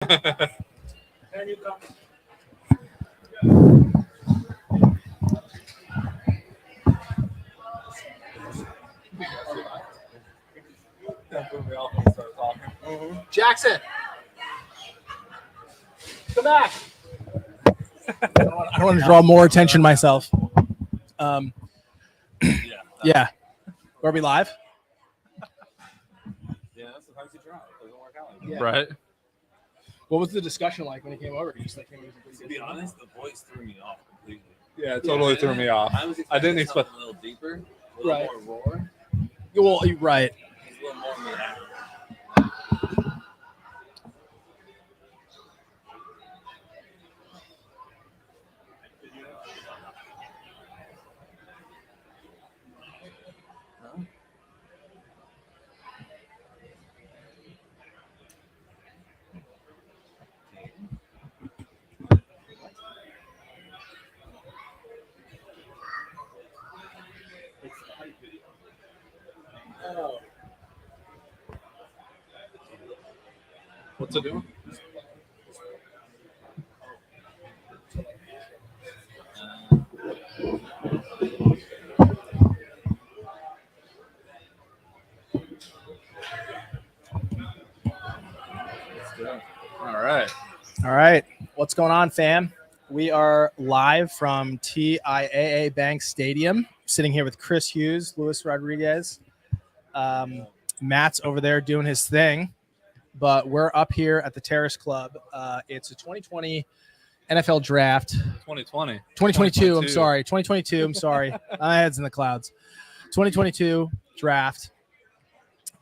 you come. Jackson, come back. I don't want to draw more attention myself. Yeah. Are we live? Yeah, that's sometimes you try. It doesn't work out. Yeah. Right. What was the discussion like when he came over? Just like, To be honest, the voice threw me off completely. Yeah, it totally threw me off. I didn't expect a little deeper, a little more roar. Well, right. It's a little more reactive. What's it doing? All right. What's going on, fam? We are live from TIAA Bank Stadium, sitting here with Chris Hughes, Luis Rodriguez. Matt's over there doing his thing, but we're up here at the Terrace Club. It's a 2020 NFL Draft. 2022. I'm sorry. 2022. I'm sorry. My head's in the clouds. 2022 Draft.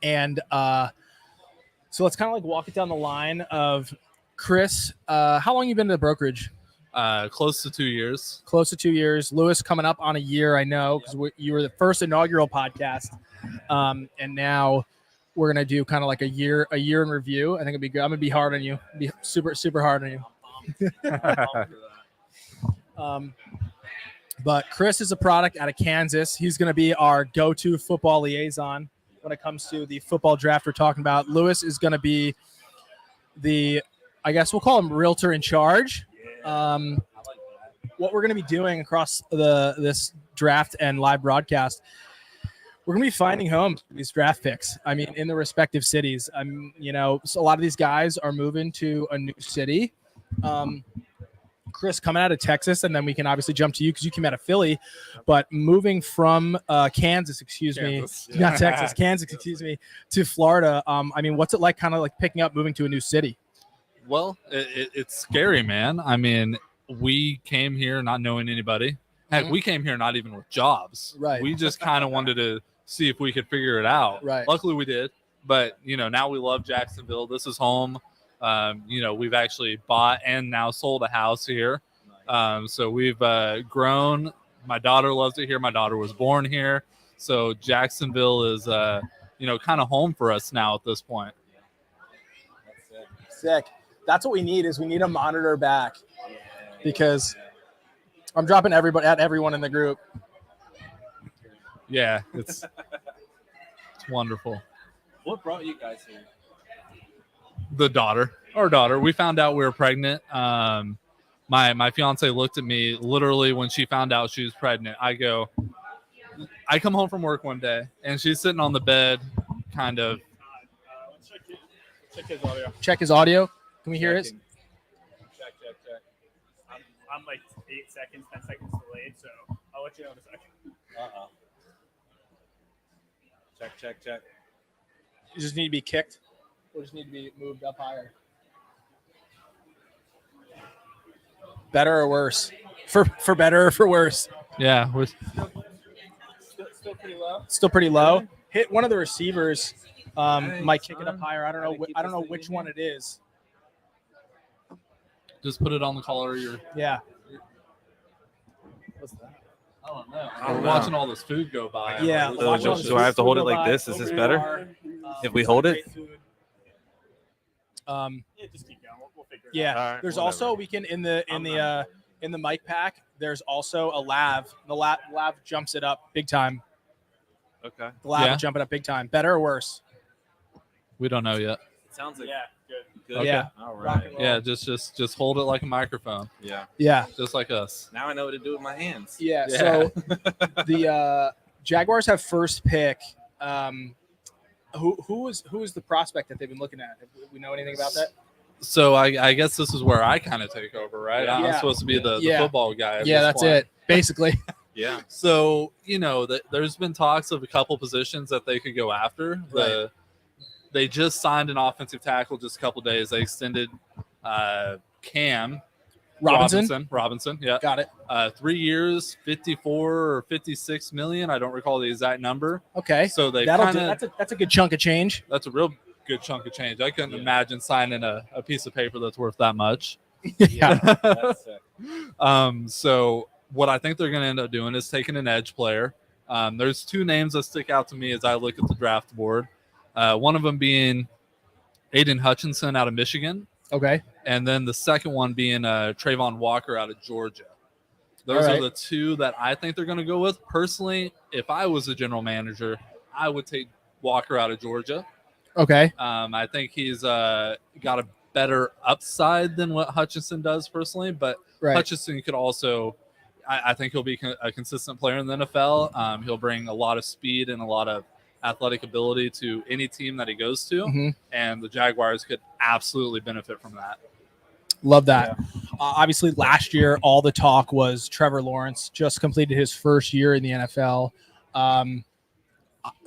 And so let's kind of like walk it down the line of Chris. How long you been to the brokerage? Close to 2 years. Close to 2 years. Lewis coming up on a year, I know, because you were the first inaugural podcast. And now we're gonna do kind of like a year in review. I think it'd be good. I'm gonna be hard on you. Be super hard on you. But Chris is a product out of Kansas. He's gonna be our go-to football liaison when it comes to the football draft we're talking about. Lewis is gonna be the, I guess we'll call him realtor in charge. What we're gonna be doing across this draft and live broadcast, we're going to be finding homes for these draft picks. I mean, in the respective cities. So a lot of these guys are moving to a new city. Chris coming out of Texas, and then we can obviously jump to you because you came out of Philly. But moving from Kansas, not Texas, Kansas, to Florida. I mean, what's it like kind of like picking up, moving to a new city? Well, it's scary, man. I mean, we came here not knowing anybody. Heck, we came here not even with jobs. Right. We just kind of wanted to see if we could figure it out. Right. Luckily we did, but now we love Jacksonville. This is home. We've actually bought and now sold a house here. So we've grown. My daughter loves it here. My daughter was born here. So Jacksonville is, kind of home for us now at this point. Sick. That's what we need is we need a monitor back because I'm dropping everyone in the group. Yeah, it's wonderful. What brought you guys here? Our daughter. We found out we were pregnant. My fiance looked at me literally when she found out she was pregnant. I come home from work one day and she's sitting on the bed, kind of. Check his audio. Check his audio. Can we hear his? Check. I'm like 8 seconds, 10 seconds delayed, so I'll let you know in a second. Check. You just need to be kicked, or just need to be moved up higher. Better or worse? For better or for worse? Yeah, we're Still pretty low. Still pretty low. Hit one of the receivers. Might kick it up higher. I don't know which one it is. just put it on the collar of your. Yeah. What's that? I don't know. We're watching all this food go by. Yeah. Do I have to hold it like this? Is this better? If we hold it? Yeah, just keep going. We'll figure it out. Yeah. Right, There's whatever. also we can in the mic pack. There's also a lav. The lav jumps it up big time. Okay. The lav will jump it up big time. Better or worse? We don't know yet. It sounds like good. Good. Yeah. All Rock right. and roll. Yeah, just hold it like a microphone, Yeah. Yeah. just like us. Now I know what to do with my hands. Yeah. Yeah. So the Jaguars have first pick. Who is the prospect that they've been looking at? Do we know anything about that? So I guess this is where I kind of take over, right? Yeah. I'm supposed to be the Yeah. football guy. At Yeah, this that's point. it. Basically. Yeah. So there's been talks of a couple positions that they could go after. Right. They just signed an offensive tackle just a couple days. They extended Cam Robinson. Yeah, Got it. 3 years, 54 or 56 million. I don't recall the exact number. Okay. So they That'll do. kind of That's a good chunk of change. that's a real good chunk of change. I couldn't imagine signing a piece of paper that's worth that much. Yeah. That's sick. So what I think they're going to end up doing is taking an edge player. There's two names that stick out to me as I look at the draft board. One of them being Aiden Hutchinson out of Michigan, Okay. and then the second one being Trayvon Walker out of Georgia. Those All right. are the two that I think they're going to go with. Personally, if I was a general manager, I would take Walker out of Georgia. Okay. I think he's got a better upside than what Hutchinson does personally, but Right. Hutchinson could also, I think he'll be a consistent player in the NFL. He'll bring a lot of speed and a lot of athletic ability to any team that he goes to, Mhm. and the Jaguars could absolutely benefit from that. Love that. Obviously, last year, all the talk was Trevor Lawrence just completed his first year in the NFL.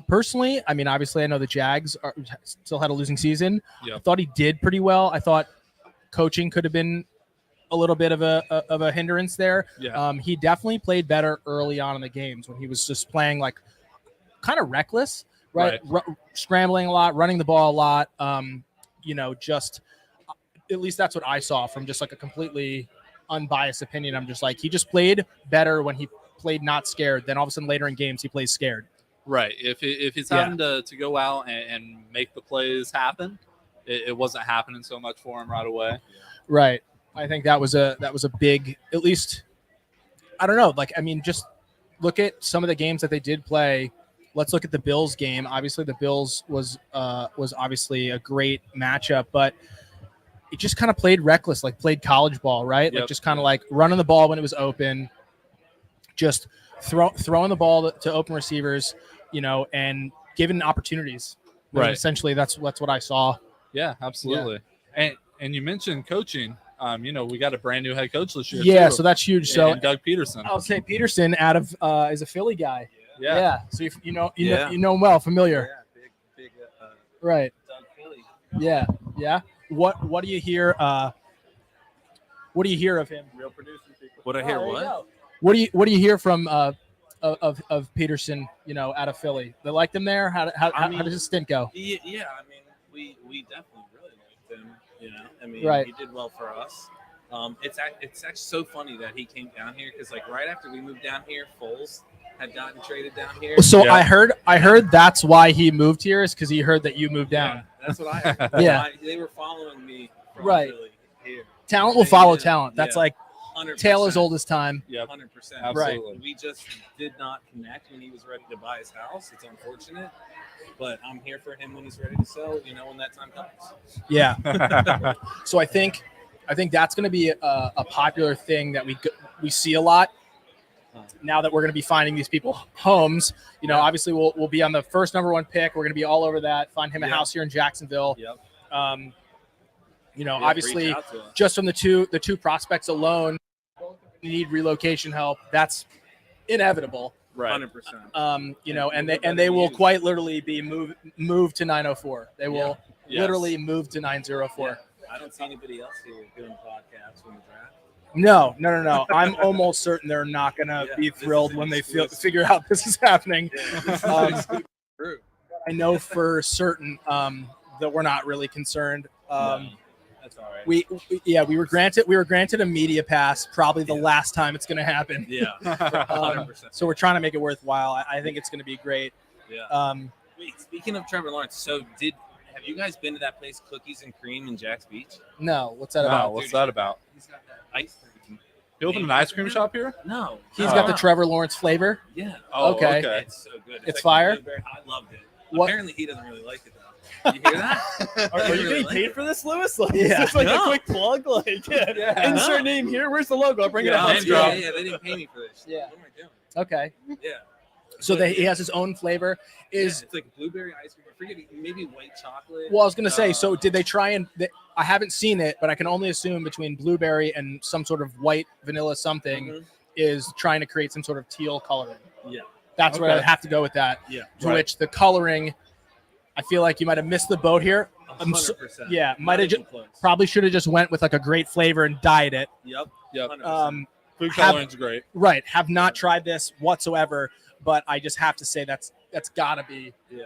Personally, I mean, obviously, I know the Jags still had a losing season. Yep. I thought he did pretty well. I thought coaching could have been a little bit of a hindrance there. Yeah. He definitely played better early on in the games when he was just playing like kind of reckless, right? Scrambling a lot, running the ball a lot. Just at least that's what I saw from just like a completely unbiased opinion. I'm just like, he just played better when he played not scared. Then all of a sudden later in games, he plays scared. Right. If he's having to go out and make the plays happen, it wasn't happening so much for him right away. Right. I think that was a big, at least, I don't know. Like, I mean, just look at some of the games that they did play. Let's look at the Bills game. Obviously, the Bills was obviously a great matchup, but it just kind of played reckless, like played college ball, right? Yep. Like just kind of like running the ball when it was open, just throwing the ball to open receivers, and giving opportunities. I mean, Right. essentially, that's what I saw. Yeah, absolutely. And you mentioned coaching. We got a brand new head coach this year. Yeah, too. so that's huge. So and Doug Peterson. I'll say Peterson out of is a Philly guy. Yeah. So if you know Yeah. him well, familiar. Yeah, big Right. Doug Philly. Yeah. What do you hear? What do you hear of him? Real producing people. What I hear? Oh, there you What? go. What do you hear from of Peterson? Out of Philly, they liked him there. How does his stint go? Yeah. I mean, we definitely really liked him. I mean, Right. he did well for us. It's actually so funny that he came down here because like right after we moved down here, Foles had gotten traded down here. So Yeah. I heard that's why he moved here is because he heard that you moved down. Yeah, that's what I heard. Yeah. They were following me from Right. Philly here. Talent will follow Yeah. talent. That's Yeah. like 100%. Taylor's oldest time. Yep. 100%. Absolutely. We just did not connect when he was ready to buy his house. It's unfortunate, but I'm here for him when he's ready to sell. When that time comes. Yeah. So I think that's going to be a popular thing that we see a lot now that we're going to be finding these people homes. Obviously we'll be on the first number one pick. We're going to be all over that. Find him a house here in Jacksonville. Yep. Obviously Reach out to us. just from the two prospects alone, you need relocation help. That's inevitable. Right. 100%. And they will quite literally be moved to 904. They will Yes. literally move to 904. I don't see anybody else here doing podcasts from the draft. No. I'm almost certain they're not going to Yeah, be this is thrilled an when they exclusive. figure out this is happening. True. I know for certain that we're not really concerned. No, that's all right. We were granted a media pass, probably the last time it's going to happen. Yeah. 100%. So we're trying to make it worthwhile. I think it's going to be great. Yeah. Wait, speaking of Trevor Lawrence, have you guys been to that place, Cookies and Cream in Jax Beach? No, what's that Wow, about? what's that about? He's got that ice cream. You opened an ice cream shop here? No. He's got the Trevor Lawrence flavor. Yeah. Oh, Okay. It's so good. It's like fire? blueberry- I loved it. What- Apparently, he doesn't really like it though. You hear that? Are you getting Really? paid for this, Lewis? Like, Yeah. is this like No. a quick plug? Like, Yeah. insert name here. Where's the logo? I'll bring it Yeah, up. Name yeah, drop. yeah, they didn't pay me for this. Yeah. What am I doing? Okay. Yeah. So he has his own flavor. Yeah, Is it's like blueberry ice cream. I forget, maybe white chocolate. well, I was gonna say. Uh, So did they try and? I haven't seen it, but I can only assume between blueberry and some sort of white vanilla something Mhm. is trying to create some sort of teal coloring. Yeah. That's where Okay. I have to go with that. Yeah. To Right. which the coloring, I feel like you might have missed the boat here. I'm so- 100%. yeah, might Not have even just close. probably should have just went with like a great flavor and dyed it. Yep. Yep. 100%. Food Have- coloring's great. Right. Have not tried this whatsoever, but I just have to say that's gotta be. Yeah.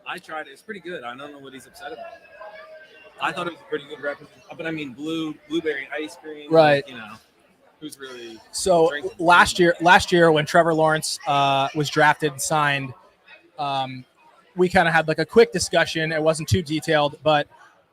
I tried it. It's pretty good. I don't know what he's upset about. I thought it was a pretty good representation. But I mean, blueberry ice cream. Right. You know, who's really. So Drinking. last year when Trevor Lawrence was drafted and signed, we kind of had like a quick discussion. It wasn't too detailed, but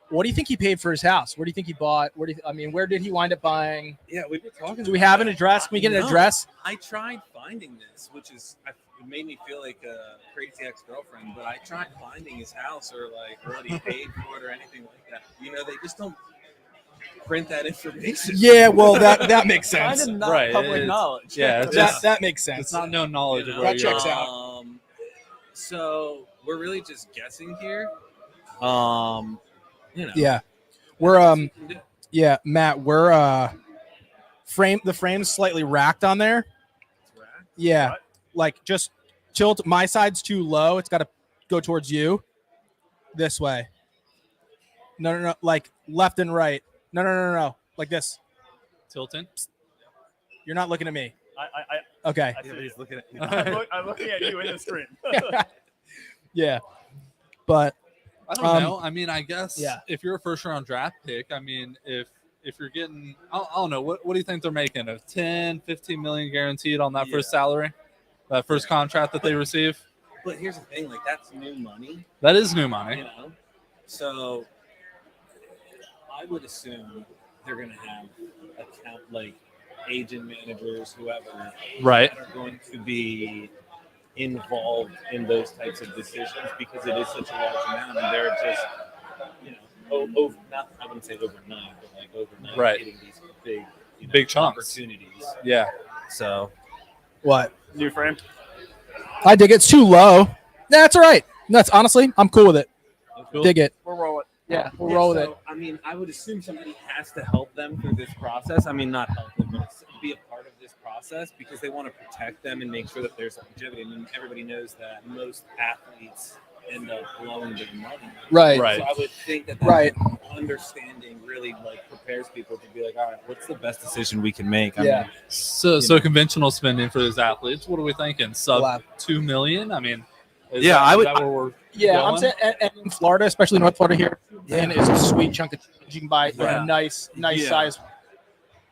what do you think he paid for his house? Where do you think he bought? Where did he wind up buying? Yeah, we were talking. Do we about have an that. address? Can we get an No. address? I tried finding this, which is it made me feel like a crazy ex-girlfriend. But I tried finding his house or like what he paid for it or anything like that. You know, they just don't print that information. Yeah, well that makes sense. Kind of not Right, public it's- knowledge. yeah, it's That just- that makes sense. It's not known knowledge You of know? where That you're checks at. out. So we're really just guessing here. You know. Yeah, we're Matt, we're the frame's slightly racked on there. Yeah, What? like just tilt. My side's too low. It's got to go towards you. This way. No. Like left and right. No. Like this. Tilton. You're not looking at me. I Okay. see Yeah, but it. he's looking at you. I'm looking at you in the screen. Yeah. But I don't know. I mean, I guess yeah. if you're a first round draft pick, I mean, if you're getting, I don't know, what do you think they're making? Of 10, 15 million guaranteed on that first salary, that first contract that they receive? But here's the thing, like that's new money, That is new you money. know. So I would assume they're gonna have account like agent managers, whoever, Right. that are going to be involved in those types of decisions because it is such a large amount, and they're just, you know, not I wouldn't say overnight, but like overnight Right. getting these big, you know, Big chunks. opportunities. Yeah. So what? New frame. I dig it. It's too low. That's all right. That's honestly, I'm cool with it. Cool. Dig it. We're rolling. Yeah, we'll roll with it. so, I mean, I would assume somebody has to help them through this process. I mean, not help them, but be a part of this process because they want to protect them and make sure that there's longevity. I mean, everybody knows that most athletes end up blowing their money. Right. Right. So I would think that Right. understanding really like prepares people to be like, all right, what's the best decision we can make? I Yeah. mean, So conventional spending for these athletes, what are we thinking? Sub Wow. 2 million? I mean, is Yeah, that, I is would- that where we're Yeah, I'm going? saying, and in Florida, especially North Florida here, and is a sweet chunk of change. You can buy Yeah. a nice Yeah. size,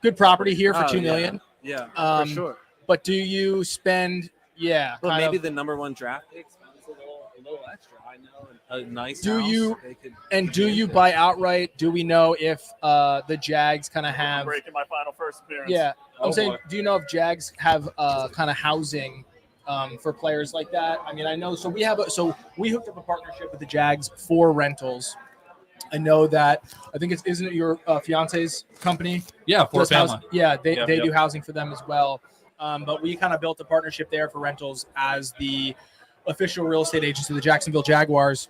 good property here for Oh, $2 yeah. million. yeah, Um, for sure. But do you spend? Yeah, But kind maybe of- the number one draft pick spends a little extra. I know a nice Do house, you- they could and do you command it. buy outright? Do we know if the Jags kind of I'm have? breaking my final first appearance. Yeah, I'm Oh, saying, boy. do you know if Jags have kind of housing for players like that? I mean, I know. So we hooked up a partnership with the Jags for rentals. I know that. I think isn't it your fiance's company? Yeah, for a Does house- family. yeah, they Yep, they yep. do housing for them as well. But we kind of built a partnership there for rentals as the official real estate agency of the Jacksonville Jaguars.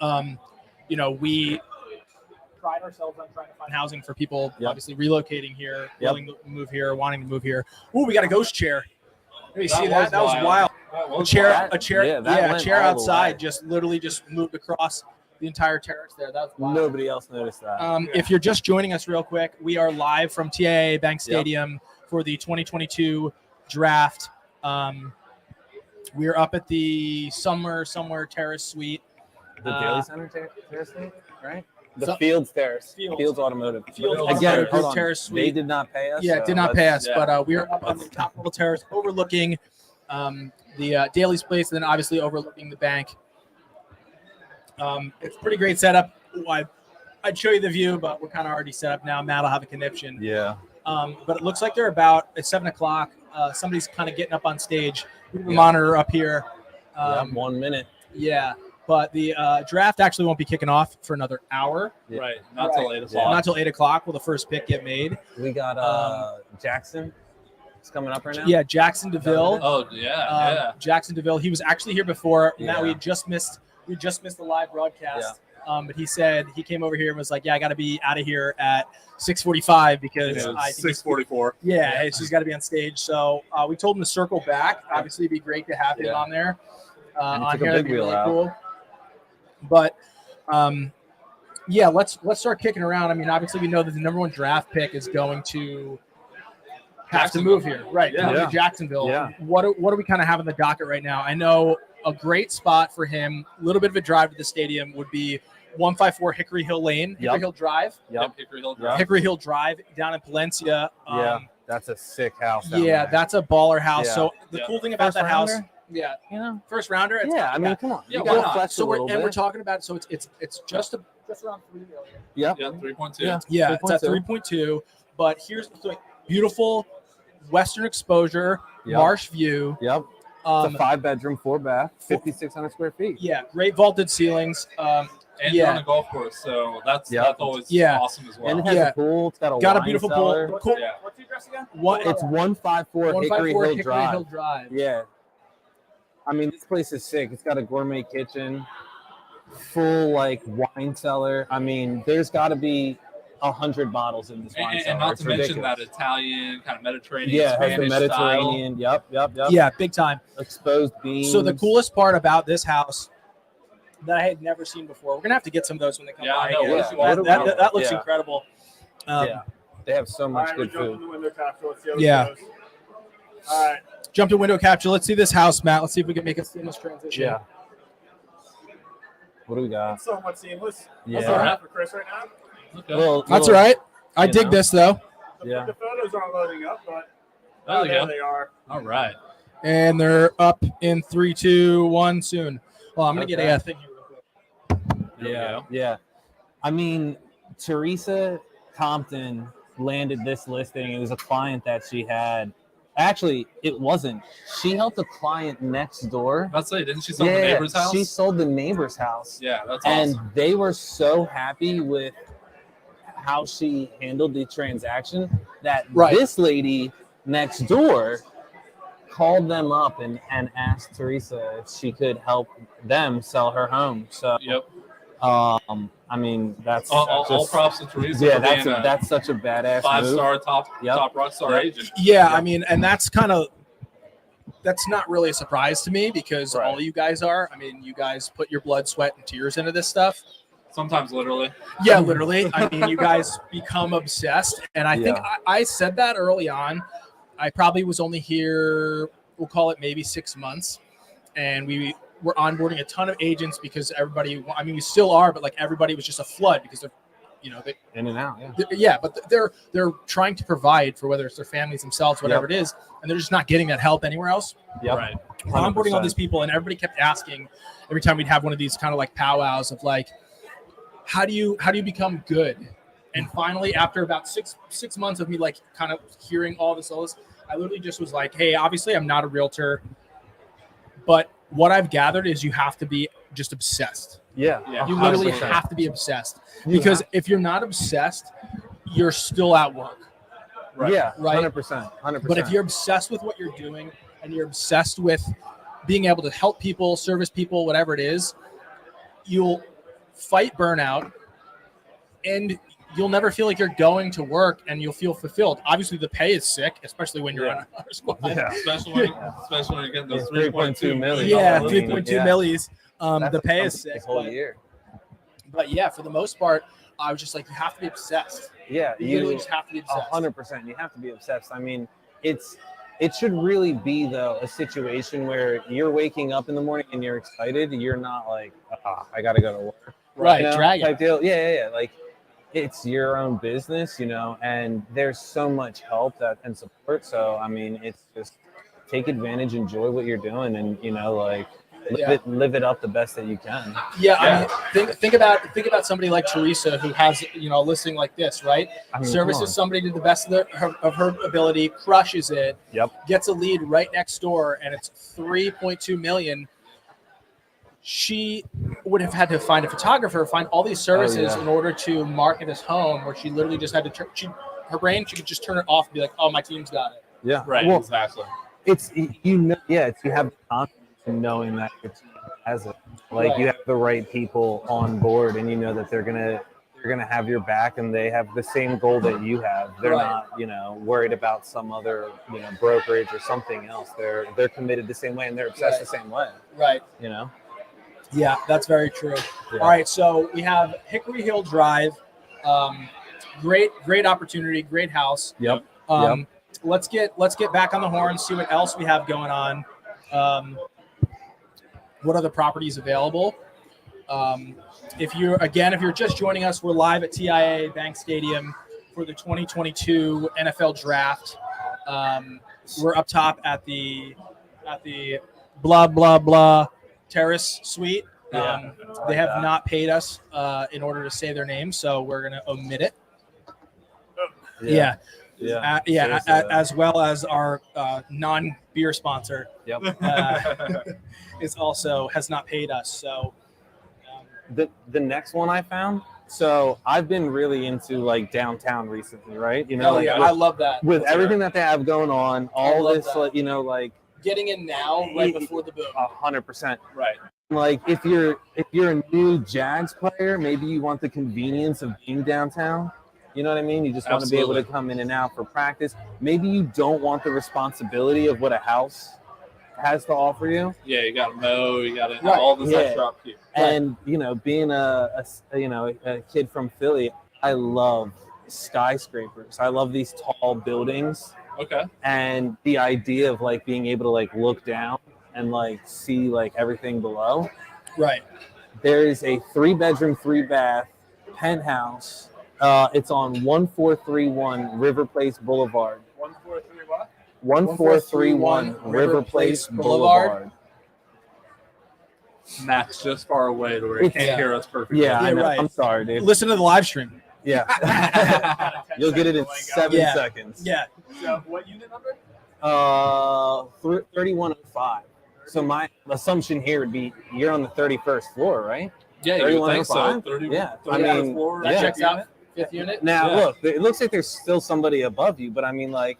We pride ourselves on trying to find housing for people, Yep. obviously relocating here, Yep. willing to move here, wanting to move here. Ooh, we got a ghost chair. Let me see That that. was That was wild. wild. A chair, wild. a chair, Yeah, that yeah, a went chair all the outside way. just literally just moved across the entire terrace there. That was wild. Nobody else noticed that. If you're just joining us real quick, we are live from TIAA Bank Yep. Stadium for the 2022 draft. We're up at the Somewhere Terrace Suite. The Daily Center Terrace thing, right? The So- Fields Terrace. Fields. Fields Automotive. Fields Again, Automotive hold on. Terrace They Suite. did not pay us. Yeah, it so did not pay us, let's- but we are up on the top level terrace overlooking the Daly's place, and then obviously overlooking the bank. It's a pretty great setup. I'd show you the view, but we're kind of already set up now. Matt will have a conniption. Yeah. But it looks like they're it's 7:00. Somebody's kind of getting up on stage. We have a Yeah. monitor up here. 1 minute. Yeah, but the draft actually won't be kicking off for another hour. Yeah. Right. Not till 8 o'clock. Not till 8 o'clock will the first pick get made. We got Jackson. It's coming up right now. Yeah, Jackson DeVille. Oh yeah. Jackson DeVille. He was actually here before. Yeah. Matt, we just missed the live broadcast. But he said he came over here and was like, "Yeah, I got to be out of here at 6:45 because It I was think 6:44. yeah, she's got to be on stage." So we told him to circle back. Obviously, it'd be great to have him Yeah. on there. And he On took a here, big that'd be wheel really out. cool. But yeah, let's start kicking around. I mean, obviously, we know that the number 1 draft pick is going to have to move here, right? Yeah. To Jacksonville. Yeah. What do we kind of have on the docket right now? I know a great spot for him, a little bit of a drive to the stadium would be 154 Hickory Hill Lane, Hickory Yep. Hill Drive. Yep. Hickory Hill Yeah. Drive. Hickory Hill Drive down in Palencia. That's a sick house. down Yeah, there. that's a baller house. Yeah. So the Yeah. cool thing about First that house, rounder? yeah, you know. first rounder. It's- Yeah, I mean, come on. Yeah, You why gotta not? flex So a little we're bit. talking about so it's just around 3 million. Yep. Yeah, 3.2. Yeah. Yeah, it's at 3.2. 3.2. But here's so beautiful western exposure, Yep. marsh view. Yep. It's a 5-bedroom, 4-bath, 5,600 square feet. Yeah, great vaulted ceilings. And Yeah. you're on a golf course, so that's always Yeah. awesome as well. And it has Yeah. a pool. It's got a Got a wine beautiful cellar. pool. Cool. Yeah. What's the address again? What It's 154 Hickory 154 Hill Hickory Drive. Hill Drive. Yeah. I mean, this place is sick. It's got a gourmet kitchen, full like wine cellar. I mean, there's got to be 100 bottles in this wine And cellar. not It's to mention ridiculous. that Italian kind of Mediterranean, Yeah, it has the Spanish Mediterranean. Yep. Yeah, big time. Exposed beams. So the coolest part about this house that I had never seen before, we're gonna have to get some of those when they come Yeah, by. I know. again. Yeah. That looks Yeah. incredible. Yeah. They have so All much right, we're good jumping food. the window capture. Let's see how Yeah. this goes. All right. Jump to window capture. Let's see this house, Matt. Let's see if we can make a seamless transition. Yeah. What do we got? It's somewhat seamless. Yeah. That's all right for Chris right now. Okay. That's all right. I You dig know. this though. Yeah. The photos aren't loading up, but There we there go. they are. All right. And they're up in 3, 2, 1 soon. Well, I'm gonna get Okay. a thing here real quick. There we go. Yeah. I mean, Teresa Compton landed this listing. It was a client that she had. Actually, it wasn't. She helped a client next door. Let's say, didn't she sell the neighbor's house? She sold the neighbor's house. Yeah, that's And awesome. they were so happy with how she handled the transaction that Right. this lady next door called them up and asked Teresa if she could help them sell her home. So, Yep. I mean, that's All just, props to Teresa. yeah, for being that's such a badass move. 5-star top rock star Yep. agent. Yeah, Yeah. I mean, and that's not really a surprise to me because Right. all of you guys are. I mean, you guys put your blood, sweat, and tears into this stuff. Sometimes literally. Yeah, literally. I mean, you guys become obsessed. And I think I said that early on. I probably was only here, we'll call it maybe 6 months. And we were onboarding a ton of agents because everybody, I mean, we still are, but like everybody was just a flood because they're, In and out, yeah. yeah, but they're trying to provide for whether it's their families themselves, whatever it is. And they're just not getting that help anywhere else. Yep. Right. We're onboarding all 100%. these people, and everybody kept asking every time we'd have one of these kind of like powwows of like, how do you become good? And finally, after about six months of me like kind of hearing all this, I literally just was like, hey, obviously I'm not a realtor, but what I've gathered is you have to be just obsessed. Yeah. Yeah. You literally 100%. have to be obsessed because if you're not obsessed, you're still at work. Right. Yeah, Right. 100%. 100%. But if you're obsessed with what you're doing and you're obsessed with being able to help people, service people, whatever it is, you'll fight burnout and you'll never feel like you're going to work and you'll feel fulfilled. Obviously, the pay is sick, especially when you're on our squad. yeah. Especially when you're getting those It's 3.2 million. Yeah, dollars. 3.2 Yeah. millies. That's The pay is this sick. whole year. But yeah, for the most part, I was just like, you have to be obsessed. Yeah, You literally just have to be obsessed. 100%. You have to be obsessed. I mean, it should really be though a situation where you're waking up in the morning and you're excited. You're not like, I got to go to work. Right, You know, drag it. type deal. Yeah. Like it's your own business, and there's so much help and support. So I mean, it's just take advantage, enjoy what you're doing, and like live it up the best that you can. Yeah, I mean, think about somebody like Teresa who has a listing like this, right? I mean, come Services on. somebody to the best of her ability, crushes it, Yep. gets a lead right next door, and it's 3.2 million. would have had to find a photographer, find all these services yeah. in order to market his home, where she literally just had to her brain, she could just turn it off and be like, oh, my team's got it. Yeah. Right. Well, Exactly. it's you have the confidence in knowing that your team has it. Like you have the right people on board, and you know that they're gonna have your back, and they have the same goal that you have. They're not, worried about some other, brokerage or something else. They're committed the same way, and they're obsessed the same way. Right. Yeah, that's very true. Yeah. All right, so we have Hickory Hill Drive. Great opportunity, great house. Yep. Let's get back on the horn, see what else we have going on. What other properties available? If you're just joining us, we're live at TIAA Bank Stadium for the 2022 NFL Draft. We're up top at the blah blah blah terrace suite. They have not paid us in order to say their name, so we're gonna omit it. Yeah. As well as our non-beer sponsor. Yep. has not paid us. So the next one I found. So I've been really into like downtown recently, right? I love that. With everything that they have going on, all this, that. like getting in now, right before the boom. 100%. Right. Like if you're a new Jags player, maybe you want the convenience of being downtown. You know what I mean? You just want to be able to come in and out for practice. Maybe you don't want the responsibility of what a house has to offer you. Yeah, you got to mow, you got to have all this extra upkeep. And being a kid from Philly, I love skyscrapers. I love these tall buildings. Okay. And the idea of like being able to like look down and like see like everything below. Right. There is a 3-bedroom, 3-bath penthouse. It's on 1431 River Place Boulevard. 143 what? 1431 River Place Boulevard. Matt's just far away to where he can't hear us perfectly. Yeah, I know. Right. I'm sorry, dude. Listen to the live stream. Yeah. You'll get it in 7 seconds. Yeah. So what unit number? 3105. So my assumption here would be you're on the 31st floor, right? Yeah, you would think so. 3105? Yeah. 30 floor, That yeah. checks out. 5th unit. Now, look, it looks like there's still somebody above you, but I mean, like,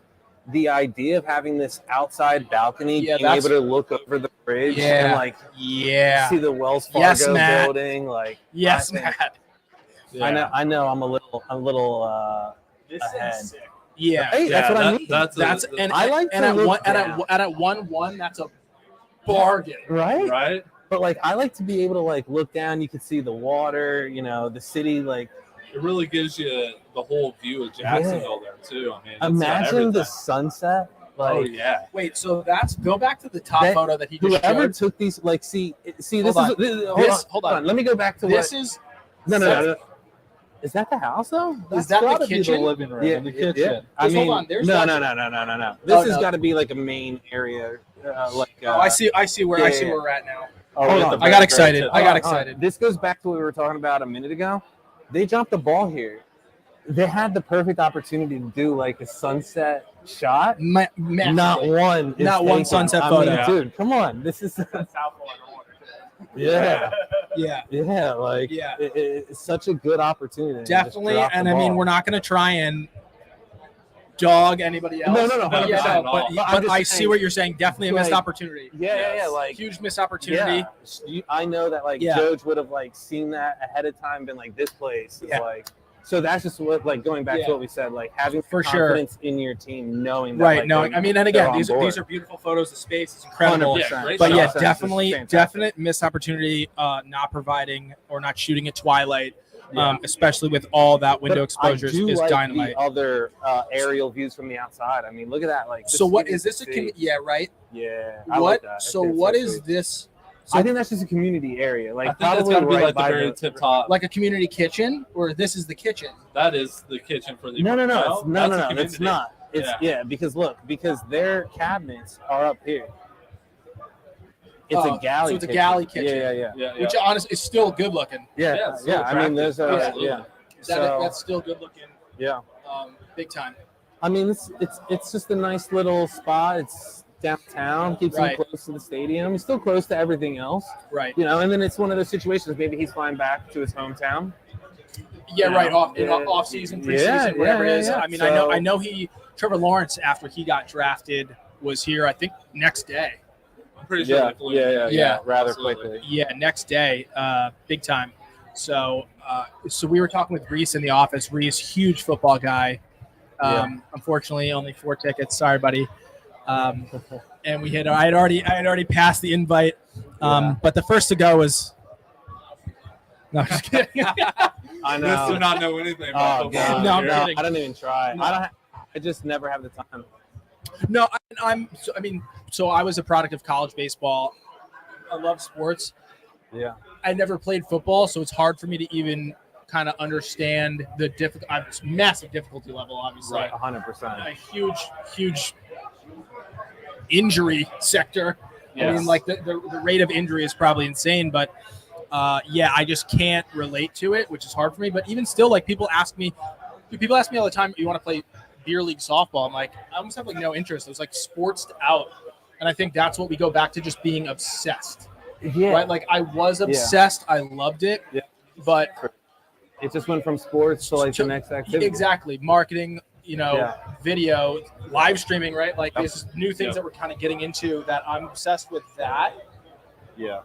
the idea of having this outside balcony, being able to look over the bridge and, like, see the Wells Fargo building, like, Matt. Yeah. I know. I'm a little This ahead. is sick. Yeah. Hey, that's what I mean. I like at 1-1, that's a bargain. Right. But like, I like to be able to like look down. You can see the water. The city. Like, it really gives you the whole view of Jacksonville there too. I mean, imagine the sunset. Like, Wait, so go back to the top photo that he just whoever showed. took these, like, see, this Hold on. Let me go back to no. Is that the house though? Is that the gotta be kitchen? the living room and the kitchen. Yeah. I mean, hold on. There's no. This has got to be like a main area. I see where we're at now. Hold on. I got excited. This goes back to what we were talking about a minute ago. They jumped the ball here. They had the perfect opportunity to do like a sunset shot. Not one sunset I photo. mean, dude, come on. This is That's how far underwater. yeah. Yeah. It's such a good opportunity. Definitely, and I mean, we're not going to try and dog anybody else. No. But I see what you're saying. Definitely a missed opportunity. Yeah, like huge missed opportunity. Yeah. I know that like Judge would have like seen that ahead of time, been like, this place is like. So that's just what, like, going back to what we said, like having confidence in your team, knowing that. Right. No, I mean, and again, these are beautiful photos. The space is incredible. 100%. But definite missed opportunity, not providing or not shooting at twilight, especially with all that window exposure is dynamite. The other aerial views from the outside. I mean, look at that. Like, so what is this? Right. Yeah. I like that. So what is this? So I think that's just a community area. Like, I think that's gotta be like the very tip top. Like a community kitchen, or this is the kitchen. That is the kitchen for the. No. It's not. Because their cabinets are up here. It's a galley. So it's a galley kitchen. Yeah. Which honestly is still good looking. Yeah. I mean, there's That's still good looking. Yeah. Big time. I mean, it's just a nice little spot. It's downtown, keeps Right. him close to the stadium. He's still close to everything else, Right. you know. And then it's one of those situations. Maybe he's flying back to his hometown. Yeah, You right. know? Off season, preseason, Yeah, whatever yeah, it is. yeah. I mean, So- I know Trevor Lawrence, after he got drafted, was here. I think next day. I'm pretty sure they flew in. Yeah. rather Absolutely. quickly. Yeah, next day, big time. So we were talking with Reese in the office. Reese, huge football guy. Unfortunately, only 4 tickets. Sorry, buddy. And I had already passed the invite. But the first to go was. No, I'm just kidding. I This know. do not know anything about Oh, football. God. No, I'm here. kidding. I don't even try. No. I just never have the time. No, so I was a product of college baseball. I love sports. Yeah. I never played football, so it's hard for me to even kind of understand the massive difficulty level, obviously. Right. 100%. A huge injury sector. I mean, Yes. like the rate of injury is probably insane, but I just can't relate to it, which is hard for me. But even still, like people ask me all the time, you want to play beer league softball? I'm like, I almost have like no interest. It was like sportsed out. And I think that's what we go back to, just being obsessed. Yeah. Right? Like I was obsessed. I loved it. Yeah. But It just went from sports to like the next activity. exactly. Marketing, Yeah. video, live streaming, right? Like there's new things Yep. that we're kind of getting into that I'm obsessed with that. Yeah.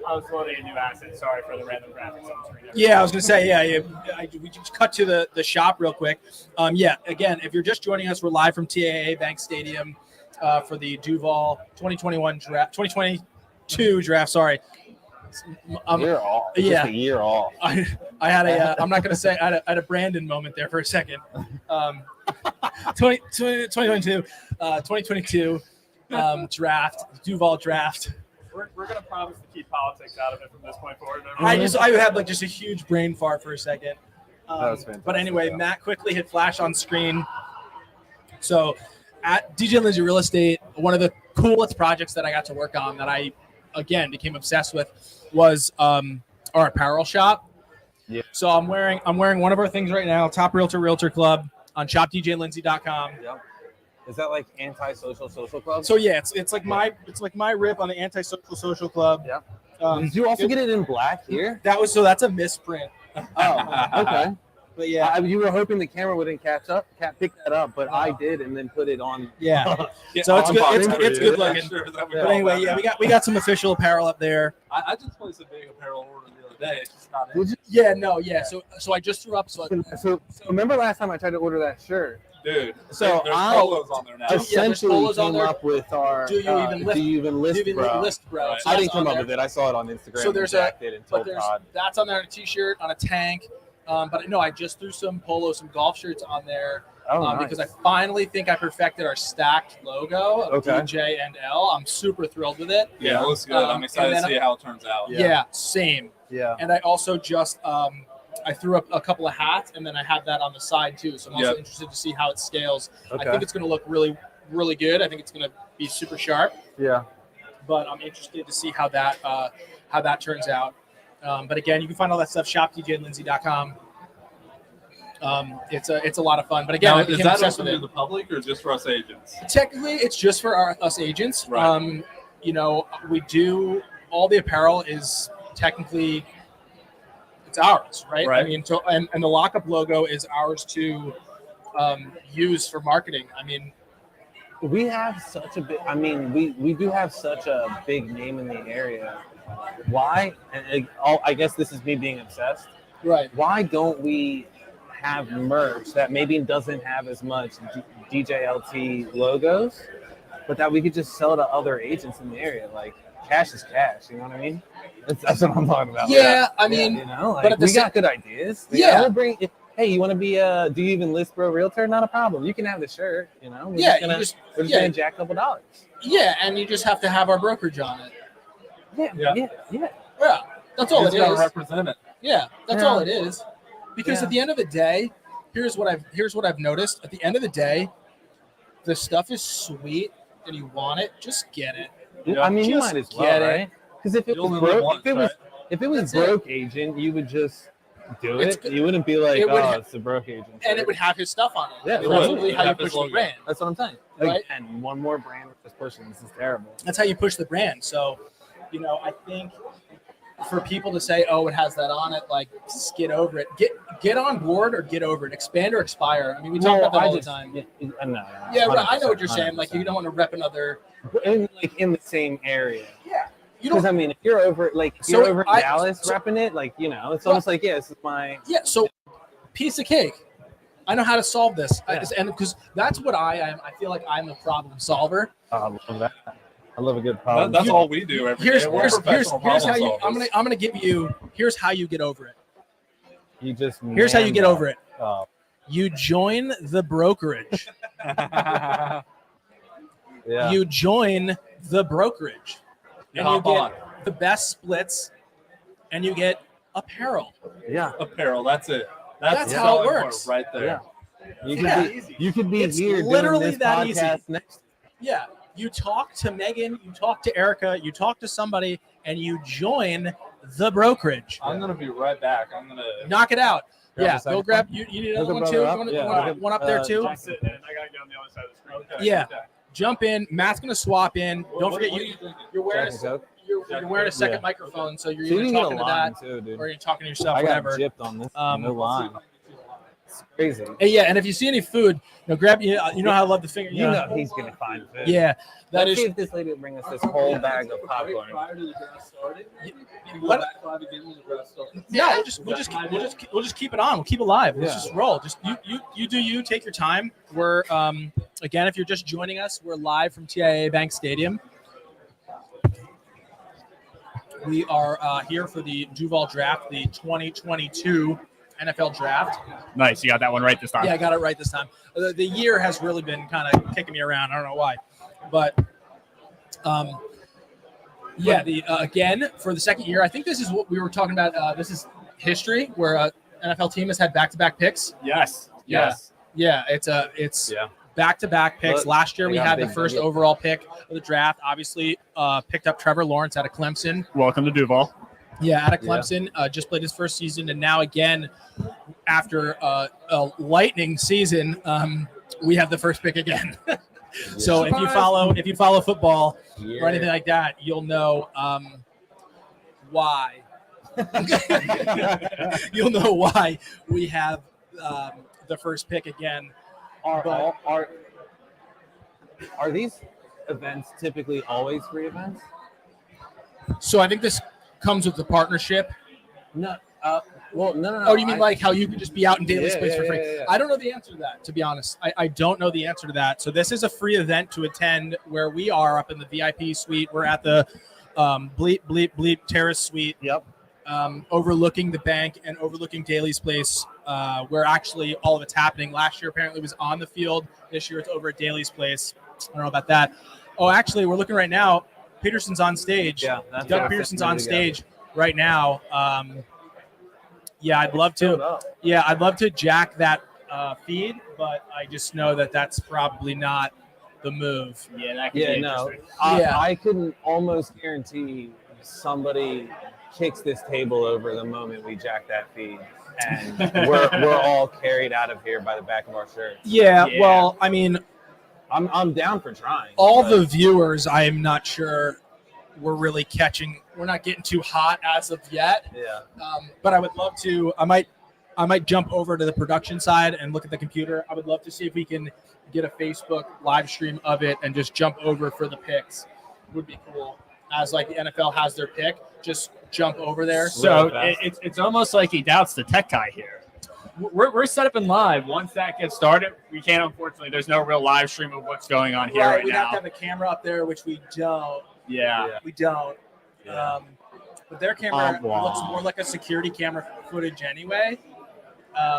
I was loading a new asset. Sorry for the random graphics on the screen. Yeah, I was gonna say, we just cut to the shop real quick. Again, if you're just joining us, we're live from TAA Bank Stadium for the Duval 2022 draft. Sorry, Year off. It's yeah. just a year off. I had a I'm not gonna say I had a Brandon moment there for a second. 2022 draft, Duval draft. We're gonna promise to keep politics out of it from this point forward. I had like just a huge brain fart for a second. That was fantastic, But anyway, yeah. Matt quickly hit flash on screen. So at DJ&Lindsey Real Estate, one of the coolest projects that I got to work on that I, again, became obsessed with was our apparel shop. Yeah. So I'm wearing one of our things right now, Top Realtor Club on shopdjlindsey.com. Yep. Is that like anti-social social club? So yeah, it's like my rip on the anti-social social club. Yep. Did Did you also get it in black here? that's a misprint. Oh, okay. But yeah, You were hoping the camera wouldn't pick that up, but I did, and then put it on. yeah. So it's on good. bottom It's for good you. looking. Sure, that would But call anyway, that. yeah, we got some official apparel up there. I just placed a big apparel order the other day. It's just not in. Did you- Yeah, no, yeah. So I just threw up. So So remember last time I tried to order that shirt? Dude, So there's I- polos on there now. there's Essentially polos on came there. up with our Do you even list- do you even list, bro? list, bro. Right. So I that's didn't come on up there. with it. I saw it on Instagram. So there's and a- Jack did and But told there's Todd. that's on there, a t-shirt, on a tank. But no, I just threw some polos, some golf shirts on there Oh, because I finally think I perfected our stacked logo of Okay. DJ and L. I'm super thrilled with it. Yeah, it looks good. I'm and excited to then- see how it turns out. Yeah, same. Yeah. And I also just I threw up a couple of hats, and then I have that on the side too. So I'm also Yep. interested to see how it scales. Okay. I think it's going to look really, really good. I think it's going to be super sharp. Yeah. But I'm interested to see how that turns out. But again, you can find all that stuff shopdjlindsey.com. It's a lot of fun. But again, Now, I is became that obsessed open with to it. the public or just for us agents? Technically, it's just for us agents. Right. We do all the apparel is technically it's ours, right? Right. I mean, and the lockup logo is ours to use for marketing. I mean, We have such a big. I mean, we do have such a big name in the area. Why? And I guess this is me being obsessed. right. Why don't we have merch that maybe doesn't have as much DJLT logos, but that we could just sell to other agents in the area? Like, cash is cash. You know what I mean? That's what I'm talking about. Yeah, I mean, you know, like, but at the we got good ideas. Yeah. We'll bring. Hey, you want to be do you even list bro realtor? Not a problem. You can have the shirt. You know. We're Yeah, just gonna jack a couple dollars. Yeah, and you just have to have our brokerage on it. Yeah. Yeah, that's all It's it got to is. represent it. Yeah, that's Yeah. all it is. Because Yeah. at the end of the day, here's what I've noticed. At the end of the day, the stuff is sweet and you want it, just get it. Yeah. I mean, you Just might as get well, it. right? Because if it You was only live broke, once, if it was right? if it was That's it. broke agent, you would just do It's it, good. you wouldn't be like, It would it's the broke agent. and it would have his stuff on it. Yeah, That's it would. absolutely how you Have his push the logo. brand. That's what I'm saying. Right? And one more brand with this pushing. This is terrible. That's how you push the brand. So, I think for people to say, "Oh, it has that on it," like, just get over it. Get on board or get over it. Expand or expire. I mean, we talk about that all the time. No, Yeah, right. I know what you're 100%, saying. Like, you don't want to rep another. in the same area. Yeah. You Because don't. I mean, if you're over So you're over I- Dallas so- repping it, it's almost like this is my. Yeah. So, piece of cake. I know how to solve this, Yeah. and because that's what I am. I feel like I'm a problem solver. I love that. I love a good problem. That's all we do every Here's day. We're here's professional how problem you. solvers. I'm gonna give you. Here's how you get over it. You just. Here's how you get over it. Oh, You join the brokerage. yeah. You join the brokerage, and you Hop on. get the best splits, and you get apparel. Yeah. Apparel. That's it. That's the how it selling point works. right there. Yeah. You Yeah. could be It's here literally doing this that easy. podcast next. Yeah, you talk to Megan, you talk to Erica, you talk to somebody, and you join the brokerage. I'm gonna be right back. I'm gonna. Knock it out. Grab Yeah, a second go grab. You need another Look one a too. brother You want, up. Yeah, you want look at- one up there too? I'm sitting in. I gotta get on the other side of the screen. Okay. Yeah. Okay. Jump in. Matt's gonna swap in. Don't forget What are you. you drinking? You're wearing Jack and Coke. you're wearing a second Yeah. microphone, so you're So you either can get a talking to line that too, dude. or you're talking to yourself. I got Whatever. gypped on this. Um, No line. It's crazy. Hey, yeah, and if you see any food, grab. You know how I love the finger. You know he's gonna find food. Yeah, that Let's is. see if this lady will bring us this whole bag of popcorn. Prior to the draft started, you What? go back 5 again when the draft started. No, we'll just keep it on. We'll keep it live. Let's Yeah. just roll. Just you do you. Take your time. We're again, if you're just joining us, we're live from TIAA Bank Stadium. We are here for the Duval Draft, the 2022 NFL Draft. Nice. You got that one right this time. Yeah, I got it right this time. The year has really been kind of kicking me around. I don't know why, but yeah. The again for the second year, I think this is what we were talking about. This is history where an NFL team has had back-to-back picks. Yes. Yeah. Yes. Yeah, it's Yeah. back-to-back picks. Look, Last year they we got had the big first nugget. overall pick of the draft. Obviously, picked up Trevor Lawrence out of Clemson. Welcome to Duval. Yeah, out of Yeah. Clemson. Just played his first season, and now again, after a lightning season, we have the first pick again. So if you follow football or anything like that, you'll know why. You'll know why we have the first pick again. Are these events typically always free events? So I think this comes with the partnership. No. Well, no. Oh, you mean like how you could just be out in daily Yeah, space for yeah, free? yeah, yeah. I don't know the answer to that, to be honest. I don't know the answer to that. So this is a free event to attend where we are up in the VIP suite. We're at the Bleep Terrace suite. Yep. Overlooking the bank and overlooking Daly's place, where actually all of it's happening. Last year apparently was on the field. This year it's over at Daly's place. I don't know about that. Oh, actually, we're looking right now. Peterson's on stage. Yeah. That's Doug what Peterson's I'm on putting stage right now. Yeah, I'd love together. to. Yeah, I'd love to jack that feed, but I just know that that's probably not the move. Yeah, that could Yeah, be no. interesting. Yeah. I couldn't almost guarantee somebody kicks this table over the moment we jack that feed, and we're all carried out of here by the back of our shirts. Yeah, Yeah. well, I mean, I'm down for trying. all but- the viewers, I am not sure we're really catching. We're not getting too hot as of yet. Yeah. But I would love to. I might jump over to the production side and look at the computer. I would love to see if we can get a Facebook live stream of it and just jump over for the picks. Would be cool. As like the NFL has their pick, just jump over there. So fast. it's almost like he doubts the tech guy here. We're set up and live. Once that gets started, we can't, unfortunately. There's no real live stream of what's going on here right we'd have now. to have a camera up there, which we don't. Yeah. We don't. Yeah. But their camera Wow. looks more like a security camera footage anyway,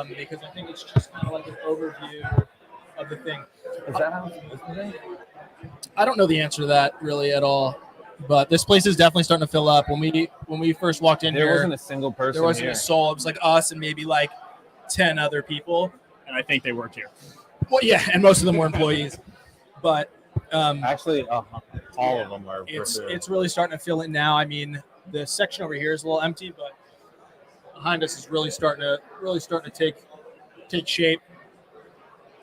because I think it's just kind of like an overview of the thing. Is that how it's supposed to be? I don't know the answer to that really at all, but this place is definitely starting to fill up. When we first walked in There here, wasn't a single person there wasn't here. a soul. It was like us and maybe like 10 other people. And I think they work here. Well, yeah, and most of them were employees, but Actually, all of them were. for sure. it's really starting to fill in now. I mean, the section over here is a little empty, but behind us is really starting to take shape.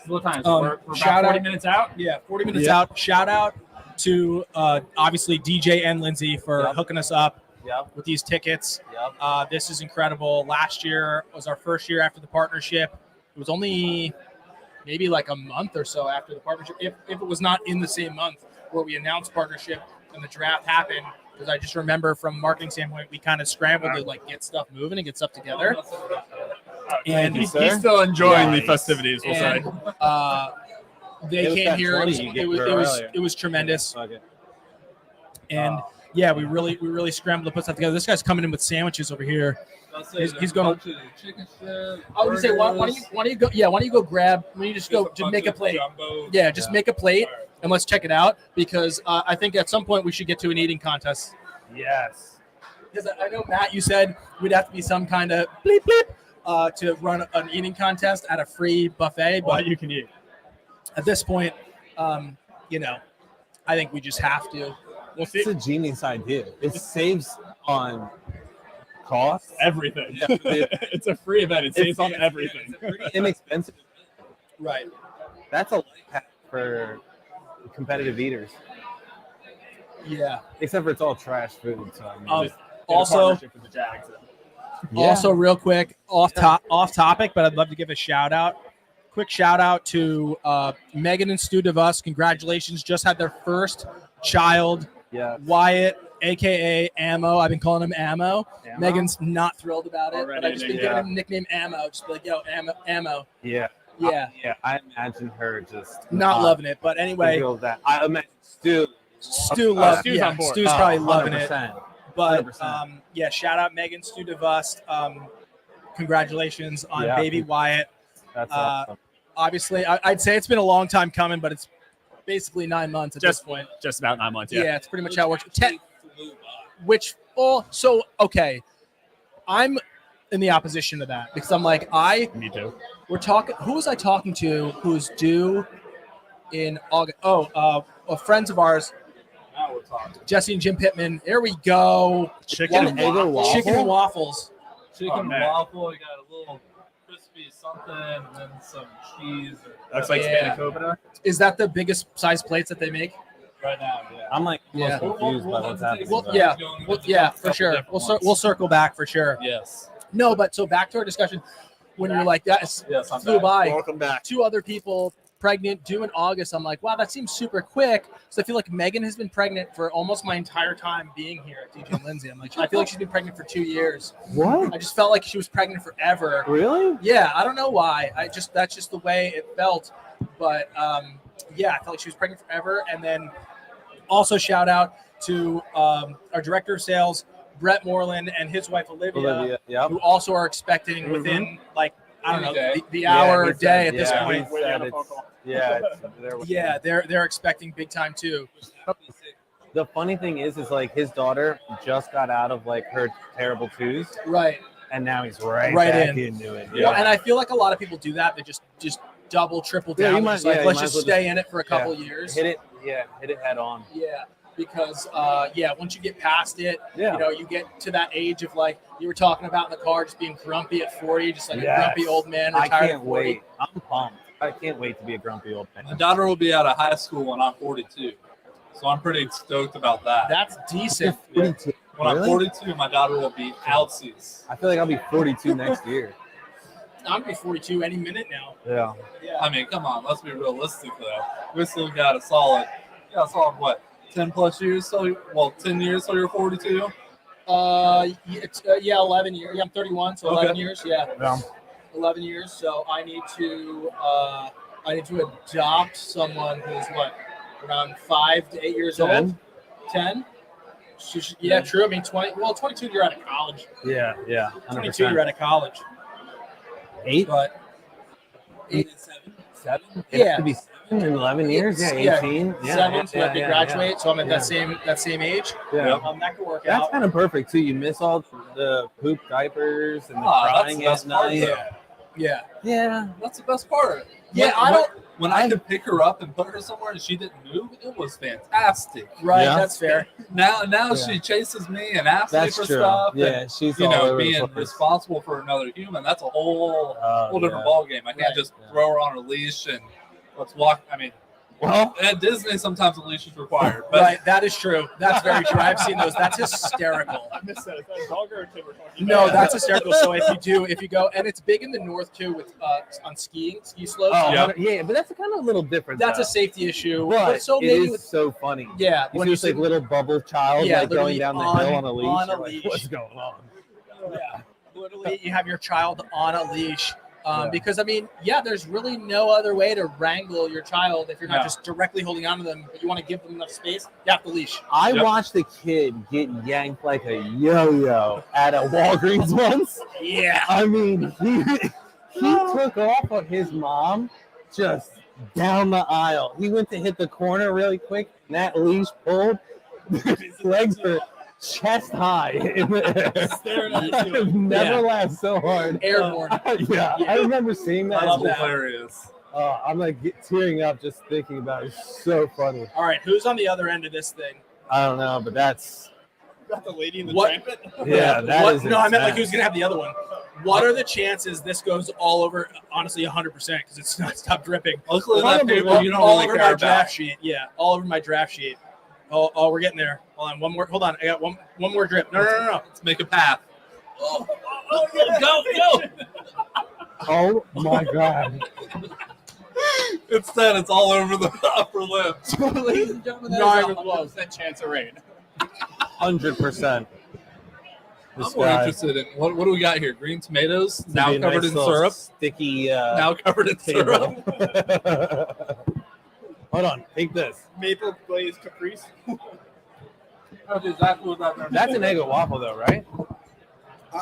What time? Um, We're about shout 40 out- minutes out. Yeah, 40 minutes out. Shout out to obviously DJ&Lindsey for hooking us up with these tickets. This is incredible. Last year was our first year after the partnership. It was only maybe like a month or so after the partnership, if it was not in the same month where we announced partnership and the draft happened. Because I just remember from a marketing standpoint, we kind of scrambled to like get stuff moving and get stuff together. And He's still enjoying the Nice. festivities. We'll say. They was came that here. 20 you gave her earlier. It was tremendous. Okay. And yeah, we really scrambled to put stuff together. This guy's coming in with sandwiches over here. He's going to. I would say, why don't you go? Yeah, why don't you go grab? Why don't you just go to make a plate? Yeah, just make a plate and let's check it out because I think at some point we should get to an eating contest. Yes. Because I know Matt, you said we'd have to be some kind of bleep bleep to run an eating contest at a free buffet, but You can eat. at this point, you know, I think we just have to. We'll see. It's a genius idea. It saves on cost. Everything. Yeah. It's a free event. It saves on everything. It's pretty inexpensive. Right. That's a life hack for competitive eaters. Yeah. Except for it's all trash food. So I mean, Just Also- partnership with the Jags. Also, real quick, off topic, but I'd love to give a shout out. Quick shout out to Megan and Stu DeVos. Congratulations. Just had their first child, yeah. Wyatt, aka Ammo. I've been calling him Ammo. Ammo? Megan's not thrilled about it, Already but I've just been a giving him the nickname Ammo. Just be like, yo, Ammo. Yeah. Yeah. Yeah. I imagine her just Not loving it, but anyway, feel that. I imagine Stu. Stu loves. Stu's Yeah, on board. Stu's probably loving it. 100%. But 100%. yeah, shout out Megan Stu DeVos. Congratulations on Yeah. baby Wyatt. That's awesome. Obviously, I'd say it's been a long time coming, but it's basically 9 months at this point. Just about 9 months. Yeah, it's pretty much how it works. Okay, I'm in the opposition to that because I'm like, Me too. we're talking. Who was I talking to? Who's due in August? Friends of ours, Now we're talking. Jesse and Jim Pittman. There we go. Chicken and Egg and waffles. Chicken and waffles. Chicken man. waffle. You got a little crispy something, and then some cheese. Looks like Yeah. spanakopita. Is that the biggest size plates that they make? right now. Yeah. I'm like Yeah. almost confused by what's happening. Well, but- yeah. Going Well, with yeah, a for couple sure. different We'll ones. circle back for sure. Yes. No, but so back to our discussion. When you're like that, Yes. I'm flew back. by. Welcome back. 2 other people pregnant due in August. I'm like, wow, that seems super quick. So I feel like Megan has been pregnant for almost my entire time being here at DJ&Lindsey. I'm like, I feel like she's been pregnant for 2 years. What? I just felt like she was pregnant forever. Really? Yeah, I don't know why. That's just the way it felt. But yeah, I felt like she was pregnant forever. And then also shout out to our director of sales, Brett Moreland, and his wife Olivia, Yep. who also are expecting within like I don't know Any day. the hour he or said- day at this yeah, point. he said it's- yeah, Yeah, they're expecting big time too. The funny thing is like his daughter just got out of like her terrible twos, Right. and now he's right Right back in. into it. Well, and I feel like a lot of people do that. They just double, triple Yeah, down. you might- Just like, yeah, you let's might just as well stay in it for a couple years. hit it head on. Yeah, because once you get past it, Yeah. you know, you get to that age of like you were talking about in the car, just being grumpy at 40, just like Yes. a grumpy old man I retired can't at 40. wait. I'm pumped. I can't wait to be a grumpy old My man. daughter will be out of high school when I'm 42, so I'm pretty stoked about that. That's decent. 42. When I'm Really? 42, my daughter will be outsies. I feel like I'll be 42 next year. I'm gonna be 42 any minute now. Yeah. Yeah. I mean, come on, let's be realistic though. We still got a solid what, 10 plus years? So 10 years, so you're 42. Yeah, 11 years. Yeah, I'm 31, so 11 Okay. years. Yeah, Yeah. 11 years. So I need to adopt someone who's what, around 5 to 8 years old. 10. Yeah, true. I mean, 20. Well, 22, you're out of college. Yeah. 22, you're 100%. out of college. 8? But 8, 7? It Yeah. could be 7 in 11 years. Yeah, Yeah. 18. Yeah, 7, so I could graduate. So I'm at Yeah. that same age. Yeah. That could work That's out. kind of perfect too. You miss all the poop diapers and the Ah, that's crying the best at part, night. though. Yeah. Yeah. That's the best part. Yeah, When I could pick her up and put her somewhere and she didn't move, it was fantastic. Right, Yeah. that's fair. Now Yeah. she chases me and asks That's me for true. stuff. Yeah, and, she's you all know, over the being place. responsible for another human. That's a whole different ball game. I can't Right. just throw her on a leash and let's walk. I mean, Well, at Disney sometimes a leash is required. But Right, that is true. That's very true. I've seen those. That's hysterical. I missed that. Is that a dog or a kid we're talking No, about? that's hysterical. So if you go, and it's big in the north too, with on ski slopes. yeah, but that's kind of a little different. That's though. a safety issue. But so it maybe is with so funny. yeah, You when see you this like see little bubble child Yeah, like going literally down the on- hill on a leash. on a You're like, leash. what's going on? yeah, literally you have your child on a leash. Yeah. Because I mean, there's really no other way to wrangle your child if you're not No. just directly holding onto them, but you want to give them enough space. You have to leash. I Yep. watched the kid get yanked like a yo-yo at a Walgreens once. Yeah. I mean, he took off on his mom just down the aisle. He went to hit the corner really quick, and that leash pulled. His legs were chest high in the air. Staring at the I've ceiling. never Yeah. laughed so hard. Airborne. Yeah, I remember seeing that. that's that. hilarious. I'm like tearing up just thinking about it. It's so funny. All right, who's on the other end of this thing? I don't know, but that's Got the lady in the What- trumpet. yeah. That What- is no, I meant like intense. who's gonna have the other one. What are the chances this goes all over? Honestly, 100% because it's not stop dripping. Luckily, that Probably paper you don't all really over care my about. draft sheet. Yeah, all over my draft sheet. Oh, we're getting there. Hold on, one more. Hold on, I got one more drip. No. Let's make a path. Oh, go. Oh my god. Instead, it's all over the upper lip. Ladies and gentlemen, Not even close. That chance of rain. 100%. I'm more interested in what do we got here? Green tomatoes, now Be a covered nice in little syrup. Sticky Now covered in syrup. table. Hold on, take this. Maple glazed caprice. That's exactly what that That's an Eggo waffle though, right?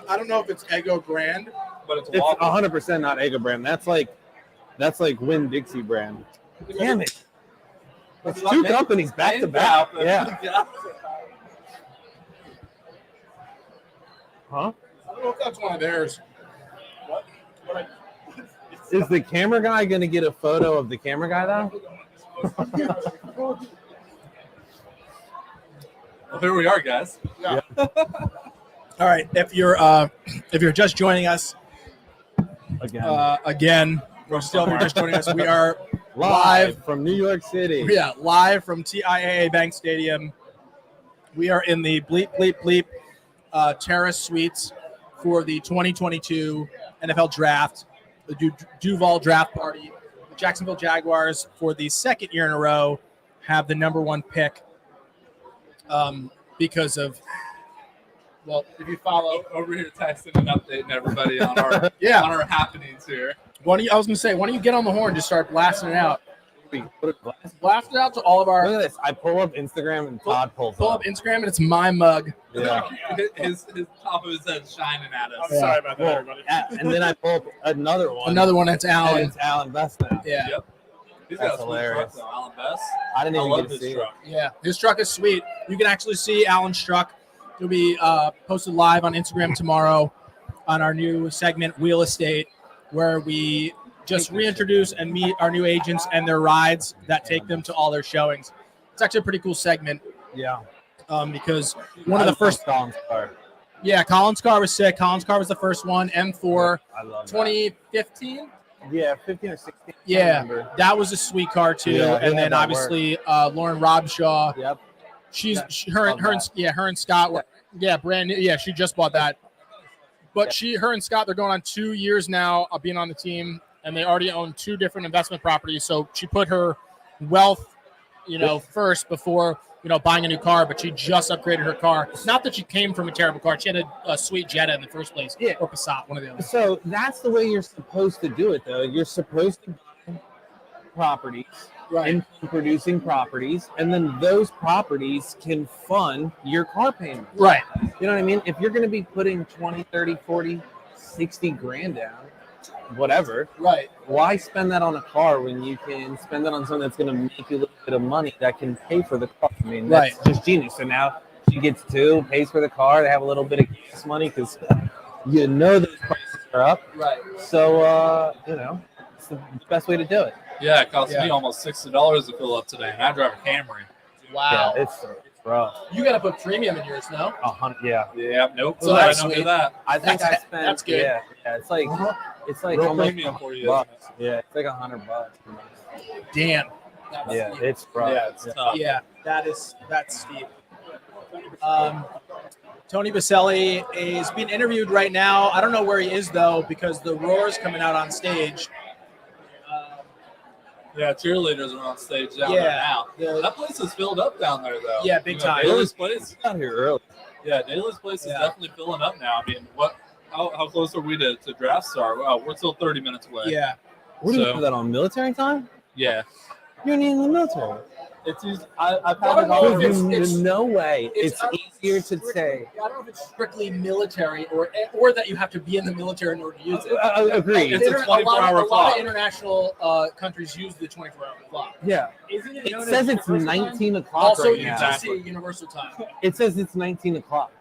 I don't know if it's Eggo brand. but it's a It's waffle. 100% not Eggo brand. That's like Winn Dixie brand. Damn it. It's two companies back to back. Yeah. Huh? I don't know if that's one of theirs. Is the camera guy going to get a photo of the camera guy though? Well, here we are, guys. All right, if you're just joining us Again. again, we're still if you're just joining us. We are live from New York City. live from TIAA Bank Stadium. We are in the bleep terrace suites for the 2022 NFL Draft, the Duval Draft Party. The Jacksonville Jaguars, for the second year in a row, have the number one pick because of, well, if you follow. Over here texting and updating everybody on our on our happenings here. I was going to say, why don't you get on the horn, just start blasting it out. Blast it out to all of our. Look at this. I pull up Instagram and Todd pulls Pull up. up Instagram and it's my mug. Yeah. His top of his head shining at us. I'm sorry about that, Well, everybody. and then I pull up another one. Another one that's And Alan. it's Alan Best now. Yeah. Yep. He's That's got a sweet hilarious. truck, though, Alan Best. I didn't I even love get to this see truck. Yeah. His truck is sweet. You can actually see Alan's truck. It'll be posted live on Instagram tomorrow on our new segment, Wheel Estate, where we just reintroduce and meet our new agents and their rides that take them to all their showings. It's actually a pretty cool segment Yeah. because one of the first. Colin's car. Yeah, Colin's car was sick. Colin's car was the first one, M4, I love that. 2015. Yeah, 15 or 16. I Yeah, remember. that was a sweet car too. Yeah, and he then had that obviously Lauren Robshaw. Yep. Her love and Scott were brand new. Yeah, she just bought that. But her and Scott, they're going on 2 years now of being on the team, and they already own two different investment properties. So she put her wealth, first before buying a new car. But she just upgraded her car. Not that she came from a terrible car. She had a sweet Jetta in the first place, Yeah. or Passat, one of the others. So that's the way you're supposed to do it, though. You're supposed to buy properties, income producing properties, and then those properties can fund your car payment. Right. You know what I mean? If you're going to be putting 20, 30, 40, 60 grand down, whatever, Right. why spend that on a car when you can spend that on something that's going to make you a little bit of money that can pay for the car? I mean, that's just genius. So now she gets two, pays for the car. They have a little bit of gas money because those prices are up. Right. So it's the best way to do it. Yeah, it cost Yeah. me almost $60 to fill up today, and I drive a Camry. Wow. Yeah, it's rough. You got to put premium in yours, no? 100. Yeah. Yeah, nope. Well, So I that's don't do sweet. that. I think That's- I spent. that's good. Yeah. It's like Real almost premium for you, $100. isn't Yeah, it's like $100. Damn. Yeah, it's rough. Yeah, it's tough. Yeah, that's steep. Tony Baselli is being interviewed right now. I don't know where he is though, because the roar's coming out on stage. Yeah, cheerleaders are on stage down Yeah. there now. Yeah. That place is filled up down there, though. Yeah, big time. Daly's place. Got here early. Yeah, Daly's place is Yeah. definitely filling up now. I mean, how close are we to draft start? Well, we're still 30 minutes away. Yeah, What do you So- do that on military time? Yeah. You're in the military. It's easy. I've No, had it no, all. it's- There's no way. it's- It's easier to strictly- say. I don't know if it's strictly military or that you have to be in the military in order to use it. Agreed. It's a 24-hour a lot clock. of international countries use the 24-hour clock. Yeah. Isn't it? It known says as it's universal time? 19 o'clock Also, right now. Exactly. UTC, Universal Time. It says it's 19 o'clock.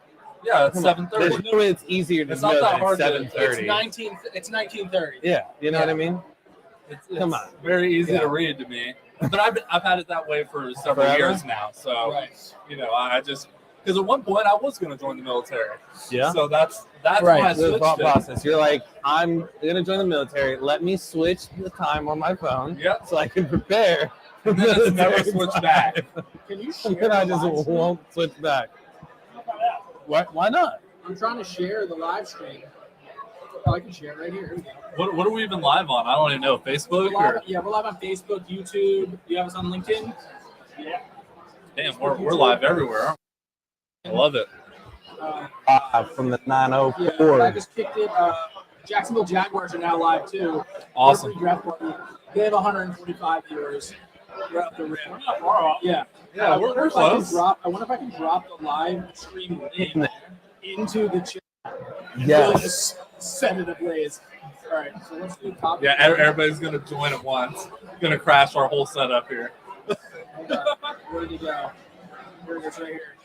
Yeah, it's Come on. 7:30. There's no way it's easier to It's know not that that hard it's to- 7:30. It's 19:30. Yeah, you know Yeah. what I mean? It's Come on. very easy Yeah. to read to me. But I've had it that way for several Forever? years now. So Right. I just because at one point I was going to join the military. Yeah. So that's Right. why I The switched thought it. process. You're like, I'm gonna join the military. Let me switch the time on my phone, Yep. so I can prepare. And then it's never switched back. Can you And share? then I the just live stream? won't switch back. Why not? I'm trying to share the live stream. Oh, I can share it right here. Here we go. What are we even live on? I don't even know. Facebook We're live, or we're live on Facebook, YouTube. You have us on LinkedIn? damn, we're live everywhere. Aren't we? I love it. From the Yeah, I 904. just kicked it. Jacksonville Jaguars are now live too. Awesome. Their pre-draft party. They have 145 viewers. We're up the rim. Yeah. Yeah, we're wonder if I can close. I wonder if I can drop the live stream link into the chat. Really Yes. just set it ablaze. All right, so let's do copy. Yeah, everybody's gonna join at once. Gonna crash our whole setup here. Hold on. Where did he go? Here it is, right here.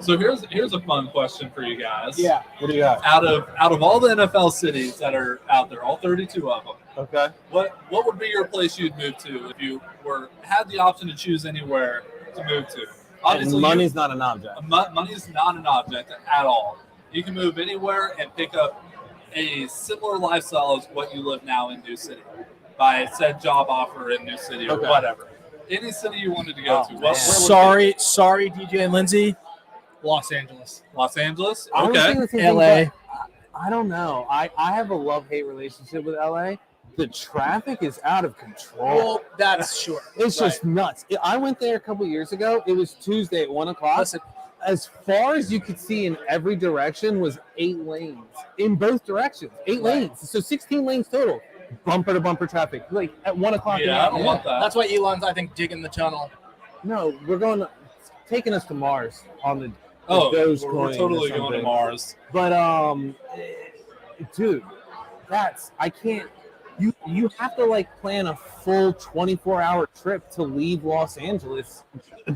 So here's a fun question for you guys. Yeah. What do you got? Out of all the NFL cities that are out there, all 32 of them, Okay. what would be your place you'd move to if you had the option to choose anywhere to move to? And money's not an object. Money is not an object at all. You can move anywhere and pick up a similar lifestyle as what you live now in New City by said job offer in New City or Okay. whatever. Any city you wanted to go Oh, to. man. Where would it Sorry, DJ and Lindsey. Los Angeles. be? Los Angeles? I was Okay. thinking the same thing, LA. but I don't know. I have a love-hate relationship with LA. The traffic is out of control. Well, that's sure. It's just nuts. I went there a couple years ago. It was Tuesday at 1 o'clock. Listen, As far as you could see in every direction was 8 lanes in both directions. 8 Right. lanes. So 16 lanes total. Bumper to bumper traffic. Like at 1 o'clock. Yeah, I don't want that. that's why Elon's, I think, digging the tunnel. No, we're going taking us to Mars on the Oh, Dogecoin we're or totally going to something. Mars. But dude, I can't. You have to like plan a full 24-hour trip to leave Los Angeles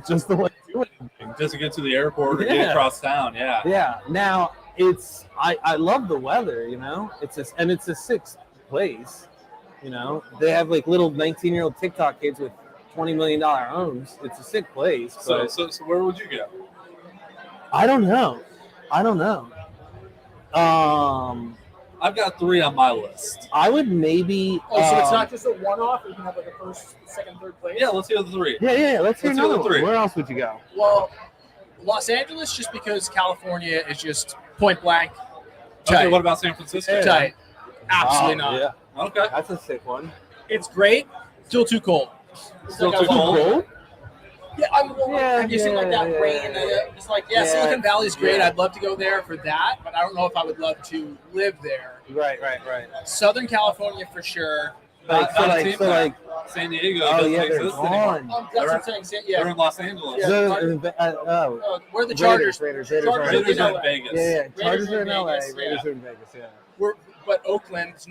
just to like do anything. Just to get to the airport or Yeah. get across town. Yeah. Yeah. Now I love the weather. You know, it's a sick place. You know, they have like little 19-year-old TikTok kids with $20 million homes. It's a sick place. But So where would you go? I don't know. I've got 3 on my list. I would maybe. Oh, so it's not just a one-off. You can have like a first, second, third place. Yeah, let's hear the 3. Yeah. Let's hear Let's hear another the one. 3. Where else would you go? Well, Los Angeles, just because California is just point blank Okay, tight. what about San Francisco? Tight. Absolutely Oh, not. Yeah, Okay. that's a sick one. It's great. Still too cold. Still Like, too cold? Yeah, have you seen like that Yeah, rain? yeah. It's like, Yeah. Silicon Valley's great. Yeah. I'd love to go there for that, but I don't know if I would love to live there. Right. Southern California for sure. Not a team So there. San Diego oh doesn't yeah, they're exist anymore. gone. That's what I'm saying. They're Yeah. in Los Angeles. Yeah. Where are the Chargers? Raiders Raiders in are in LA. Vegas. Yeah. Chargers are in LA. Vegas, Raiders yeah. are in Vegas. Yeah. But Oakland is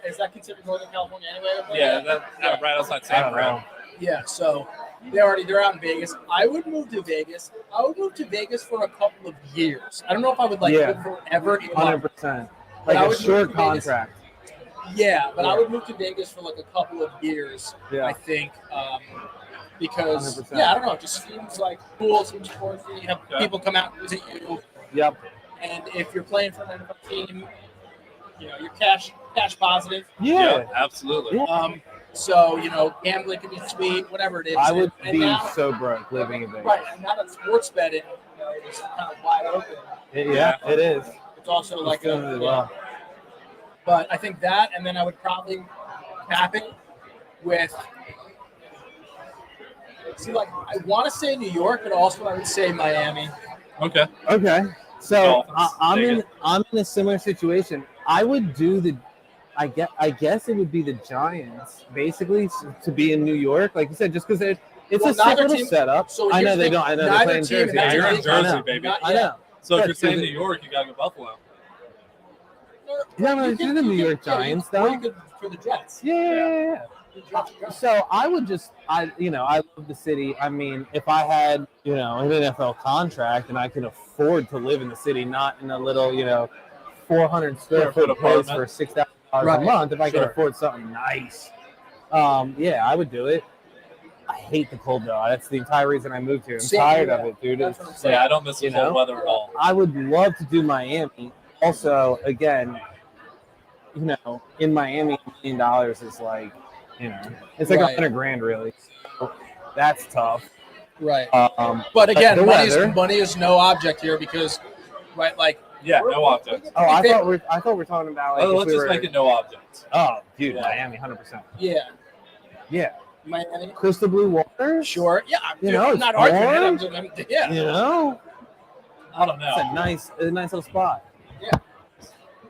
is that considered Northern California anyway? Oakland? Yeah, right outside I San don't Fran. know. Yeah. So They're out in Vegas. I would move to Vegas. I would move to Vegas for a couple of years. I don't know if I would live forever in 100%. But I Like a would short move to Vegas. contract. Yeah, but I would move to Vegas for like a couple of years. Yeah. I think because 100%. I don't know, it just seems like cool. Seems sporty. You have people come out and visit you. Yep. And if you're playing for an NFL team, you're cash positive. Yeah. Absolutely. So gambling can be sweet, whatever it is. I would and be now, so broke living in Vegas. right. And now that sports betting is kind of wide open. It is. It's also like doing really well. But I think that, and then I would probably cap it with. See, like I want to say New York, but also I would say Miami. Okay. So Dolphins. I'm in a similar situation. I would do I guess it would be the Giants basically to be in New York, like you said, just because it's a sick little setup. So I know here's they the don't. I know neither they're playing team Jersey. has You're in big- Jersey, baby. I know. So if Yeah, you're saying so New York, you gotta go Buffalo. No, it's the New York Giants, though. Or you could for the Jets. Yeah. So I would I love the city. I mean, if I had, an NFL contract and I could afford to live in the city, not in a little, 400 square foot place for $6,000 a month, if I could afford something nice, I would do it. I hate the cold though. That's the entire reason I moved here. I'm tired of it, dude. Yeah, I don't miss the cold weather at all. I would love to do Miami. Also, again, in Miami, $1 million is like, it's like $100,000 really. So that's tough. Right. But again, money is no object here because, like. Yeah, no object. Oh, I thought we're talking about like. Let's just make it no object. Oh, dude, Miami, 100%. Yeah. Miami. Crystal blue water. Sure. Yeah. I'm not arguing it. I don't know. It's a nice little spot. Yeah.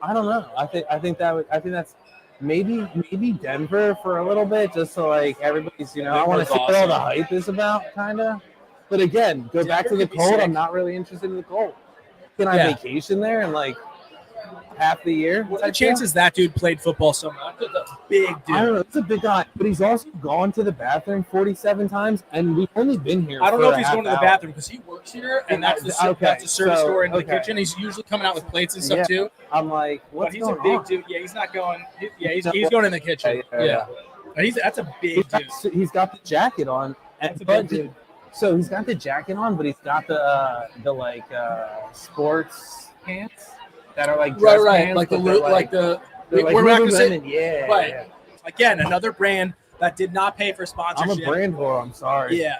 I don't know. I think that's maybe Denver for a little bit, just so like everybody's, I want to see what all the hype is about, kind of. But again, go back to the cold. I'm not really interested in the cold. Can I vacation there in like half the year? What are the chances that dude played football so much? That's a big dude. I don't know. It's a big guy, but he's also gone to the bathroom 47 times, and we've only been here. I don't know if he's going to the bathroring because he works here, and that's the service store in the kitchen. He's usually coming out with plates and stuff too. I'm like, what's going on? But he's a big dude. Yeah, he's not going. He's going in the kitchen. Yeah. But that's a big dude. He's got the jacket on. That's a big dude. So he's got the jacket on, but he's got the sports pants that are like dress pants, like we're not gonna say yeah. Again, another brand that did not pay for sponsorship. I'm a brand whore. I'm sorry. Yeah,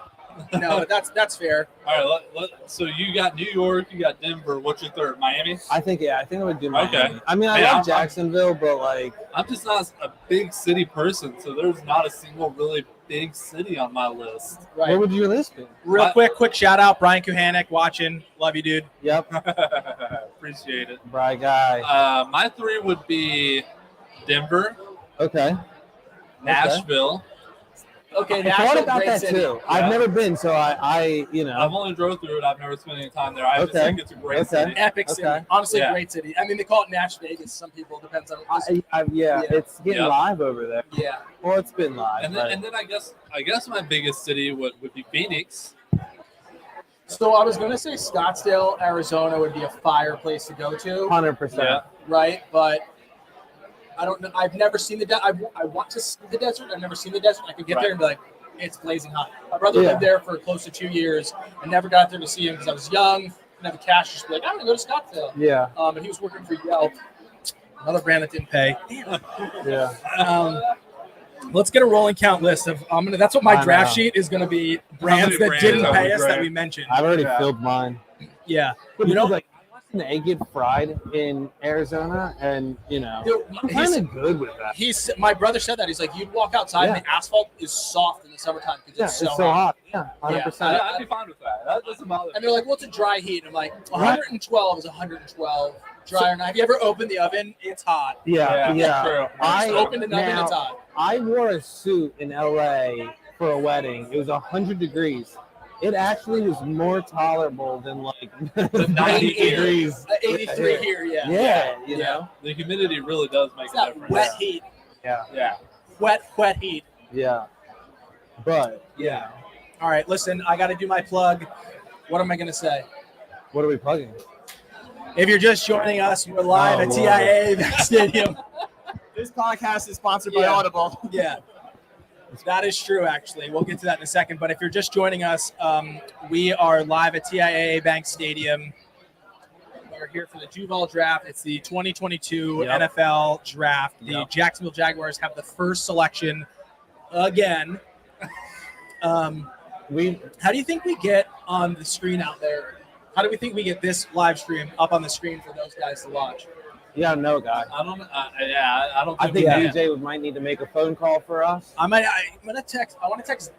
no, that's fair. All right, so you got New York, you got Denver. What's your third? Miami? I think I would do Miami. Okay. I mean, I love Jacksonville, but like I'm just not a big city person, so there's not a single really big city on my list. Right. Where would your list be? Real quick shout out, Brian Kuhanek watching. Love you, dude. Yep. Appreciate it. Bright guy. My three would be Denver. Okay. Nashville. Okay, I thought about that too. Yeah. I've never been, so I I've only drove through it. I've never spent any time there. I just think it's a great city. Epic city. Honestly, great city. I mean, they call it Nash Vegas. Some people depends on. It's getting live over there. Yeah. Well, it's been live. And then I guess my biggest city would be Phoenix. So I was going to say Scottsdale, Arizona would be a fire place to go to. 100%. Right, but I don't know. I've never seen the desert. I want to see the desert. I've never seen the desert. I could get there and be like, it's blazing hot. My brother lived there for close to 2 years. I never got there to see him because I was young. Didn't have the cash. Just be like, I'm going to go to Scottsdale. Yeah. And he was working for Yelp, another brand that didn't pay. Yeah. Let's get a rolling count list of. That's what my draft sheet is going to be. Brands that didn't pay us that we mentioned. I've already filled mine. Yeah. Like an egg get fried in Arizona, and I'm kind of good with that. My brother said that. He's like, you'd walk outside and the asphalt is soft in the summertime because it's so hot. Yeah, 100%. I'd be fine with that. That doesn't bother me. And they're like, what's a dry heat? And I'm like, 112 is 112. Dry or not. Have you ever opened the oven? It's hot. Yeah. True. I opened an oven. It's hot. I wore a suit in LA for a wedding. It was 100 degrees. It actually was more tolerable than like 90 degrees. 83 here, you know. The humidity really does make a difference. Wet heat. Yeah. Wet heat. Yeah. But All right, listen, I got to do my plug. What am I going to say? What are we plugging? If you're just joining us, we're live at TIAA Stadium. This podcast is sponsored by Yeah. Audible. Yeah, that is true, actually. We'll get to that in a second. But if you're just joining us, we are live at TIAA Bank Stadium. We're here for the Duval Draft. It's the 2022 NFL Draft. The Jacksonville Jaguars have the first selection again. How do you think we get on the screen out there? How do we think we get this live stream up on the screen for those guys to watch? Yeah, no, guy. I don't. I don't. I think DJ might need to make a phone call for us. I'm gonna text. I want to text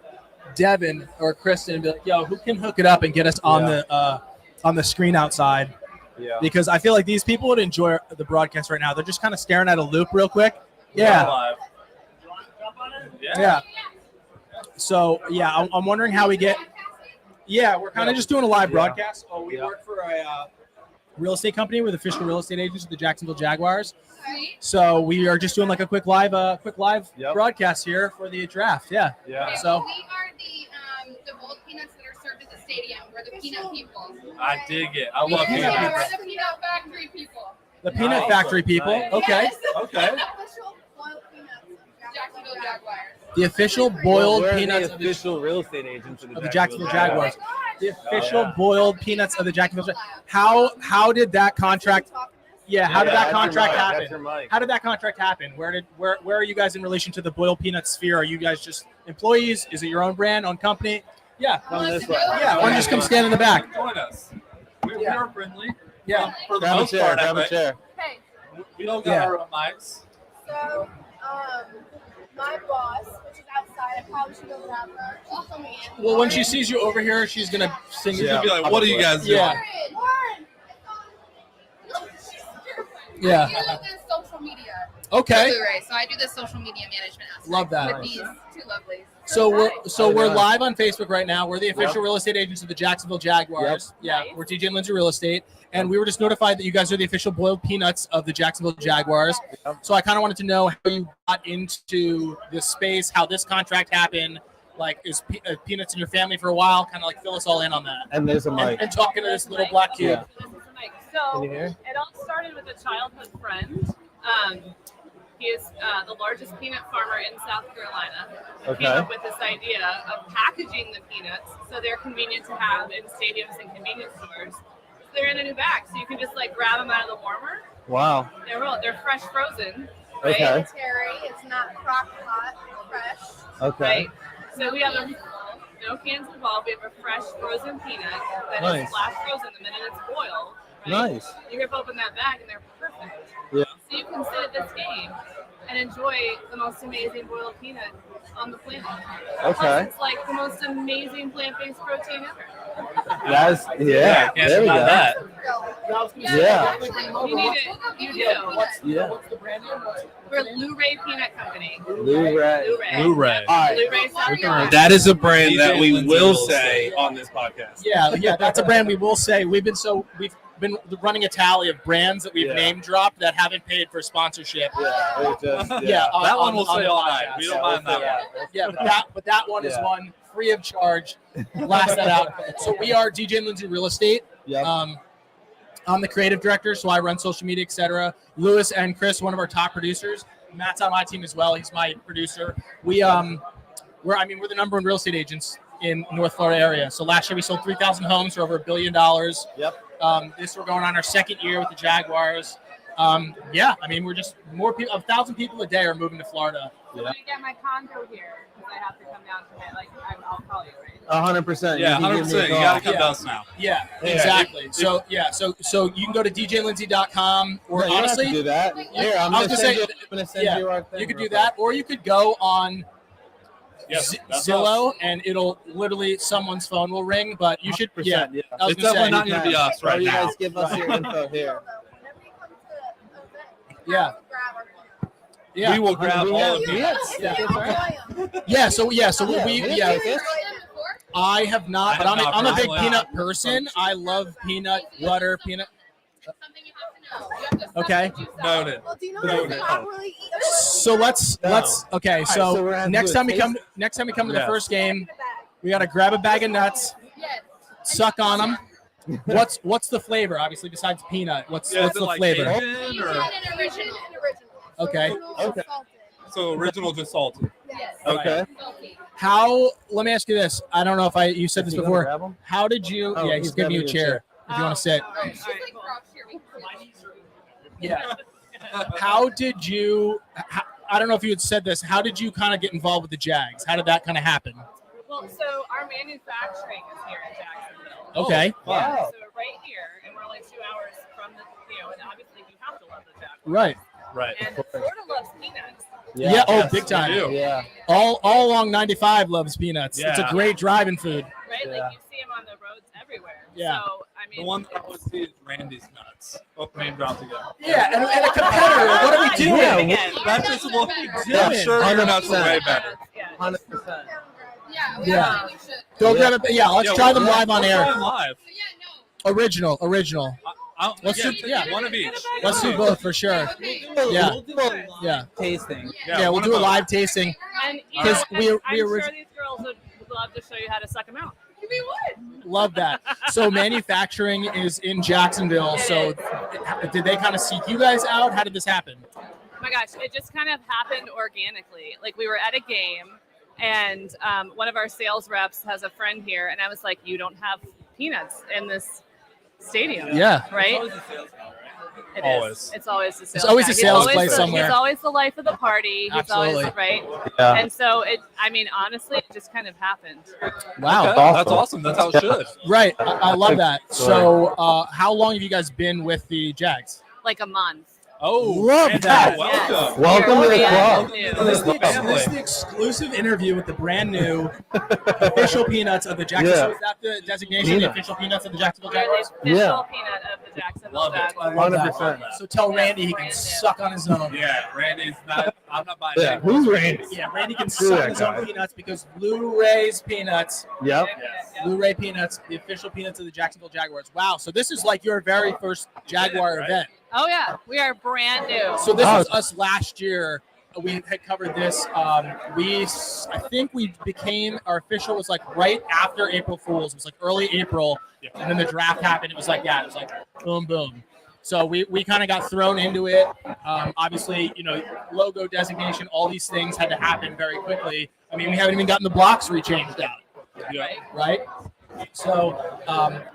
Devin or Kristen and be like, "Yo, who can hook it up and get us on the screen outside?" Yeah. Because I feel like these people would enjoy the broadcast right now. They're just kind of staring at a loop real quick. Yeah. Yeah. So yeah, I'm wondering how we get. Yeah, we're kind of just doing a live broadcast. Oh, we work for a real estate company. We're the official real estate agents of the Jacksonville Jaguars. So we are just doing like a quick live broadcast here for the draft. Yeah. Yeah. So we are the boiled peanuts that are served at the stadium. We're the peanut people. I dig it. I love We're peanut. the peanut factory people. the Peanut Factory people. Nice. Okay. Yes. Okay. Official boiled peanuts of Jacksonville Jaguars. The official boiled We're peanuts the of the official real estate agents of the Jacksonville Jaguars. Oh The official boiled peanuts of the Jacksonville Jaguars. How did that contract? Yeah, how did that contract happen? How did that contract happen? Where are you guys in relation to the boiled peanut sphere? Are you guys just employees? Is it your own brand, own company? Yeah. Come this way. Yeah, why don't you just come stand in the back? Join us. We are friendly. Yeah. For the Grab a most chair. part, I Grab a think. chair. Hey, We don't got Yeah. our own mics. So, my boss, which is outside, I probably should go grab her. She'll come in. Well, when she sees you over here, she's gonna sing. She's gonna be like, "What are you guys doing?" Yeah. Lauren! Yeah. I do this social media. Okay. Blu-ray, so I do the social media management aspect. Love that. With these two lovelies. So we're yeah. live on Facebook right now. We're the official real estate agents of the Jacksonville Jaguars. Yeah, Nice. we're DJ&Lindsey Real Estate, and we were just notified that you guys are the official boiled peanuts of the Jacksonville Jaguars. So I kind of wanted to know how you got into this space, how this contract happened. Like, is peanuts in your family for a while? Kind of like fill us all in on that. And there's a mic. And talking to this little black kid. Yeah. This is Mike. Can So you hear? it all started with a childhood friend. He is the largest peanut farmer in South Carolina. He Okay. came up with this idea of packaging the peanuts so they're convenient to have in stadiums and convenience stores. So they're in a new bag, so you can just like grab them out of the warmer. Wow. They're fresh frozen, right? Okay. Sanitary, it's not crock pot, fresh. Okay. Right. So we have no cans involved. We have a fresh frozen peanut that Nice. is flash frozen the minute it's boiled. Right? Nice. You rip open that bag and they're perfect. Yeah. So you can sit at this game and enjoy the most amazing boiled peanut on the planet. Okay. Plus, it's like the most amazing plant-based protein ever. That's yeah. Can't There we deny go. that. Yeah. You need it. You do. Yeah. We're Blu-ray Peanut Company. Blu-ray. Blu-ray. All right. Blu-ray South Carolina. That is a brand that we DJ&Lindsey will will say say. on this podcast. Yeah, that's a brand we will say. We've been running a tally of brands that we've Yeah. name dropped that haven't paid for sponsorship. Yeah. It just, Yeah, That one we'll on say the all night. podcast. We don't mind that Yeah. one. Yeah, but that one is Yeah. one free of charge. Blast that out. So we are DJ&Lindsey Real Estate. Yep. I'm the creative director, so I run social media, etc. Lewis and Chris, one of our top producers. Matt's on my team as well. He's my producer. We're the number one real estate agents in North Florida area. So last year we sold 3,000 homes for over $1 billion. Yep. We're going on our second year with the Jaguars. We're just more people. 1,000 people a day are moving to Florida. When I get my condo here, because I have to come down tonight, I'll call you, right? 100%. Yeah, You can give me a 100%. You call. gotta come Yeah. to us now. Yeah, Yeah. exactly. So you can go to djlindsey.com or No, you don't have to honestly, do that. Here, I'm I was gonna gonna send say- you. I'm gonna send yeah, you our thing. you could real do that, or you could go on Yes, that's Zillow and it'll literally someone's phone will ring. But you should, 100%, yeah. yeah. I was It's gonna definitely say, not going to be us Or right you now. guys give us your info here. Whenever you come to an event, Yeah. grab our peanuts. yeah, We will grab We all have- of you. yes. Yeah. I'll enjoy them. yeah. So Yeah, we we yeah. have tickets. I have not, but I have I'm a not big personally. peanut person. I love peanut butter, peanut. Something you have to know. You have to suck Okay. the juice out. Noted. Well, do you know No, how to no. properly eat a So let's okay. so we're So gonna next do a time we come to the Yes. first game, We got to grab a bag of nuts, Yes. suck on them. What's the flavor? Obviously, besides peanut, what's Yeah, is the it like flavor? Cajun Asian or and original. Okay. Okay. so original just salted? Yes. Okay. Salty. How? Let me ask you this. I don't know if you said this You gonna before. grab 'em? How did you? Oh, Yeah, he's giving you a chair. If you want to sit. All right, She's all right, like cool. Rob here. We can sit. Yeah. How did you? I don't know if you had said this. How did you kind of get involved with the Jags? How did that kind of happen? Well, so our manufacturing is here in Jacksonville. Okay. Yeah, Wow. so right here, and we're only 2 hours from the, and obviously you have to love the Jaguars. Right. Right. And Florida loves peanuts. Yeah. Oh, Yes, big time. we do. Yeah. All along 95 loves peanuts. It's a Yeah. great driving food. Right? Yeah. Like you see them on the roads everywhere. Yeah. So, I mean, The one that I always see is Randy's nuts. Oh, name drop again. Yeah, and a competitor. What are we doing? Yeah, again. That's just Our what nuts are I'm better. doing? sure your nuts are 100%. way better. Yeah. 100%. Yeah, we Yeah. absolutely should. Go grab it. Yeah, let's try them live on We'll try air. them live. So yeah, no. Original. Let's do- yeah. one of each. Let's do both for sure. Okay. Yeah. We'll do a Yeah. tasting. Yeah, we'll one do a of live tasting. And, you know, Because and we I'm orig- sure these girls would love to show you how to suck them out. We would. Love that. So manufacturing is in Jacksonville. So did they kind of seek you guys out? How did this happen? Oh my gosh, it just kind of happened organically. Like we were at a game, and one of our sales reps has a friend here, and I was like, "You don't have peanuts in this stadium, Yeah. right?" It is. Always. It's always the sales. It's always guy. a sales He's play always somewhere. He's always the life of the party. He's Absolutely. always right. Yeah. And so honestly, it just kind of happened. Wow. Okay, that's awesome. That's how it should. Right. I love that. So how long have you guys been with the Jags? Like a month. Oh, Love Randy, that. welcome. Welcome to the Very club. new. This is the Family. exclusive interview with the brand new official peanuts of the Jacksonville. Yeah. So is that the designation, Peanut. the official peanuts of the Jacksonville We're the Jaguars? official Yeah. peanut of the Jacksonville Love it. Jaguars. 100%. So tell Randy he can Brand new. suck on his own. Yeah, Randy's not. I'm not buying Yeah. that. Who's Randy? Yeah, Randy can Screw suck that on his own guy. peanuts because Blu-ray's peanuts, Yep. Blu-ray peanuts, the official peanuts of the Jacksonville Jaguars. Wow, so this is like your very first Jaguar Right. event. Oh yeah, we are brand new. So this Oh. was us last year. We had covered this. I think we became, our official was like right after April Fools. It was like early April, and then the draft happened. It was like that. It was like boom, boom. So we kind of got thrown into it. Obviously, logo designation, all these things had to happen very quickly. I mean, we haven't even gotten the blocks rechanged out, right? So,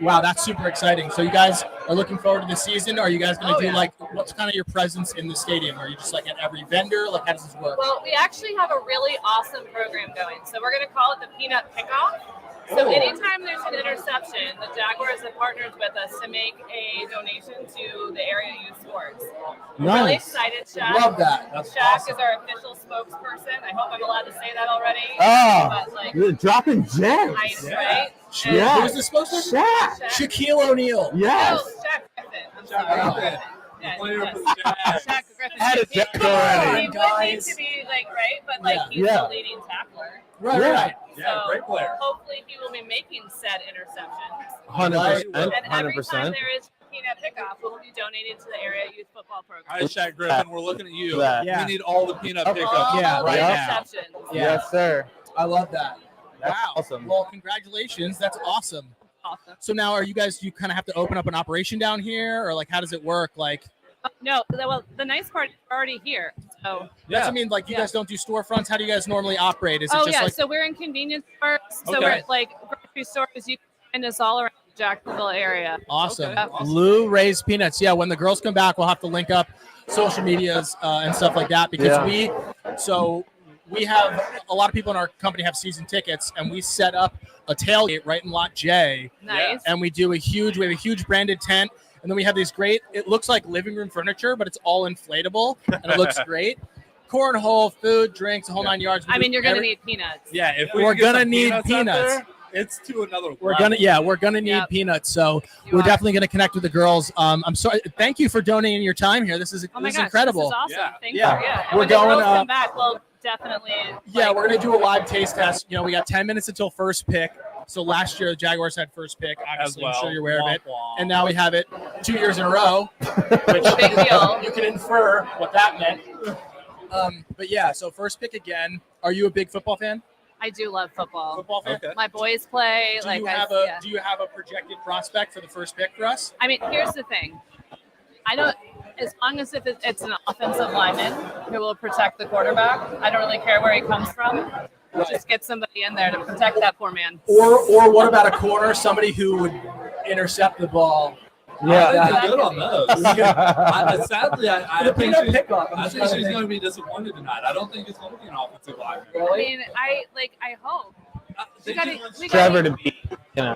wow, that's super exciting. So you guys are looking forward to the season. Are you guys going to do what's kind of your presence in the stadium? Are you just like at every vendor? Like, how does this work? Well, we actually have a really awesome program going. So we're going to call it the Peanut Pickoff. So anytime there's an interception, the Jaguars have partnered with us to make a donation to the area youth sports. We're really excited, Shaq. Love that. Shaq is our official spokesperson. I hope I'm allowed to say that already. Oh, But like, you're dropping gems. right? And Yeah. Who's the spokesman? Shaq. Shaquille O'Neal. Yes. Oh, Shaq Griffin. I'm Shaq sorry. Griffin. Yeah, Player yes. for the Jags. Shaq Griffin. Had a He- check he- already. He would need Guys. to be like right, but like Yeah. he's Yeah. the leading tackler. Right, Yeah. right. Yeah, So great player. hopefully he will be making said interceptions. 100%. And every time 100%. there is peanut pickoff, it will be donated to the area youth football All program. right, Shaq Griffin, we're looking at you. That. Yeah. We need all the peanut All pickups. Yeah, All right the now. interceptions. Yeah. Yes, sir. I love that. That's Wow. awesome. Well, congratulations. That's awesome. Awesome. So now do you kind of have to open up an operation down here, or like how does it work? Like, No, well, the nice part is we're already here. So that's, I mean, like you guys don't do storefronts. How do you guys normally operate? Is it oh just yeah, like so we're in convenience stores. So Okay. we're like grocery stores. You can find us all around the Jacksonville area. awesome? Okay. Blue Rays peanuts. Yeah, when the girls come back, we'll have to link up social medias and stuff like that because we have a lot of people in our company have season tickets, and we set up a tailgate right in Lot J, Nice. and we have a huge branded tent, and then we have these great. It looks like living room furniture, but it's all inflatable, and it looks great. Cornhole, food, drinks, the whole 9 yards. We I do mean, you're gonna every- need peanuts. Yeah, if We're can get gonna some need out peanuts. there, it's to another We're level. gonna need Yep. peanuts. So You we're are. definitely gonna connect with the girls. I'm sorry. Thank you for donating your time here. This is Oh my this is gosh, incredible. This is awesome. Yeah. Thank Yeah. you. Yeah. And We're when the going, girls come back, we'll definitely. Yeah, like, we're gonna do a live taste test. We got 10 minutes until first pick. So last year the Jaguars had first pick. As Obviously, well. I'm sure you're aware of it. Womp womp. And now we have it 2 years in a row, which Big deal. you can infer what that meant. But yeah, so first pick again. Are you a big football fan? I do love football. Football fan? Okay. My boys play. Do you have a projected prospect for the first pick for us? I mean, here's the thing. I don't. As long as if it's an offensive lineman who will protect the quarterback, I don't really care where he comes from. Just get somebody in there to protect that poor man. Or what about a corner, somebody who would intercept the ball? I think they're good on those. Sadly, I think she's going to be disappointed tonight. I don't think it's going to be an offensive lineman. I mean, I hope. Trevor to be, Yeah.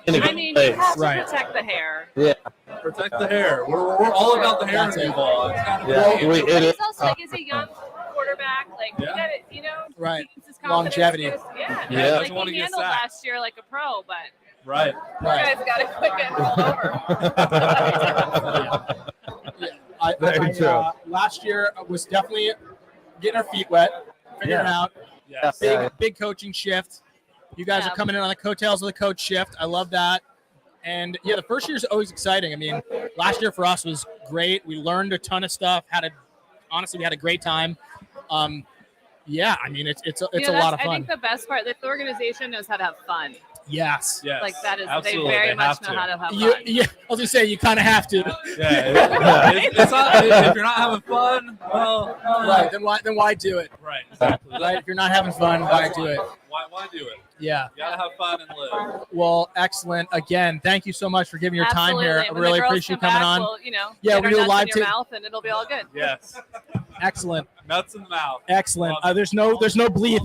I mean, you have to protect the hair. Yeah. Protect the hair. We're all about the hair in football. It's kind of It's also like as a young quarterback, like you got it, Right. he keeps his confidence. Longevity. Yeah. Like Want to he get handled sacked. last year like a pro, but Right. you guys got to quit getting rolled over. Very true. Last year was definitely getting our feet wet, figuring it out. Yes. Big coaching shift. You guys are coming in on the coattails of the coach shift. I love that. And the first year is always exciting. I mean, last year for us was great. We learned a ton of stuff. Honestly, we had a great time. I mean, it's a lot of fun. I think the best part, the organization knows how to have fun. Yes. Like that is, Absolutely. they very much have know how to have fun. I was gonna say you kind of have to. It's not, if you're not having fun, well, Right. Then why do it? Right. Exactly. Right. If you're not having fun, why do it? Why do it? Yeah. You gotta have fun and live. Well, excellent. Again, thank you so much for giving your time here. I When really the girls appreciate you come coming back, on. We'll, Yeah, get we our do a nuts live in your tape. mouth and it'll be all good. Yes. Excellent. Nuts in the mouth. Excellent. There's no bleed.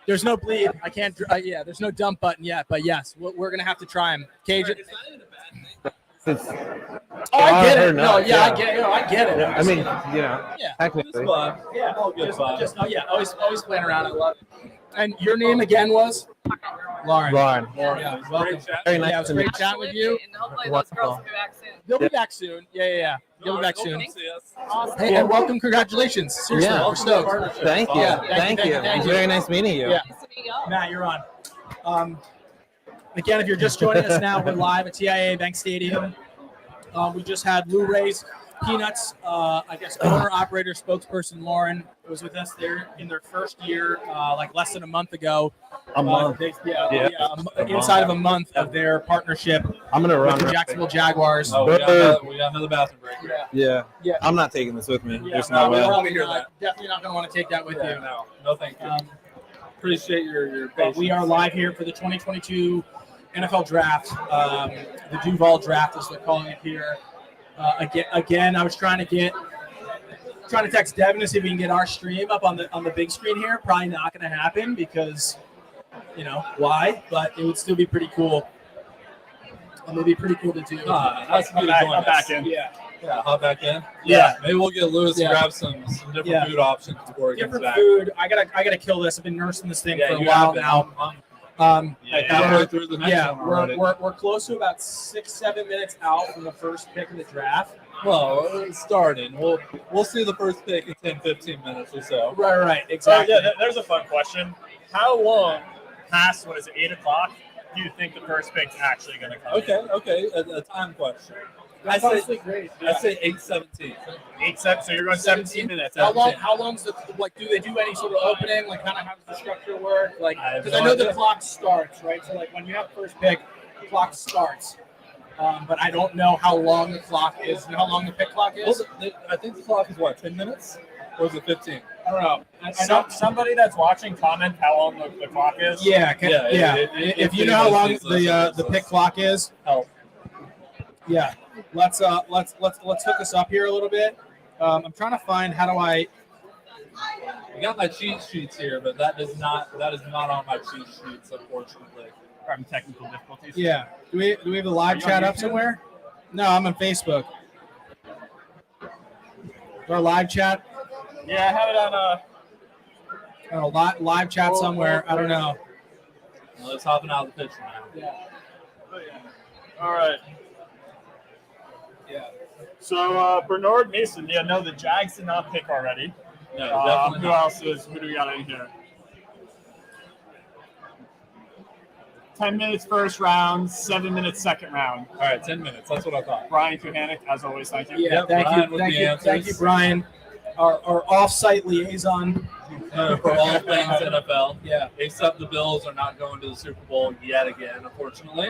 There's no bleed. I can't. There's no dump button yet. But yes, we're gonna have to try them. Cage. I get it. No, I get it. I get it. I mean, technically. Yeah, all good fun. Always playing around. I love it. And your name again was Lauren. Yeah, welcome. Very nice Yeah, it was to great meet chatting with you. And hopefully those girls will be back soon. They'll be back soon. Yeah. They'll be back soon. Awesome. Hey, and welcome. Congratulations. Seriously, Yeah. we're stoked. Thank you. Yeah, Thank you. thank you. Very nice meeting you. Yeah. Nice to meet y'all. Matt, you're on. Again, if you're just joining us now, we're live at TIAA Bank Stadium. We just had Lou Ray's Peanuts, owner, operator, spokesperson Lauren was with us there in their first year, less than a month ago. Inside of a month of their partnership I'm gonna with run. the Jacksonville Jaguars. Oh, we got another bathroom break here. Yeah. Yeah. I'm not taking this with me. Yeah, There's no way. definitely not going to want to take that with you. No, thank you. Appreciate your But patience. we are live here for the 2022 NFL Draft, the Duval Draft, as they're calling it here. Again, I was trying to text Devin to see if we can get our stream up on the big screen here. Probably not going to happen because, why? But it would still be pretty cool. It would be pretty cool to do. Nice to meet you. I'm back in. Yeah. Yeah, hop back in. Yeah. Maybe we'll get Lewis to Yeah. grab some different food options before he comes Different back. food. I gotta kill this. I've been nursing this thing for a you while have now. Halfway through the next one already. We're close to about 6-7 minutes out from the first pick of the draft. Well, it's starting. We'll see the first pick in 10-15 minutes or so. Right, exactly. There's a fun question. How long past 8 o'clock do you think the first pick's actually going to come? Okay. A time question. I That's honestly great. say 8:17. 8-7. So you're going 17 minutes. How long's the do they do any sort of opening? Like, kind of how does the structure work? Like, have because no I know the idea. clock starts, right? So like when you have first pick, the clock starts. But I don't know how long the clock is. You know how long the pick clock is? I think the clock is 10 minutes? Or is it 15? I don't know. I know. Somebody that's watching comment how long the clock is. Yeah. If you know how long the the pick clock is, help. Yeah. Let's hook this up here a little bit. I'm trying to find how do I. I got my cheat sheets here, but that is not on my cheat sheets, unfortunately. From technical difficulties. Yeah. Do we have a live chat up somewhere? No, I'm on Facebook. Is our live chat? Yeah, I have it on Live chat somewhere. I don't know. Well, let's hop out of the picture now. Yeah. All right. Yeah. So Bernard Mason, the Jags did not pick already. No, definitely Who not. else who do we got in here? 10 minutes first round, 7 minutes second round. All right, 10 minutes. That's what I thought. Brian Kuhanik, as always, thank you. Yeah. Yep, Brian with the Thank you, answers. Brian. Our off-site liaison. for all things NFL. Yeah. Except the Bills are not going to the Super Bowl yet again, unfortunately.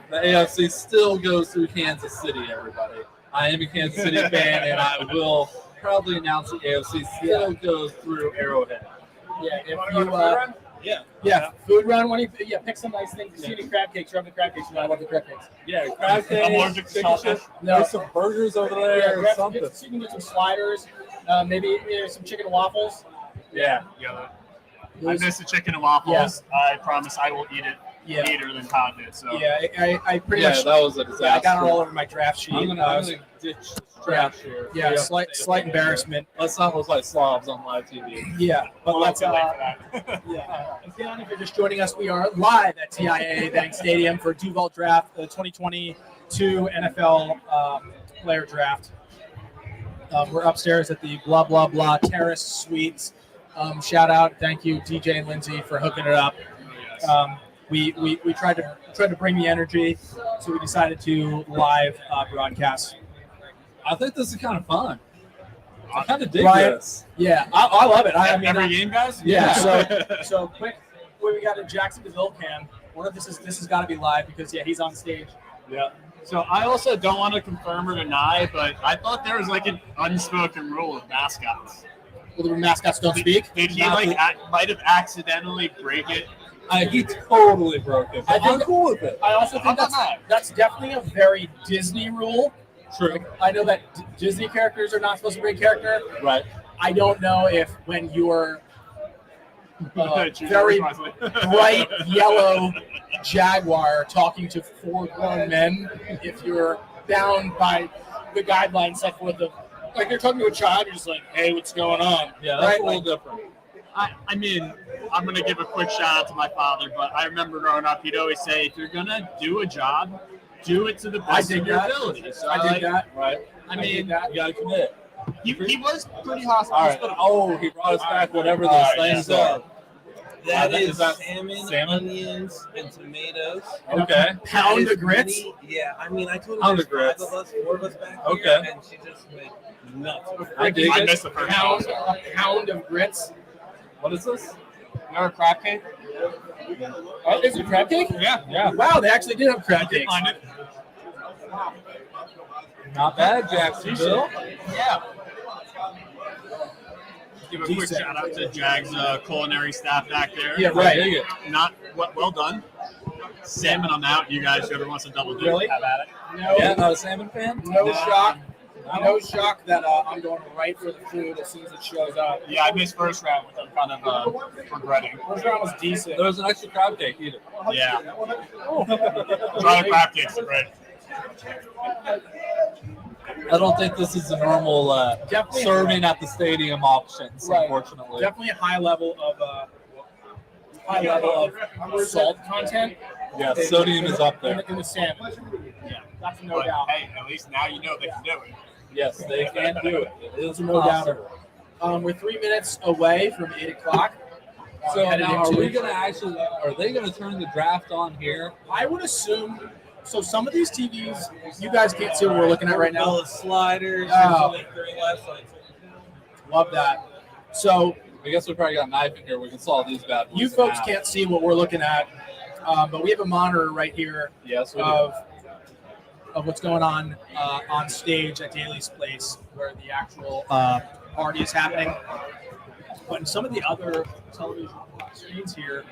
The AFC still goes through Kansas City, everybody. I am a Kansas City fan, and I will proudly announce the AFC still goes through Arrowhead. Yeah, if you yeah, food run. When you pick some nice things. You see any crab cakes? You have the crab cakes. I love the crab cakes. Yeah, crab cakes. I'm allergic to sausage. There's some burgers over there or something. You can get some sliders. Maybe some chicken and waffles. Yeah. I miss the chicken and waffles. Yeah. I promise I will eat it later than Todd did. So I pretty much. That was a disaster. I got it all over my draft sheet. I'm gonna ditch draft here. Yeah, slight embarrassment. Let's not look like slobs on live TV. Yeah, but let's. Again, if you're just joining us, we are live at TIAA Bank Stadium for Duval Draft, the 2022 NFL player draft. We're upstairs at the blah blah blah Terrace Suites. Shout out, thank you, DJ&Lindsey, for hooking it up. We tried to bring the energy, so we decided to live broadcast. I think this is kind of fun. I kind of dig Ryan, this. Yeah, I love it. I mean, every game, guys. Yeah. So quick. We got a Jackson DeVille cam. One of this has got to be live because he's on stage. Yeah. So I also don't want to confirm or deny, but I thought there was like an unspoken rule of mascots. Well, the mascots don't speak. Did he might have accidentally break it? He totally broke it. I'm cool with it. I also think that's definitely a very Disney rule. True. Like, I know that Disney characters are not supposed to break character. Right. I don't know if when you're very bright yellow jaguar talking to 4 grown men, if you're bound by the guidelines set forth of, like, you're talking to a child, you're just like, hey, what's going on? Yeah, that's a little different. I mean, I'm going to give a quick shout out to my father, but I remember growing up, he'd always say, if you're going to do a job, do it to the best of your ability. So I did that. Right. I mean, you got to commit. He was pretty hostile. All right. Oh, he brought us back whatever those things are. That is salmon, onions, and tomatoes. Okay. Pound of grits? Yeah, I mean, I told Pound her of there's grits. 5 of us, 4 of us back Okay. here, and she just went nuts. I dig I it. missed the first A pound of grits. What is this? Another crab cake? Oh, is it crab cake? Yeah. Wow, they actually did have crab cakes. Find it. Not bad, Jacksonville. Yeah. Give a quick Decent. shout out to Jags culinary staff back there. Yeah, right. I dig it. Not well done. Salmon on that. You guys, whoever wants to double dip, Really? have at it. No, Yeah, not a salmon fan? no shock. No shock that I'm going right for the food as soon as it shows up. Yeah, I missed first round, which I'm kind of regretting. First round was decent. There was an extra crab cake. Eat it. Yeah. Try the crab cakes are great. I don't think this is the normal Definitely. serving at the stadium options, Right. unfortunately. Definitely a high level of salt content. Yeah, sodium is up there. In the salmon. Yeah. That's no But, doubt. hey, at least now you know they can do it. Yes, they can do it. It is That's no doubt. possible. We're 3 minutes away from 8 o'clock. So Headed now, are into- we going to actually? Are they going to turn the draft on here? I would assume. So some of these TVs, you guys can't see what we're looking at right now. The sliders. Oh. There's only 3 left. So Love that. So I guess we probably got a knife in here. We can solve these bad boys. you folks now. can't see what we're looking at, but we have a monitor right here Yes, we do. of what's going on stage at Daly's Place, where the actual party is happening. But in some of the other television screens here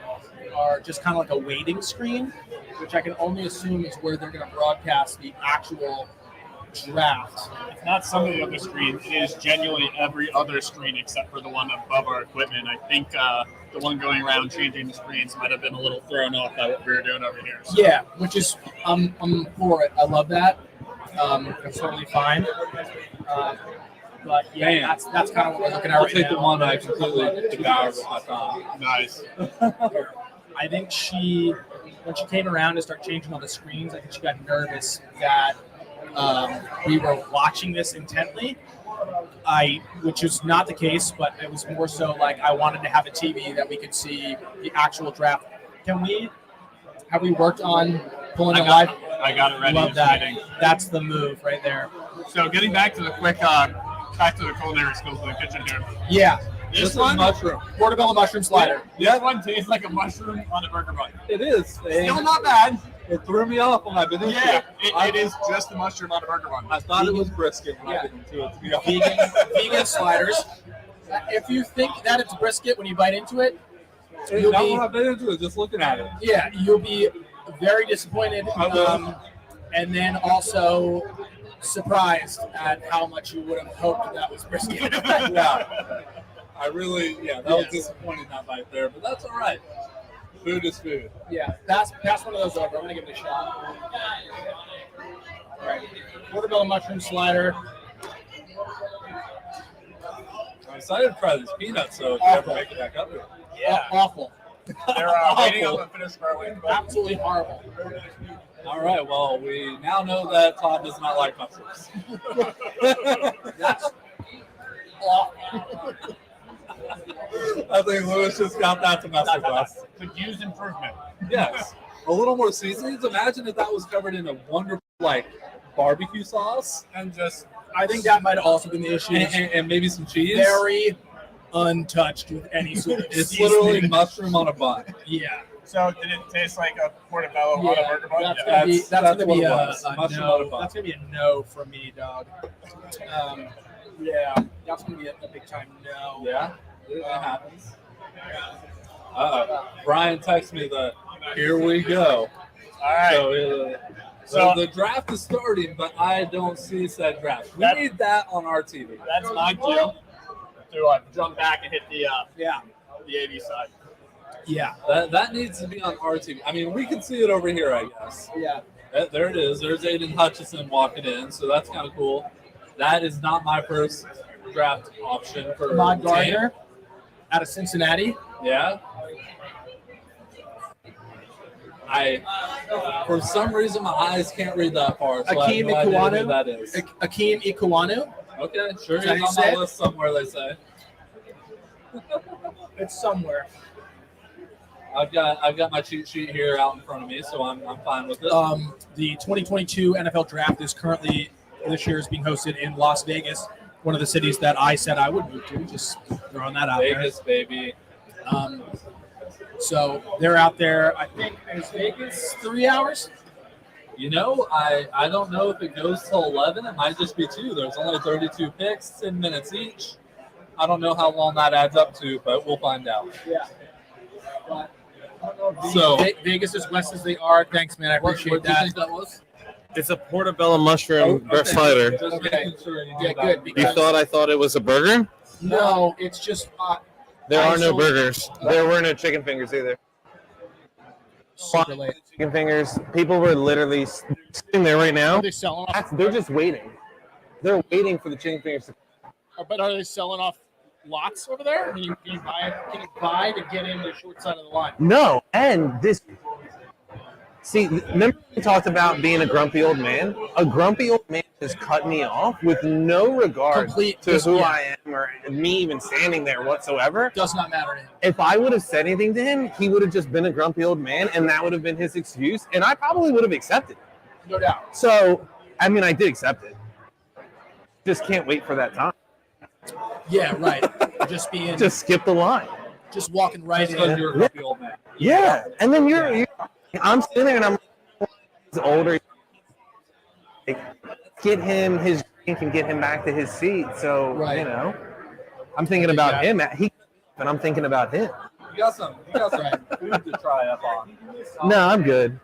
are just kind of like a waiting screen, which I can only assume is where they're going to broadcast the actual draft. It's not some of the other screens. It is genuinely every other screen except for the one above our equipment. I think the one going around changing the screens might have been a little thrown off by what we were doing over here. So. Yeah, which is I'm for it. I love that. It's totally fine. But yeah, Man. that's kind of what we're looking at I'll right take now. the one I completely devoured with my thumb. Nice. I think when she came around to start changing all the screens, I think she got nervous that we were watching this intently. Which is not the case, but it was more so like I wanted to have a TV that we could see the actual draft. Have we worked on pulling it live? I got it ready. Love It's that. waiting. That's the move right there. So getting back to the quick, back to the culinary skills in the kitchen here. Yeah. This is one, mushroom. Portobello mushroom slider. this one tastes like a mushroom on a burger bun. It is. Still not bad. It threw me off when I bit into Yeah, it. it is just the mushroom on a burger bun. I thought it was brisket when I bit into it. To be honest. Vegan sliders. If you think that it's brisket when you bite into it, Hey, you'll now be when I bit into it, just looking at it. you'll be very disappointed, and then also surprised at how much you would have hoped that was brisket. Yeah. I really, that was Yes. disappointing that bite there, but that's all right. Food is food. Yeah, pass one of those over. I'm gonna give it a shot. All right, portobello mushroom slider. I'm excited to try these peanuts, so if you ever make it back up here. Awful. They're waiting on the finish for our wing. Absolutely horrible. All right, well, we now know that Todd does not like mushrooms. That's awful. I think Lewis just got that to mess with us. Could use improvement. Yes. A little more seasonings. Imagine if that was covered in a wonderful, barbecue sauce And just I think that might have also been the issue. and maybe some cheese. Very untouched with any sort of It's seasoning. literally mushroom on a bun. Yeah. so did it taste like a portobello on a burger bun? That's Yeah. gonna be That's gonna what be it a was. Mushroom on a no. bun. That's gonna be a no for me, dog. Yeah, that's gonna be a big time no. Yeah, it happens. Brian texted me that here we go. All right. So the draft is starting, but I don't see said draft. We need that on our TV. That's my cue to jump back and hit the AV side. Yeah. That needs to be on our TV. I mean, we can see it over here, I guess. Yeah. There it is. There's Aiden Hutchison walking in, so that's kind of cool. That is not my first draft option for Ahmad the team. Gardner out of Cincinnati. Yeah. For some reason, my eyes can't read that far, so I have Akeem no idea Ikwanu? who that is. Akeem Ikwanu. Okay, sure, Is that he's how on you say my it? list somewhere, they say. It's somewhere. I've got my cheat sheet here out in front of me, so I'm fine with it. The 2022 NFL Draft is currently this year is being hosted in Las Vegas, one of the cities that I said I would move to. Just throwing that out Vegas, baby. there. So they're out there. I think is Vegas 3 hours. You know, I don't know if it goes till 11. It might just be 2. There's only 32 picks, 10 minutes each. I don't know how long that adds up to, but we'll find out. Yeah. So, Vegas as west as they are. Thanks, man. I appreciate what do you that. think that was? It's a portobello mushroom slider. Just Okay. making sure you Yeah, know good. that. Because I thought it was a burger? no, it's just There are no Isolate- burgers. There were no chicken fingers either. super late. Chicken fingers. People were literally sitting there right now. Are they selling off? They're just waiting. They're waiting for the chicken fingers to. But are they selling off lots over there? Can you buy to get in the short side of the line? No, and this. See, remember we talked about being a grumpy old man? A grumpy old man just cut me off with no regard to who I am or me even standing there whatsoever. Does not matter to him. If I would have said anything to him, he would have just been a grumpy old man, and that would have been his excuse, and I probably would have accepted it. No doubt. So, I mean, I did accept it. Just can't wait for that time. Yeah, right. Just being, Just skip the line. just walking right Just because in. you're a grumpy old man. Yeah, and then I'm sitting there and I'm he's older. Like, get him his drink and get him back to his seat. So Right. you know, I'm thinking about him. And I'm thinking about him. You got some food to try up on. No, I'm good.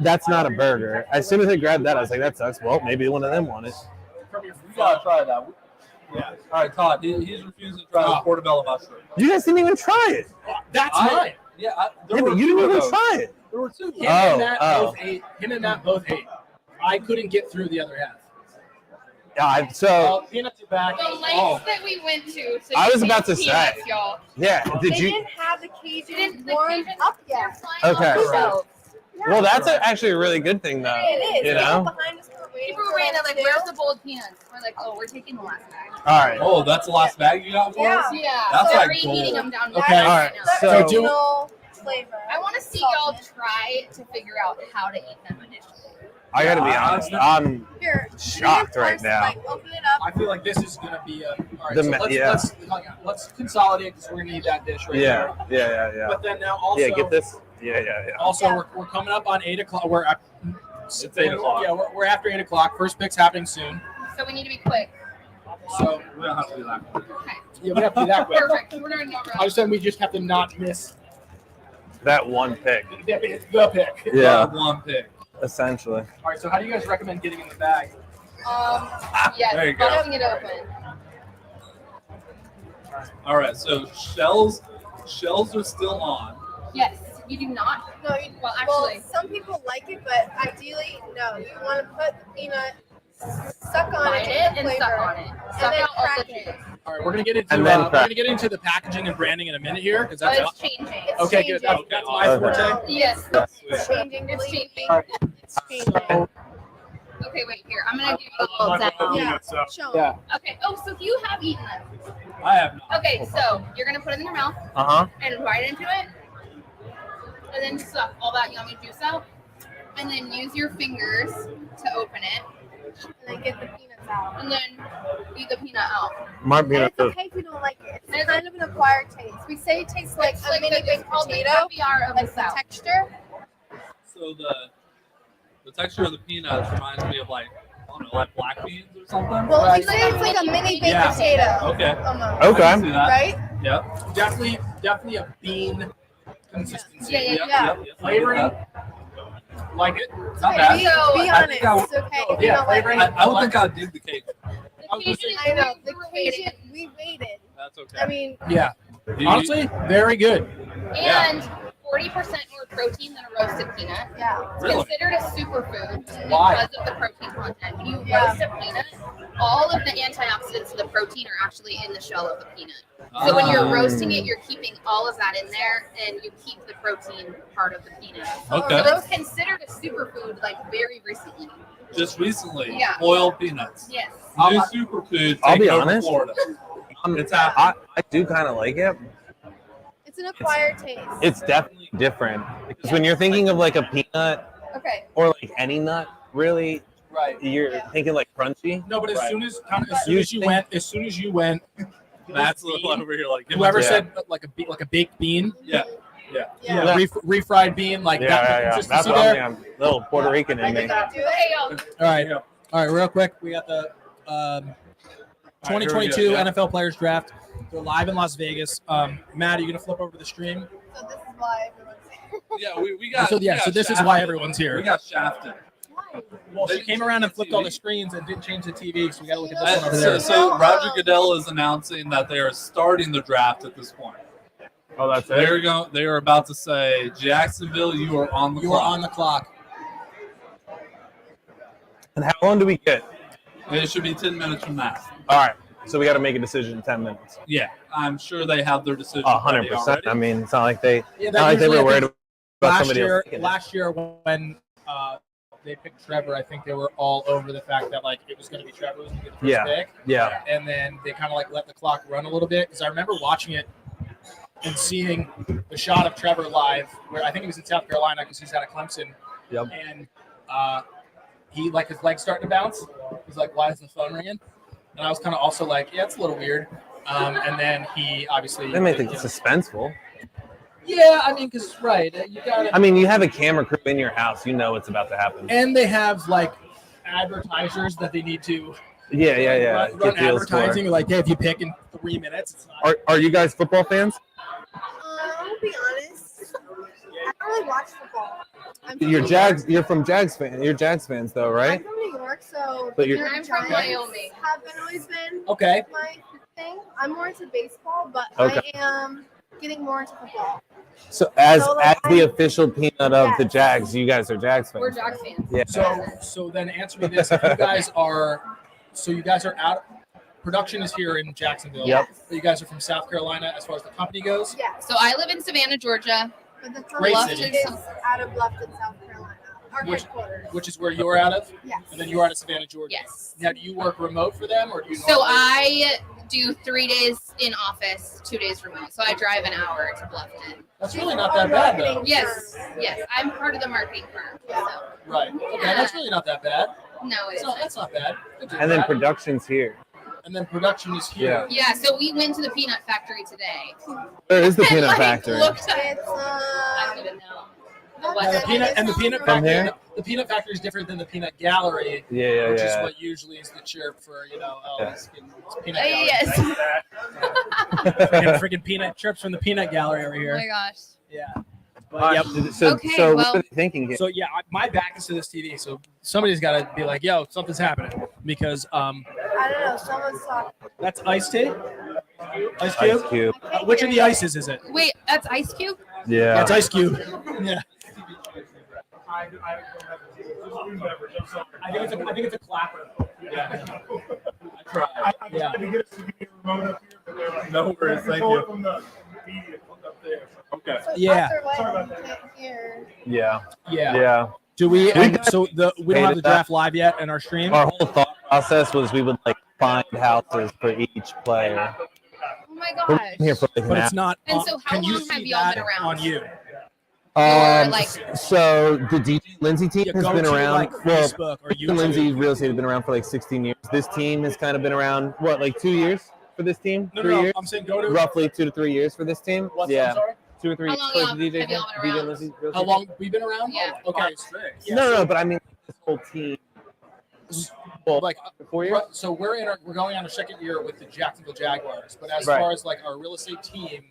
That's not a burger. As soon as I grabbed that, I was like, that sucks. Well, maybe one of them wanted. You gotta try that. Yeah. All right, Todd. He's refusing to try the portobello mushroom. You guys didn't even try it. That's mine. Yeah, Yeah, but you didn't even try it. There were 2. Him and Matt both ate. I couldn't get through the other half. Yeah, so Peanuts are back. The lengths that we went to. I was about to say. Peanuts, y'all. yeah, did They you? didn't have the Cajun Didn't the warmed Cajun up yet. Okay. So, Well, that's actually a really good thing, though. It is. You They know. were behind us. We're waiting people were for random, them like, too. where's the boiled peanuts? We're like, oh, we're taking the last bag. All right. Oh, that's the last bag you got for us? Yeah. That's so like we're reheating gold. them down Okay. there. All right. The So- original flavor. I want to see y'all try to figure out how to eat them initially. I gotta be honest. I'm Here, shocked right first, now. Like, open it up. I feel like this is gonna be a. All right, The so ma- let's, yeah. let's consolidate because we're gonna need that dish right Yeah. there. But then now also. Yeah, get this. Yeah. Also, we're coming up on 8 o'clock. We're at, It's 8 o'clock. Yeah, we're after 8 o'clock. First pick's happening soon. So we need to be quick. So We don't have to do that. Okay. yeah, we have to be that quick. Perfect. We're doing no I just said we just have to not miss That one pick. the pick. Yeah. One pick. Essentially. All right. So how do you guys recommend getting in the bag? Yes, There you go. busting it open. All right, so shells are still on. Yes, you do not. No, Well, actually, some people like it, but ideally, no. You want to put the peanut, suck on bite it, it and flavor, suck on it. and Suck then out all the crack it. juice. All right, we're gonna get into And then the packaging and branding in a minute here because But that's it's changing. It's okay. Good. changing. That's my Okay. forte. Yes, It's changing. it's believe me. changing. It's changing. So, Okay, wait here. I'm gonna give you a little down. Yeah. So Show 'em. yeah. Okay. Oh, so you have eaten them. I have not. Okay, so you're gonna put it in your mouth and bite into it, and then suck all that yummy juice out, and then use your fingers to open it, And then get the peanuts out. and then eat the peanut out. My And peanut it's okay if you don't like it. It's kind of an acquired taste. We say it tastes like It's a mini it's baked called the potato, caviar of the like the South. texture. So the texture of the peanuts reminds me of like, I don't know, like black beans or something. Well, Right. we say it's like a mini baked Yeah. potato. Okay. Almost. I Okay. can see that. Right? Yep. Definitely a bean consistency. Yeah, yeah, Yep. Yeah. Yep. Yep. Flavoring, like it. Not Okay, bad. Be, so be I honest. think I- It's okay if you Yeah, don't like flavoring. it. I would think I'd dig the cake. the Cajun is I know. The super waited. Cajun, we waited. That's okay. I mean, Yeah. You- Honestly, very good. And 40% more protein than a roasted peanut. yeah. It's Really? considered a superfood Why? because of the protein content. When you Yeah. roast a peanut, all of the antioxidants of the protein are actually in the shell of the peanut. So when you're roasting it, you're keeping all of that in there, and you keep the protein part of the peanut. Okay. So it's considered a superfood like very recently. Just recently, Yeah. boiled peanuts. Yes. New superfood. I'll be taking over honest. Florida. It's I, happening. I do kind of like it. It's an acquired taste. It's definitely different because when you're thinking of like a peanut Okay. or like any nut, really, Right. you're Yeah. thinking like crunchy. No, but as Right. soon as You you went, Matt's a little over here like, whoever Yeah. said like a baked bean, yeah. Yeah. refried bean, like that That's consistency what there. I'm little Puerto Rican in me. Do it. Okay, y'all. All right, real quick, we got the 2022 Here we go, yeah. NFL Players Draft. They're live in Las Vegas. Matt, are you gonna flip over to the stream? So this is why everyone's Yeah, we got. So we got this is shafted. why everyone's We here. got shafted. Well, They she came didn't around and change flipped the all the TV. screens and didn't change the TV, so we gotta look at this one over So, there. so Roger Goodell is announcing that they are starting the draft at this point. Oh, that's They're going. They are about to say, Jacksonville, you are on the You are clock. on the clock. And how long do we get? It should be 10 minutes from now. All right. So we got to make a decision in 10 minutes. Yeah, I'm sure they have their decision. 100%. ready I mean, it's not like they, Yeah, not like they usually were worried happens about somebody else. taking it. last year when they picked Trevor, I think they were all over the fact that like it was going to be Trevor was going to be the first Yeah. pick. Yeah. And then they kind of like let the clock run a little bit because I remember watching it and seeing the shot of Trevor live, where I think he was in South Carolina because he's out of Clemson, Yep. and he like his legs starting to bounce. He's like, "Why is the phone ringing?" And I was kind of also like, "Yeah, it's a little weird." And then he obviously They make it suspenseful. Yeah, I mean, because you got I mean, you have a camera crew in your house. You know what's about to happen. and they have like advertisers that they need to Yeah. run Get deals for. advertising. Like, hey, if you pick in 3 minutes, it's not. Are you guys football fans? I'll be honest. I don't really watch football. I'm from You're New Jags. York. You're from Jags fan. You're Jags fans though, I'm right? from New York, so But you're- New York I'm from Giants Wyoming. have always been Okay. my thing. I'm more into baseball, but Okay. I am getting more into football. So as So, like, the I- official peanut of the Yes. Jags, you guys are Jags fans. We're Jags fans. Yeah. So then answer me this: if you guys are out. Production is here in Jacksonville. Yep. But you guys are from South Carolina as far as the company goes. Yeah. So I live in Savannah, Georgia. But the Great company city. is out of Bluffton, South Carolina. Our Which- headquarters. Which is where you're out of, Yes. and then you're out of Savannah, Georgia. Yes. Now, do you work remote for them, or do you? So normally- do 3 days in office, 2 days remote. So I drive an hour to Bluffton. That's really not that bad, though. Yes. I'm part of the marketing firm. So. Right. Okay, that's really not that bad. No, it's So that's not bad. And then production's here. And then production is here. Yeah, so we went to the peanut factory today. Where is the And, peanut like, factory? It's I don't even know. The peanut From factory. here? The peanut factory is different than the peanut gallery, Yeah. which is what usually is the chirp for it's peanut gallery. Yes. freaking peanut chirps from the peanut gallery over Oh here. my gosh. Yeah. All But, right, yep. So Okay, well- what are they thinking here? So yeah, my back is to this TV, so somebody's got to be like, "Yo, something's happening," because I don't know. Someone's talking. that's Ice Tea. Ice Cube. Ice Cube. Which of the ices is it? Wait, that's Ice Cube? Yeah. That's Ice Cube. Yeah. I think it's a clapper. Yeah. I tried. Yeah. No worries, thank you. Okay. So Yeah. Otherwise, you can't hear. Yeah. Yeah. Do we? We And got- so we don't have the that. draft live yet in our stream. Our whole thought process was we would like find houses for each player. Oh my We're gosh. here for like an But hour. it's not. And so how can you long see have y'all that been around? on you? like- So the DJ&Lindsey team Yeah, has go been to around. like Well, Facebook or YouTube. DJ&Lindsey real estate has been around for like 16 years. This team has kind of been around, what, like 2 years for this team? No, 3 no, years? I'm saying go to. Roughly 2 to 3 years for this team. What's yeah. I'm sorry? 2 or 3 How long for y'all- the have y'all been around? DJ&Lindsey real How estate long we been around? Yeah. Okay. Yeah, No, but I mean this whole team. Well, Like 4 years. so we're going on our second year with the Jacksonville Jaguars. But as Right. far as like our real estate team,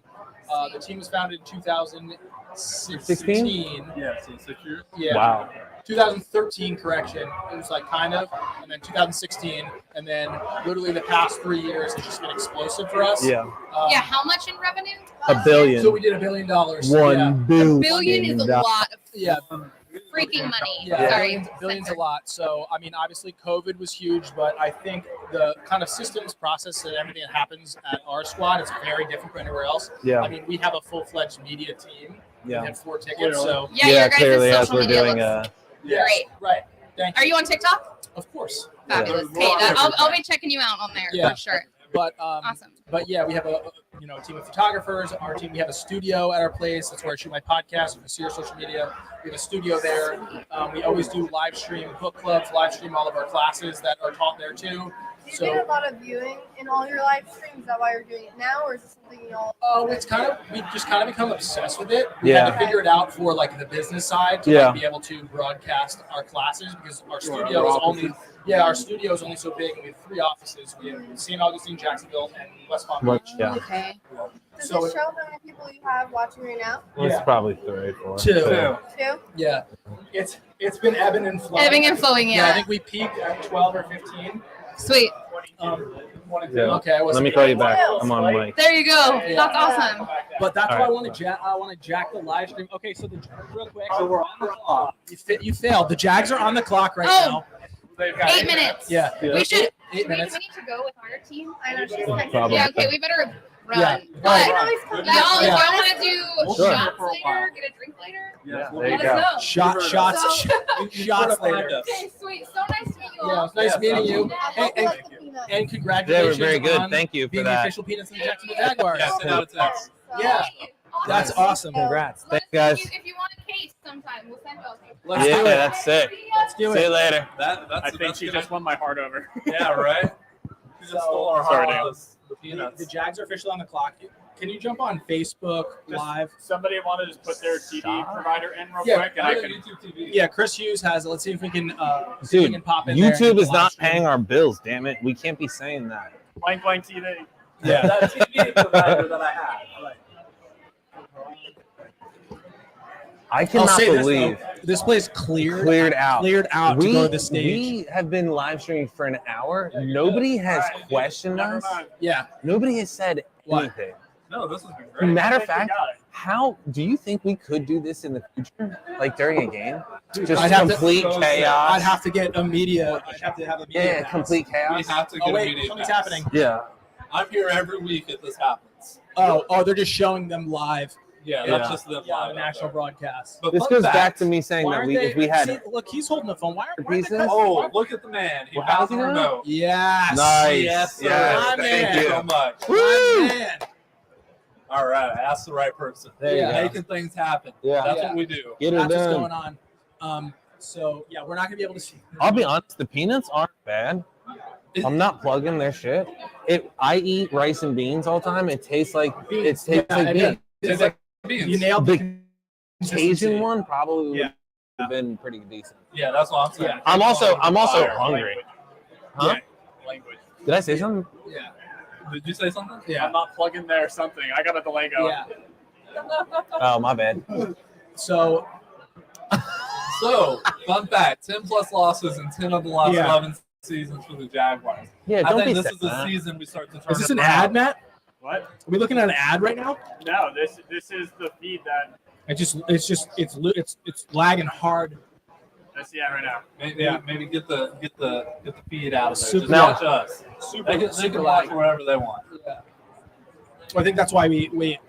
the team was founded in 2016. 16? Yeah, so 6 years. Yeah. Wow. 2013 correction. It was like kind of, and then 2016, and then literally the past 3 years has just been explosive for us. Yeah. Yeah, how much in revenue? $1 billion. So we did $1 billion. $1 $1 billion is a dollars. lot of Yeah. freaking money. Yeah, Sorry. billions a lot. So, I mean, obviously, COVID was huge, but I think the kind of systems, process, and everything that happens at our squad is very different from anywhere else. Yeah. I mean, we have a full-fledged media team. Yeah. We have 4 tickets, so Yeah, your guys' clearly, as social we're media doing looks yes, great. right. Thank you. Are you on TikTok? Of course. Fabulous. Yeah. Hey, I'll be checking you out on there Yeah. for sure. But Awesome. But yeah, we have a team of photographers. Our team, we have a studio at our place. That's where I shoot my podcast. You can see our social media. We have a studio there. We always do live stream book clubs, live stream all of our classes that are taught there too. Do you So get a lot of viewing in all your live streams? Is that why you're doing it now, or is this something y'all? it's we just kind of become obsessed with it. We had Yeah. to figure it out for like the business side to Yeah. like, be able to broadcast our classes because our studio is only so big. We have 3 offices. We have St. Augustine, Jacksonville, and West Palm Beach. Yeah. Okay. Does So it show how many people you have watching right now? It's probably 3 or 4. 2. 2? Yeah. It's been ebbing and flowing. Ebbing and flowing, I yeah. think we peaked at 12 or 15. Sweet. Yeah. Okay, I Let wasn't me call you back. I'm on mic. There you go. Yeah. That's awesome. But that's All why right. I want to jack the live stream. Okay, so real quick. So we're on the clock. You failed. The Jags are on the clock right Oh. now. 8 minutes. Yeah. We should. 8 minutes. We need to go with our team. I know she's texting. Probably. Yeah. Okay. We better run. Yeah. But You can always come back. y'all, if Yeah. y'all want to do Sure. shots later, get a drink later, Yeah, there let you us go. know. Shots shots later. Okay. Sweet. So nice to meet you all. Yeah, it's nice meeting you. I And, hope you and, like the peanut. and They were congratulations very good. on Thank you for being the that. official Peanuts of the Jacksonville Jaguars. Yeah, send out a text. Yeah. That's awesome. Congrats. Let us Thanks, know guys. if you want a case sometime. We'll send those. Let's Yeah, do it. that's sick. Let's do See you it. later. That's I think she just won my heart over. yeah, right. You just stole our Sorry, heart. Dan. The peanuts. The Jags are officially on the clock. Can you jump on Facebook Live? Somebody want to just put their TV provider in real Yeah. quick, and I can. YouTube TV. Yeah, Chris Hughes has it. Let's see if we can. Dude, pop in there and YouTube do is the not live stream. paying our bills. Damn it, we can't be saying that. Blank TV. Yeah. That TV provider that I have. Like, I I'll cannot say believe this place cleared out. to go to the stage. We have been live streaming for an hour. Nobody has questioned us. Yeah. Nobody has said What? anything. no, this has been great. Matter of fact, how do you think we could do this in the future? Like during a game? Just I'd have to- complete chaos. I'd have to get a media. I'd have to have a media. Yeah, pass. complete We chaos. have to get Oh a wait, media something's pass. happening. Yeah. I'm here every week if this happens. Oh, they're just showing them live Yeah, Yeah. that's just the Yeah, national broadcast. But This fun goes fact, back to me saying Why that aren't we, they? if we had See, look, he's holding the phone. Why aren't the pieces? Oh, look at the man. He Well, has how's the he doing? remote. Yes. Nice. Yes, sir. Yes, Thank thank you you. so much. My man. All right, I asked the right person. There you Yeah. go. Making things happen. Yeah. That's Yeah. what we do. Get her That's what's done. going on. So yeah, we're not gonna be able to see. I'll be honest, the peanuts aren't bad. I'm not plugging their shit. I eat rice and beans all the time. It tastes like like Yeah, beans. It's like beans. You nailed The the Cajun one probably would Yeah. have been pretty decent. Yeah, that's what I'm saying. Yeah. I'm also Fire hungry. language. Huh? Language. Did I say something? Yeah. Did you say something? Yeah. I'm not plugging there something. I got a delay going. Yeah. Oh, my bad. So So, fun fact: 10 plus losses in 10 of the last Yeah. 11 seasons for the Jaguars. Yeah, I don't think be this sad. is the season we start to turn. is this it an around. ad, Matt? What? Are we looking at an ad right now? No, this is the feed that It's lagging hard. I see right now. Maybe get the feed out of there. Super Just loud. watch us. They can super watch loud. wherever they want. Yeah. I think that's why we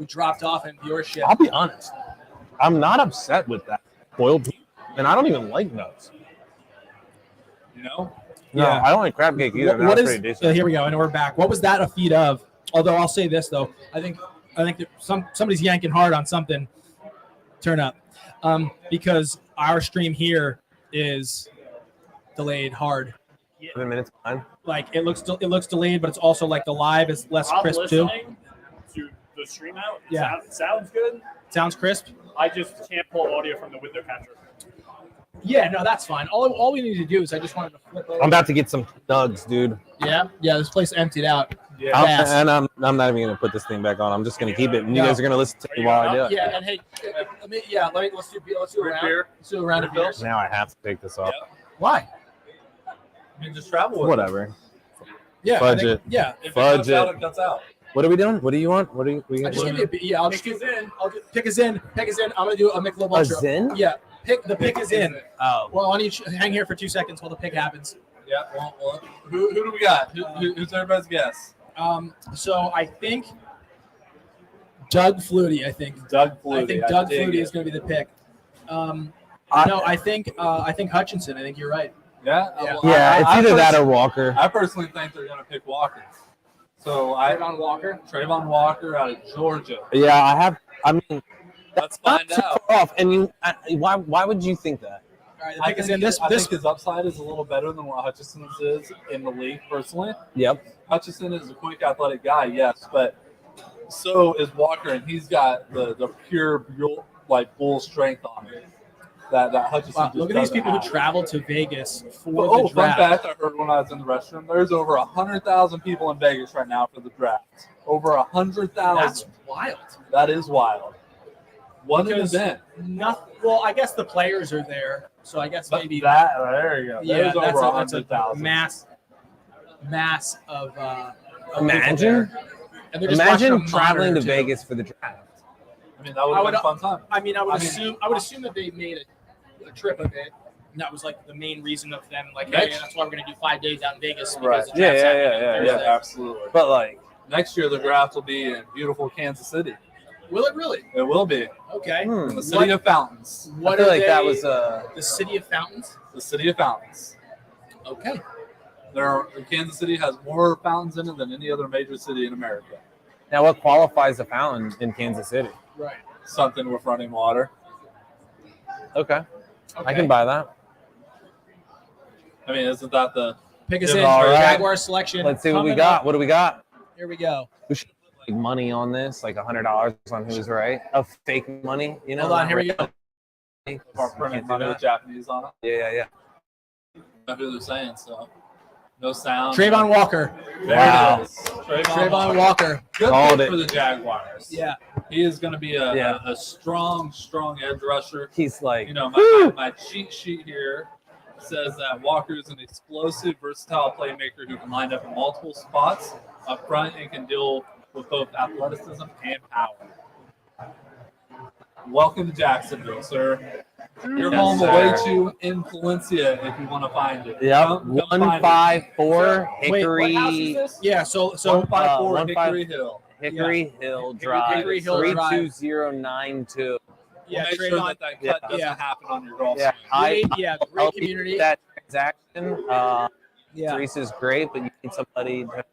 dropped off in viewership. I'll be honest. I'm not upset with that boiled peanut, and I don't even like nuts. You know? No, Yeah. I don't like crab cake either. What That's is? pretty decent. Here we go, and we're back. What was that a feed of? Although I'll say this though, I think that somebody's yanking hard on something. Turn up, because our stream here is delayed hard. 7 minutes behind. Like it looks delayed, but it's also like the live is less I'm crisp too. listening to the stream out. Yeah. Sounds good. Sounds crisp. I just can't pull audio from the window catcher. Yeah, no, that's fine. All we need to do is I just wanted to flip over. I'm about to get some nugs, dude. Yeah. This place emptied out. Yeah. Fast. I'm not even gonna put this thing back on. I'm just gonna keep it, and you No. guys are gonna listen to me while I do it. Yeah, and hey, let's do a round. Beer. Let's do a round of beers. Now I have to take this off. Why? I mean, just travel with it. Whatever. Yeah, Fudge I think- it. Yeah. If Fudge it cuts out, it. it cuts out. What are we doing? What do you want? What are you? We I just give you a yeah. I'll just Pick do is in. I'll just pick us in. I'm gonna do a Michelob a Ultra. Zin? Yeah, pick is in. Oh, Well, why don't you hang here for 2 seconds while the pick happens? Yeah. Well, who do we got? Who's everybody's guess? So I think Doug Flutie. I think Doug Doug Flutie is going to be the pick. No, I think Hutchinson. I think you're right. Yeah. Yeah. Well, yeah. It's I either that or personally- Walker. I personally think they're going to pick Walker. So Trayvon Walker. Trayvon Walker out of Georgia. Yeah, I have. I mean, Let's not find too out. far off. And why would you think that? All right, the I pick is think, in. This I think his upside is a little better than what Hutchinson's is in the league personally. Yep. Hutchinson is a quick, athletic guy, yes, but so is Walker, and he's got the pure bull strength on him. That Hutchinson. Wow, just look at these doesn't people who have. traveled to Vegas for Oh, the fun draft. fact! I heard when I was in the restroom. There's over 100,000 people in Vegas right now for the draft. Over 100,000. That's wild. That is wild. What an Because event! Well, I guess the players are there, so I guess But maybe that there you go. Yeah, There's that's over a 100,000. mass of people Imagine. there. And they're just watching Imagine a traveling to monitor, too. Vegas for the draft. I mean, that would have been a fun time. I mean, I would I mean- assume that they made a trip of it. And that was like the main reason of them, like, Next- hey, that's why we're gonna do 5 days out in Vegas. Right. Because the draft's happening on Yeah, Thursday. absolutely. But like, Next year, the draft will be in beautiful Kansas City. Will it really? It will be Okay. in the city of fountains. What I feel are like that they- was the city of fountains? The city of fountains. Okay. Kansas City has more fountains in it than any other major city in America. now what qualifies a fountain in Kansas City? Right. Something with running water. Okay, I can buy that. I mean, isn't that the Pick us Yeah, in. all right. Jaguar selection. Let's see what we coming got. up. What do we got? Here we go. We should put like money on this, like $100 on who's right. Of fake money, you know. Hold on. Here we go. our printed Can't do money that. with Japanese on it? Yeah. That's what they're saying. So no sound. Trayvon Walker. There Wow. it is. Trayvon Walker. Good Called pick it. for the Jaguars. Yeah. He is going to be a Yeah. strong edge rusher. He's like, You know, my cheat sheet here says that Walker is an explosive, versatile playmaker who can line up in multiple spots up front and can deal with both athleticism and power. Welcome to Jacksonville, sir. Your Yes, home sir. away in Valencia if you want to find it. yep, Come find it. 154 Wait, what house is Hickory this? Yeah. So 154 154 Hickory Hill. Hickory Hill Drive. Hickory Hill Drive. 32092. Yeah, Make trade sure on. that cut doesn't Yeah. happen on your golf Yeah, swing. Great help you community. with that transaction. Yeah. Teresa's great, but you need somebody to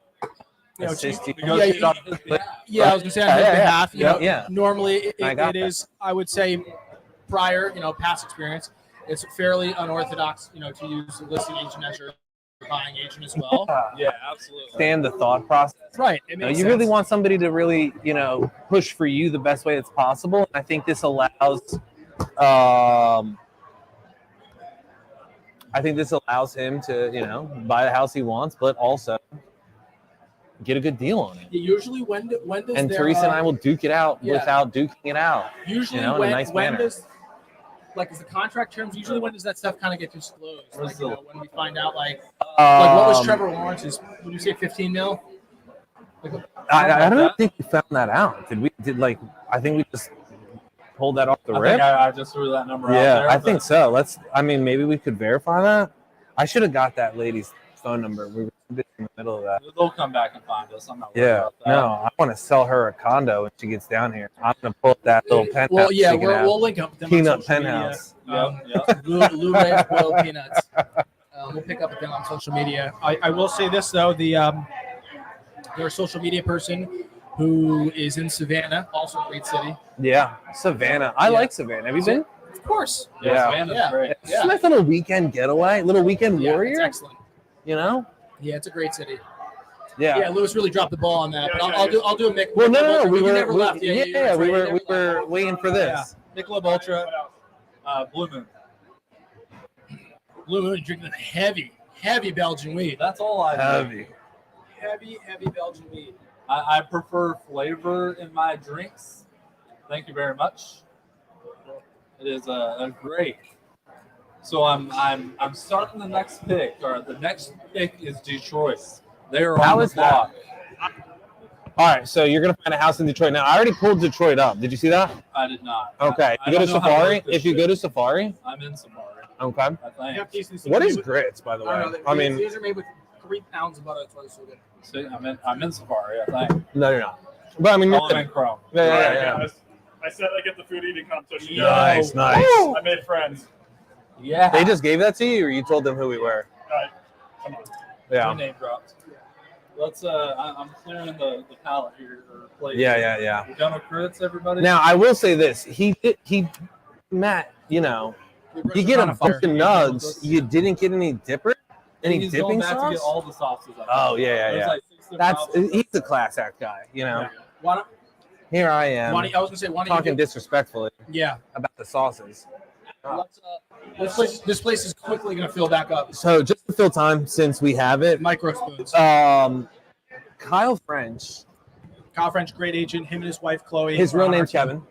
assist you. Negotiate on his behalf. Yeah, I was gonna say on his behalf. You know, Yeah. normally I got it is. I would say prior, past experience, it's fairly unorthodox, to use a listing agent as your buying agent as well. Yeah, absolutely. Understand the thought process. Right. It You know, makes you sense. really want somebody to really, push for you the best way that's possible. I think this allows, him to, buy the house he wants, but also get a good deal on it. Usually, when does And their, Teresa and I will duke it out yeah. without duking it out. Usually, in a when nice manner. does is the contract terms? Usually, when does that stuff kind of get disclosed? When we find out, like what was Trevor Lawrence's? Would you say 15 mil? I don't think we found that out. I think we just pulled that off the I rip. think I just threw that number out Yeah, there. I think so. Maybe we could verify that. I should have got that lady's phone number. We were in the middle of that. They'll come back and find us. I'm not worried Yeah, about that. no, I want to sell her a condo when she gets down here. I'm gonna pull up that little penthouse. Well, yeah, she can have. we'll link up with them. Peanut on social media. penthouse. Lou Ray's Boiled Peanuts. We'll pick up with them on social media. I will say this though, they're a social media person who is in Savannah, also a great city. Yeah, Savannah. I like Savannah. Have you been? Of course. Yeah, Savannah's Yeah. great. It's a nice little weekend getaway, little weekend Yeah, warrior. it's excellent. Yeah, it's a great city. Yeah. Yeah, Lewis really dropped the ball on that. But I'll do a Mick. Well, no. We never were left. we were waiting for this. Michelob Ultra, Blue Moon. Blue Moon, drinking heavy Belgian weed. That's all I do. Heavy Belgian weed. I prefer flavor in my drinks. Thank you very much. It is a great. So I'm starting the next pick, or the next pick is Detroit. They're How on is the block. All right, so you're gonna find a house in Detroit now. I already pulled Detroit up. Did you see that? I did not. Okay. I You go to don't know how to Safari. work this If you shit. go to Safari, I'm in Safari. okay. I think. What is grits, by the way? I mean, these are made with 3 pounds of butter. That's why they're so good. See, I'm in Safari. I think. no, you're not. But I mean, Oh, I'm in Chrome. yeah. I said I get the food eating competition. Nice. I made friends. Yeah. They just gave that to you, or you told them who we were? Come on. Yeah. Name dropped. Let's. I'm clearing the palette here. Or plate. Yeah. We're done with crits, everybody. Now, I will say this: Matt, you get a bunch of nugs. You didn't get any dipper, any He's dipping going back to sauce. get all the sauces. Oh yeah. There's like 6 different That's options. he's a class act guy. Why don't, Here I why am don't, I was gonna say, why don't talking you disrespectfully yeah. about the sauces. This place is quickly gonna fill back up. So just to fill time, since we have it, Micro spoons. Kyle French. Kyle French, great agent. Him and his wife Chloe. His real are on our name's team. Kevin.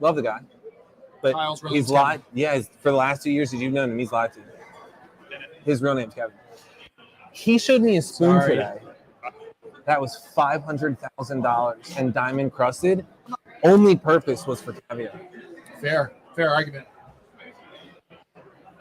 Love the guy, but Kyle's real he's name's lied. Yeah, for the last 2 years that you've known him, he's lied to you. His real name's Kevin. He showed me a spoon Sorry. today. That was $500,000 and diamond crusted. Only purpose was for caviar. Fair argument.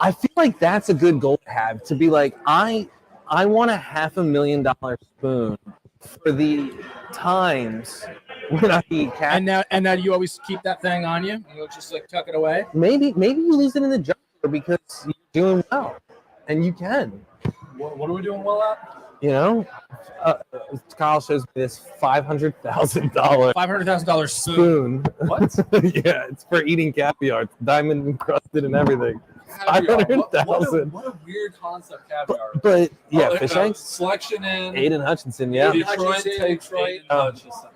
I feel like that's a good goal to have, to be like, I want a $500,000 spoon for the times when I eat caviar. And now you always keep that thing on you. You'll just like tuck it away. Maybe you lose it in the jar because you're doing well, and you can. What are we doing well at? Kyle shows me this $500,000 $500,000 spoon. spoon. What? Yeah, it's for eating caviar. It's diamond encrusted and everything. Caviar. 500,000. What a weird concept, caviar. But yeah, fish eggs. Selection in Aiden Hutchinson. Yeah. Detroit takes Aiden Hutchinson.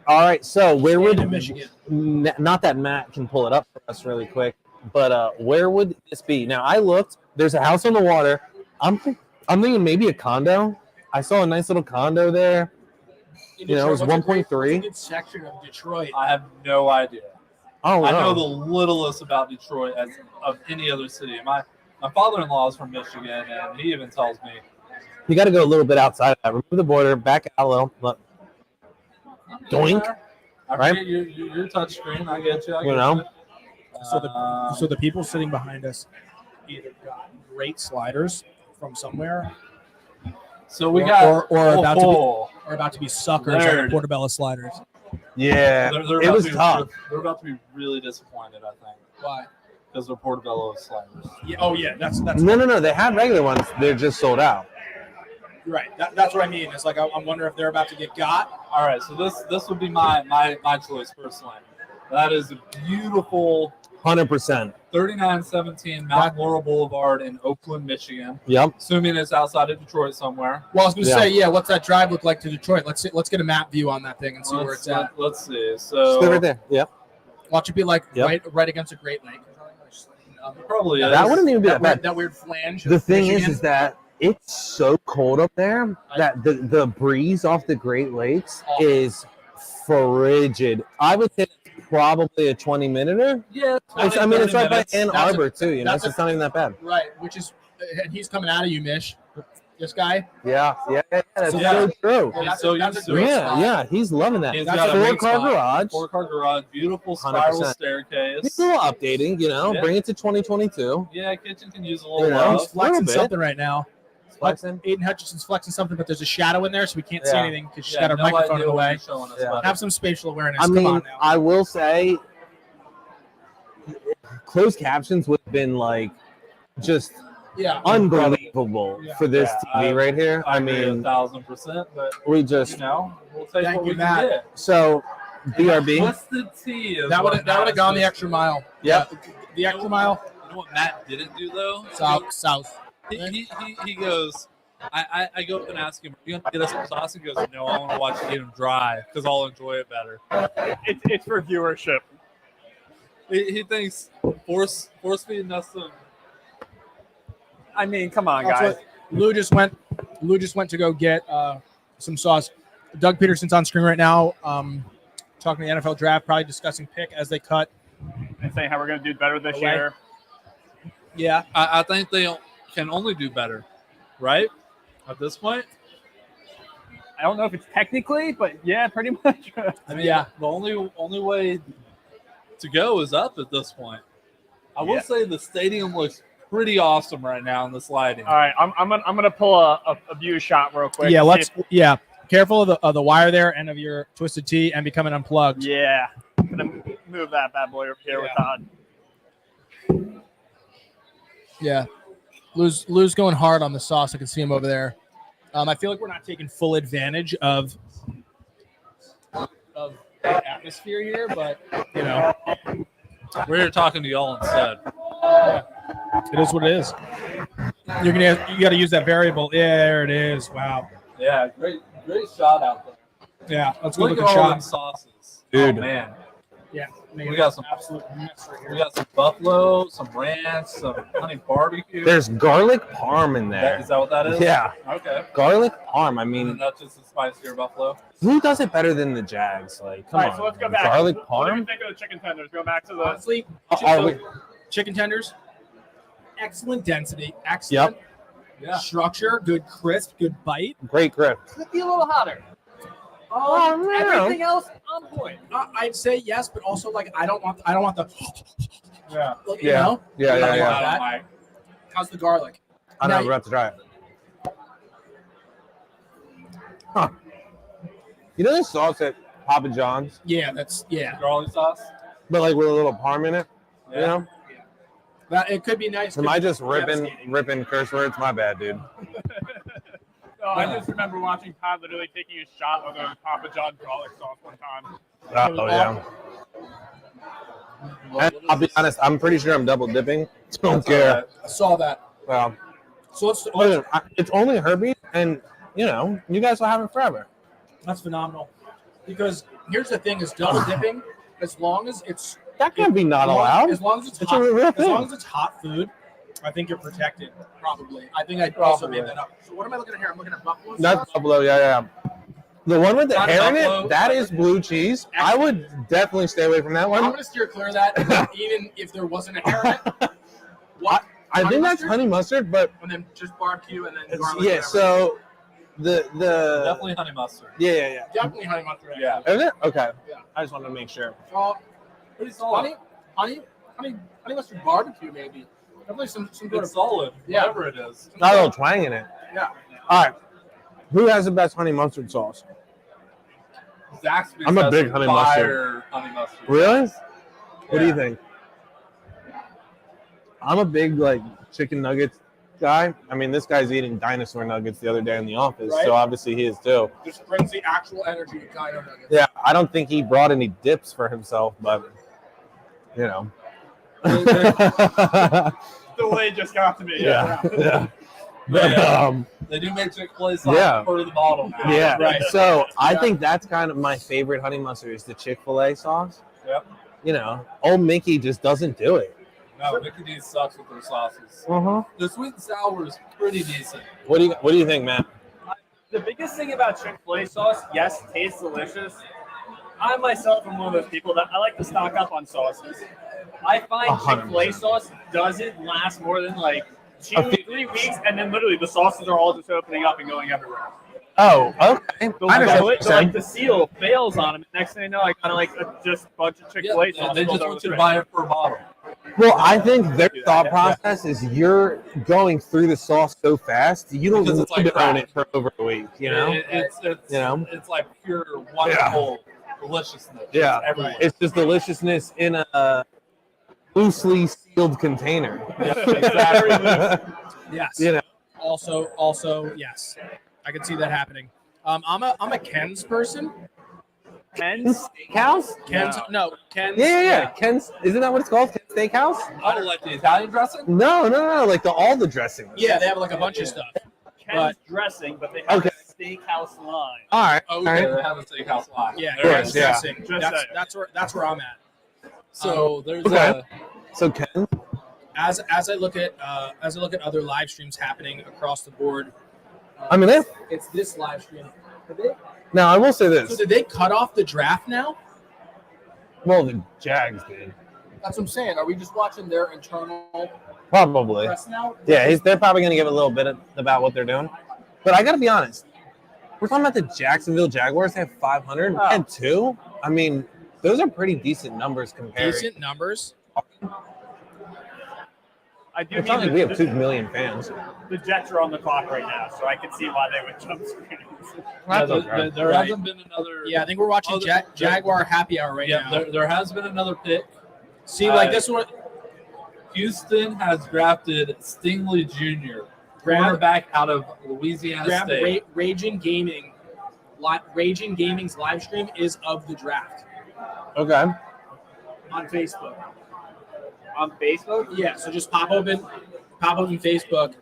All right. So where would in Michigan. Not that Matt can pull it up for us really quick, but where would this be? Now I looked. There's a house on the water. I'm thinking maybe a condo. I saw a nice little condo there. In It was Detroit, what's a 1.3. good section of Detroit. I have no idea. Oh, I wow. know the littlest about Detroit as of any other city. My father-in-law is from Michigan, and he even tells me You got to go a little bit outside of that. Remove the border, back out a little. Look. Doink. I Right? forget your touch screen. I get you. I get You know? you. So the people sitting behind us either got great sliders from somewhere, So we or- got or about to be- are about to be suckers on the portobello sliders. Yeah, They're it about was to be- tough. They're about to be really disappointed, I think, Why? because they're portobello sliders. Yeah, oh yeah, that's No. They had regular ones. They're just sold out. right. That's what I mean. It's like I'm wondering if they're about to get got. All right, so this would be my choice personally. That is a beautiful 100%. 3917 Mount Laurel Boulevard in Oakland, Michigan. Yep. Assuming it's outside of Detroit somewhere. Well, I was going to say, what's that drive look like to Detroit? Let's get a map view on that thing and see where it's at. Let's see. Stay right there. Yep. Watch it be like right against a Great Lake. Probably is. That wouldn't even be that bad. That weird flange. The of thing Michigan. is that it's so cold up there that the breeze off the Great Lakes is frigid. I would say it's probably a 20-minute. Yeah. It's right by Ann Arbor too. You know, that's so it's not even that bad. Right, which is, and he's coming out of you, Mish. This guy. Yeah. That's So so true. He's so used to it. Yeah, he's loving that. He's That's got a a four-car garage. 4-car garage, beautiful spiral 100%. staircase. He's a little updating, you know. Yeah. Bring it to 2022. Yeah, kitchen can use a little You know, love. He's flexing bit. something right now. Flexing. Aiden Hutchinson's flexing something, but there's a shadow in there, so we can't see Yeah. anything because she's Yeah, got her no microphone idea in the what way. he's showing us, Yeah. buddy. Have some spatial awareness. I Come mean, on now. I will say, closed captions would have been like just Yeah. unbelievable Yeah. for this Yeah, TV right here. I agree mean, 1,000%, but we you just know, we'll take Thank what you, we Matt. can get. so BRB. Twisted tea is That would what have gone the Matt extra mile. Yep. The extra mile. You know what Matt didn't do though? South. He goes. I go up and ask him, "Are you gonna get us some sauce?" He goes, "No, I want to watch you eat them dry because I'll enjoy it better." It's for viewership. He thinks force feeding us some. I mean, come on, That's guys. what Lou just went to go get some sauce. Doug Peterson's on screen right now, talking to the NFL draft, probably discussing pick as they cut. And saying how we're going to do better this Away. year. Yeah. I think they can only do better, right? At this point, I don't know if it's technically, but yeah, pretty much. I mean, Yeah. the only way to go is up at this point. I will Yeah. say the stadium looks pretty awesome right now in this lighting. All right, I'm gonna pull a view shot real quick. Yeah. See Let's. if- Yeah. Careful of the wire there and of your twisted T and becoming unplugged. Yeah, I'm gonna move that bad boy over here with Todd. Yeah. Lou's going hard on the sauce. I can see him over there. I feel like we're not taking full advantage of the atmosphere here, but you know, We're here talking to y'all instead. it is what it is. You got to use that variable. Yeah, there it is. Wow. Yeah, great shot out there. Yeah, let's go Look look at at all them shots. sauces. Dude. Oh, man. Yeah, We got some absolute mess right We here. got some buffalo, some ranch, some honey barbecue. There's garlic parm in Is there. that what that is? Yeah, Okay. garlic parm. I And mean, that's just a spicier buffalo. who does it better than the Jags? Like, come All right, on. so let's go back. Garlic What do you parm. think of the chicken tenders? Go back to the. Honestly, Are we- chicken tenders, excellent density, excellent Yeah. structure, good crisp, good bite. Great grip. Could be a little hotter. Oh, no. Everything else on point. I'd say yes, but also like I don't want the Yeah. you Yeah. know. Yeah, I don't yeah, want yeah. that. How's the garlic? I know. Now- We're about to try it. Huh. You know the sauce at Papa John's, Yeah, that's Garlic sauce. but like with a little parm in it. Yeah. You know? That it could be nice. Am I just Devastating. ripping curse words? My bad, dude. No, I just remember watching Todd literally taking a shot of the Papa John garlic sauce one time. Oh yeah. And I'll be honest. I'm pretty sure I'm double dipping. Don't care. I saw that. Well, So let's listen, it's only Herbie, and you know, you guys will have it forever. that's phenomenal. Because here's the thing: is double dipping. As long as it's That can't be not allowed. As long as it's It's hot, a real as long thing. as it's hot food, I think you're protected. Probably. I think I also made that up. So what am I looking at here? I'm looking at buffalo That's sauce. buffalo. Yeah. The one with the Not hair in buffalo. it, that is blue cheese. I would definitely stay away from that I'm one. gonna steer clear of that, even if there wasn't a hair in it. What? I Honey think that's mustard? honey mustard, but And then just barbecue and then it's, garlic. yeah. whatever. So the Definitely honey mustard. yeah. definitely honey mustard. Yeah. Is it? Okay. Yeah. I just wanted to make sure. Pretty solid. honey mustard barbecue maybe. Definitely some sort It's of solid. Yeah. Whatever it is. Got a little twang in it. yeah. All right. Who has the best honey mustard sauce? Zaxby's I'm a has big some honey fire honey mustard. Really? What do you Yeah. think? I'm a big chicken nuggets guy. I mean, this guy's eating dinosaur nuggets the other day in the office, Right. so obviously he is too. Just brings the actual energy to dino nuggets. Yeah, I don't think he brought any dips for himself, but you know. The way it just got to me. Yeah. But, Yeah. They do make Chick-fil-A sauce Yeah. per the bottle now. yeah. Right. So I think that's kind of my favorite honey mustard is the Chick-fil-A sauce. Yep. You know, old Mickey just doesn't do it. No, Mickey D's sucks with their sauces. Uh-huh. The sweet and sour is pretty decent. What do you think, Matt? The biggest thing about Chick-fil-A sauce, yes, it tastes delicious. I myself am one of those people that I like to stock up on sauces. I find 100%. Chick-fil-A sauce doesn't last more than like A 2-3 weeks, and then literally the sauces are all just opening up and going everywhere. Oh, okay. The seal fails on them. And next thing I know, I got just a bunch of Chick-fil-A sauce. they just filled want over you to the buy it for a bottle. Well, I think their thought process is you're going through the sauce so fast, you don't Because need it's like to own crack. it for over a week, you know? It's You know? it's like pure wonderful deliciousness. Yeah. Just everywhere. It's just deliciousness in a loosely sealed container. Yes. You know? Also, yes. I can see that happening. I'm a Ken's person. Ken's? Steakhouse? Ken's Ken's. Yeah. Ken's, isn't that what it's called? Ken's Steakhouse? I don't like the Italian dressing. No, like all the dressings. Yeah, they have like a bunch of stuff. Ken's dressing, but they have Okay. a steakhouse line. All right. Oh, all okay, right. they have a steakhouse line. Yeah, There it Ken's is. dressing. Just saying. That's where I'm at. So there's Okay. So Ken, As I look at other live streams happening across the board. I mean, It's this live stream. now I will say So this. did they cut off the draft now? Well, the Jags did. That's what I'm saying. Are we just watching their internal Probably. press now? Yeah, they're probably going to give a little bit about what they're doing. But I got to be honest. We're talking about the Jacksonville Jaguars. They have 500 and 2. I mean, those are pretty decent numbers compared. Decent numbers. I do It's not like mean we have 2 million fans. the Jets are on the clock right now, so I can see why they would jump screens. That's there okay. there Right. hasn't been another. Yeah, I think we're watching Jaguar happy hour right Yeah, now. there has been another pick. See, like this one, Houston has drafted Stingley Jr., Grab- cornerback out of Louisiana grab State. Raging Gaming. Raging Gaming's live stream is of the draft Okay. on Facebook. On Facebook? Yeah, so just pop open Facebook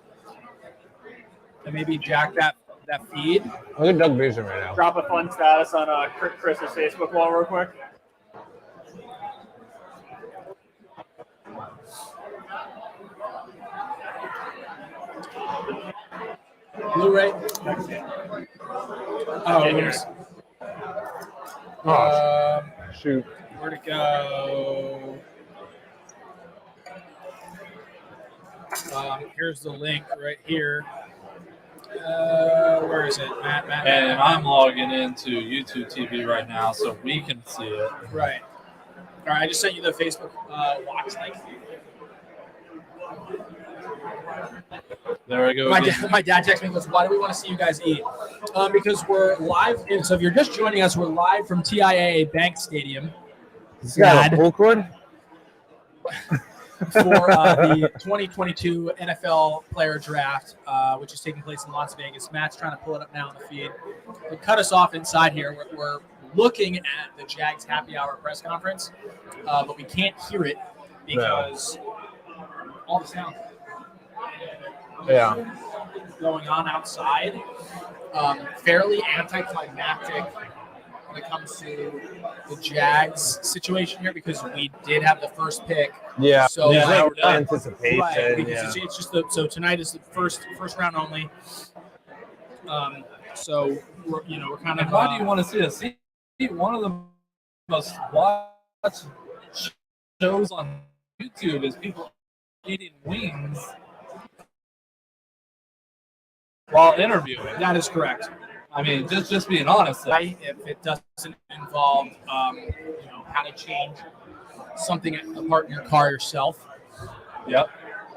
and maybe jack that feed. Look at Doug Beason right now. Drop a fun status on Chris's Facebook wall real quick. Blu-ray. Oh, here. here's, Shoot. where'd it go? Here's the link right here. Where is it, Matt? And I'm logging into YouTube TV right now so we can see it. Right. All right, I just sent you the Facebook watch link. There we go. My again. dad texted me and goes, "Why do we want to see you guys eat?" Because we're live. And so if you're just joining us, we're live from TIAA Bank Stadium This guy a full cord? for the 2022 NFL Player Draft, which is taking place in Las Vegas. Matt's trying to pull it up now on the feed. They cut us off inside here. We're looking at the Jags Happy Hour press conference, but we can't hear it because all the sound Yeah. going on outside. Fairly anticlimactic when it comes to the Jags situation here because we did have the first pick. Yeah. So There's now like we're done. anticipation. Right, because Yeah. it's just so tonight is the first round only. So we're kind of. And why do you want to see us? See, one of the most watched shows on YouTube is people eating wings while interviewing. That is correct. I mean, just being honest. Right? If it doesn't involve, how to change something apart in your car yourself. Yep.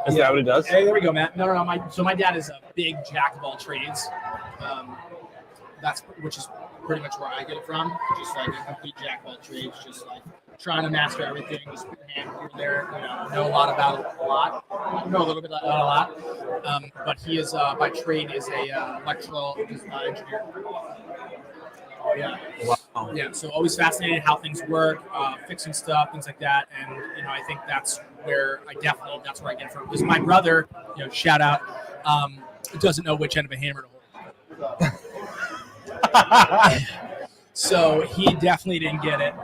Is that what it does? Hey, there we go, Matt. No. My dad is a big jack of all trades. which is pretty much where I get it from. Just like a complete jack of all trades, just like trying to master everything, just put your hand here and there. Know a lot about it, a lot. Know a little bit about a lot. But he is by trade is a electrical engineer. Yeah. Wow. Yeah. So always fascinated how things work, fixing stuff, things like that. And I think that's where I get it from. Because my brother, shout out, doesn't know which end of a hammer to hold. So he definitely didn't get it.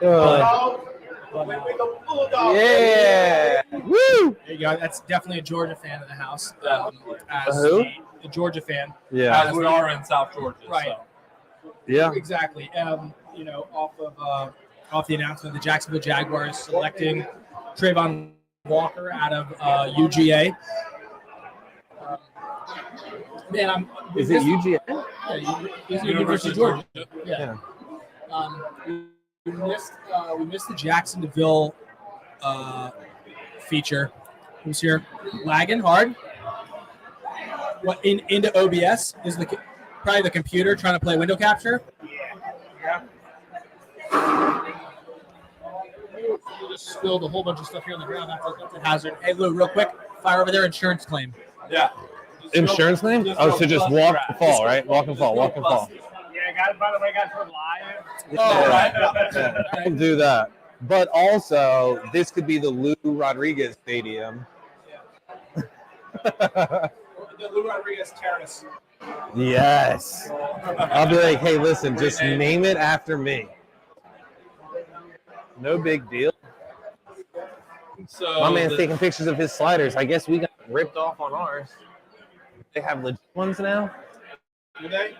Yeah. Woo! There you go. That's definitely a Georgia fan of the house. Who? A Georgia fan. Yeah. As we are in South Georgia. Right. So. Yeah. Exactly. Off the announcement, the Jacksonville Jaguars selecting Trayvon Walker out of UGA. Is it UGA? Yeah, he's University of Georgia. Yeah. We missed the Jacksonville feature. Who's here? Lagging hard. What into OBS is probably the computer trying to play window capture. Yeah. We just spilled a whole bunch of stuff here on the ground. That's a hazard. Hey Lou, real quick, fire over there. Insurance claim. Yeah. Insurance claim? So just walk and fall, right? Walk and fall. Yeah, guys. By the way, guys, we're live. Yeah. We'll do that. But also, this could be the Lou Rodriguez Stadium. The Lou Rodriguez Terrace. Yes. I'll be like, hey, listen, just name it after me. No big deal. So My man's taking pictures of his sliders. I guess we got ripped off on ours. They have legit ones now. Do they?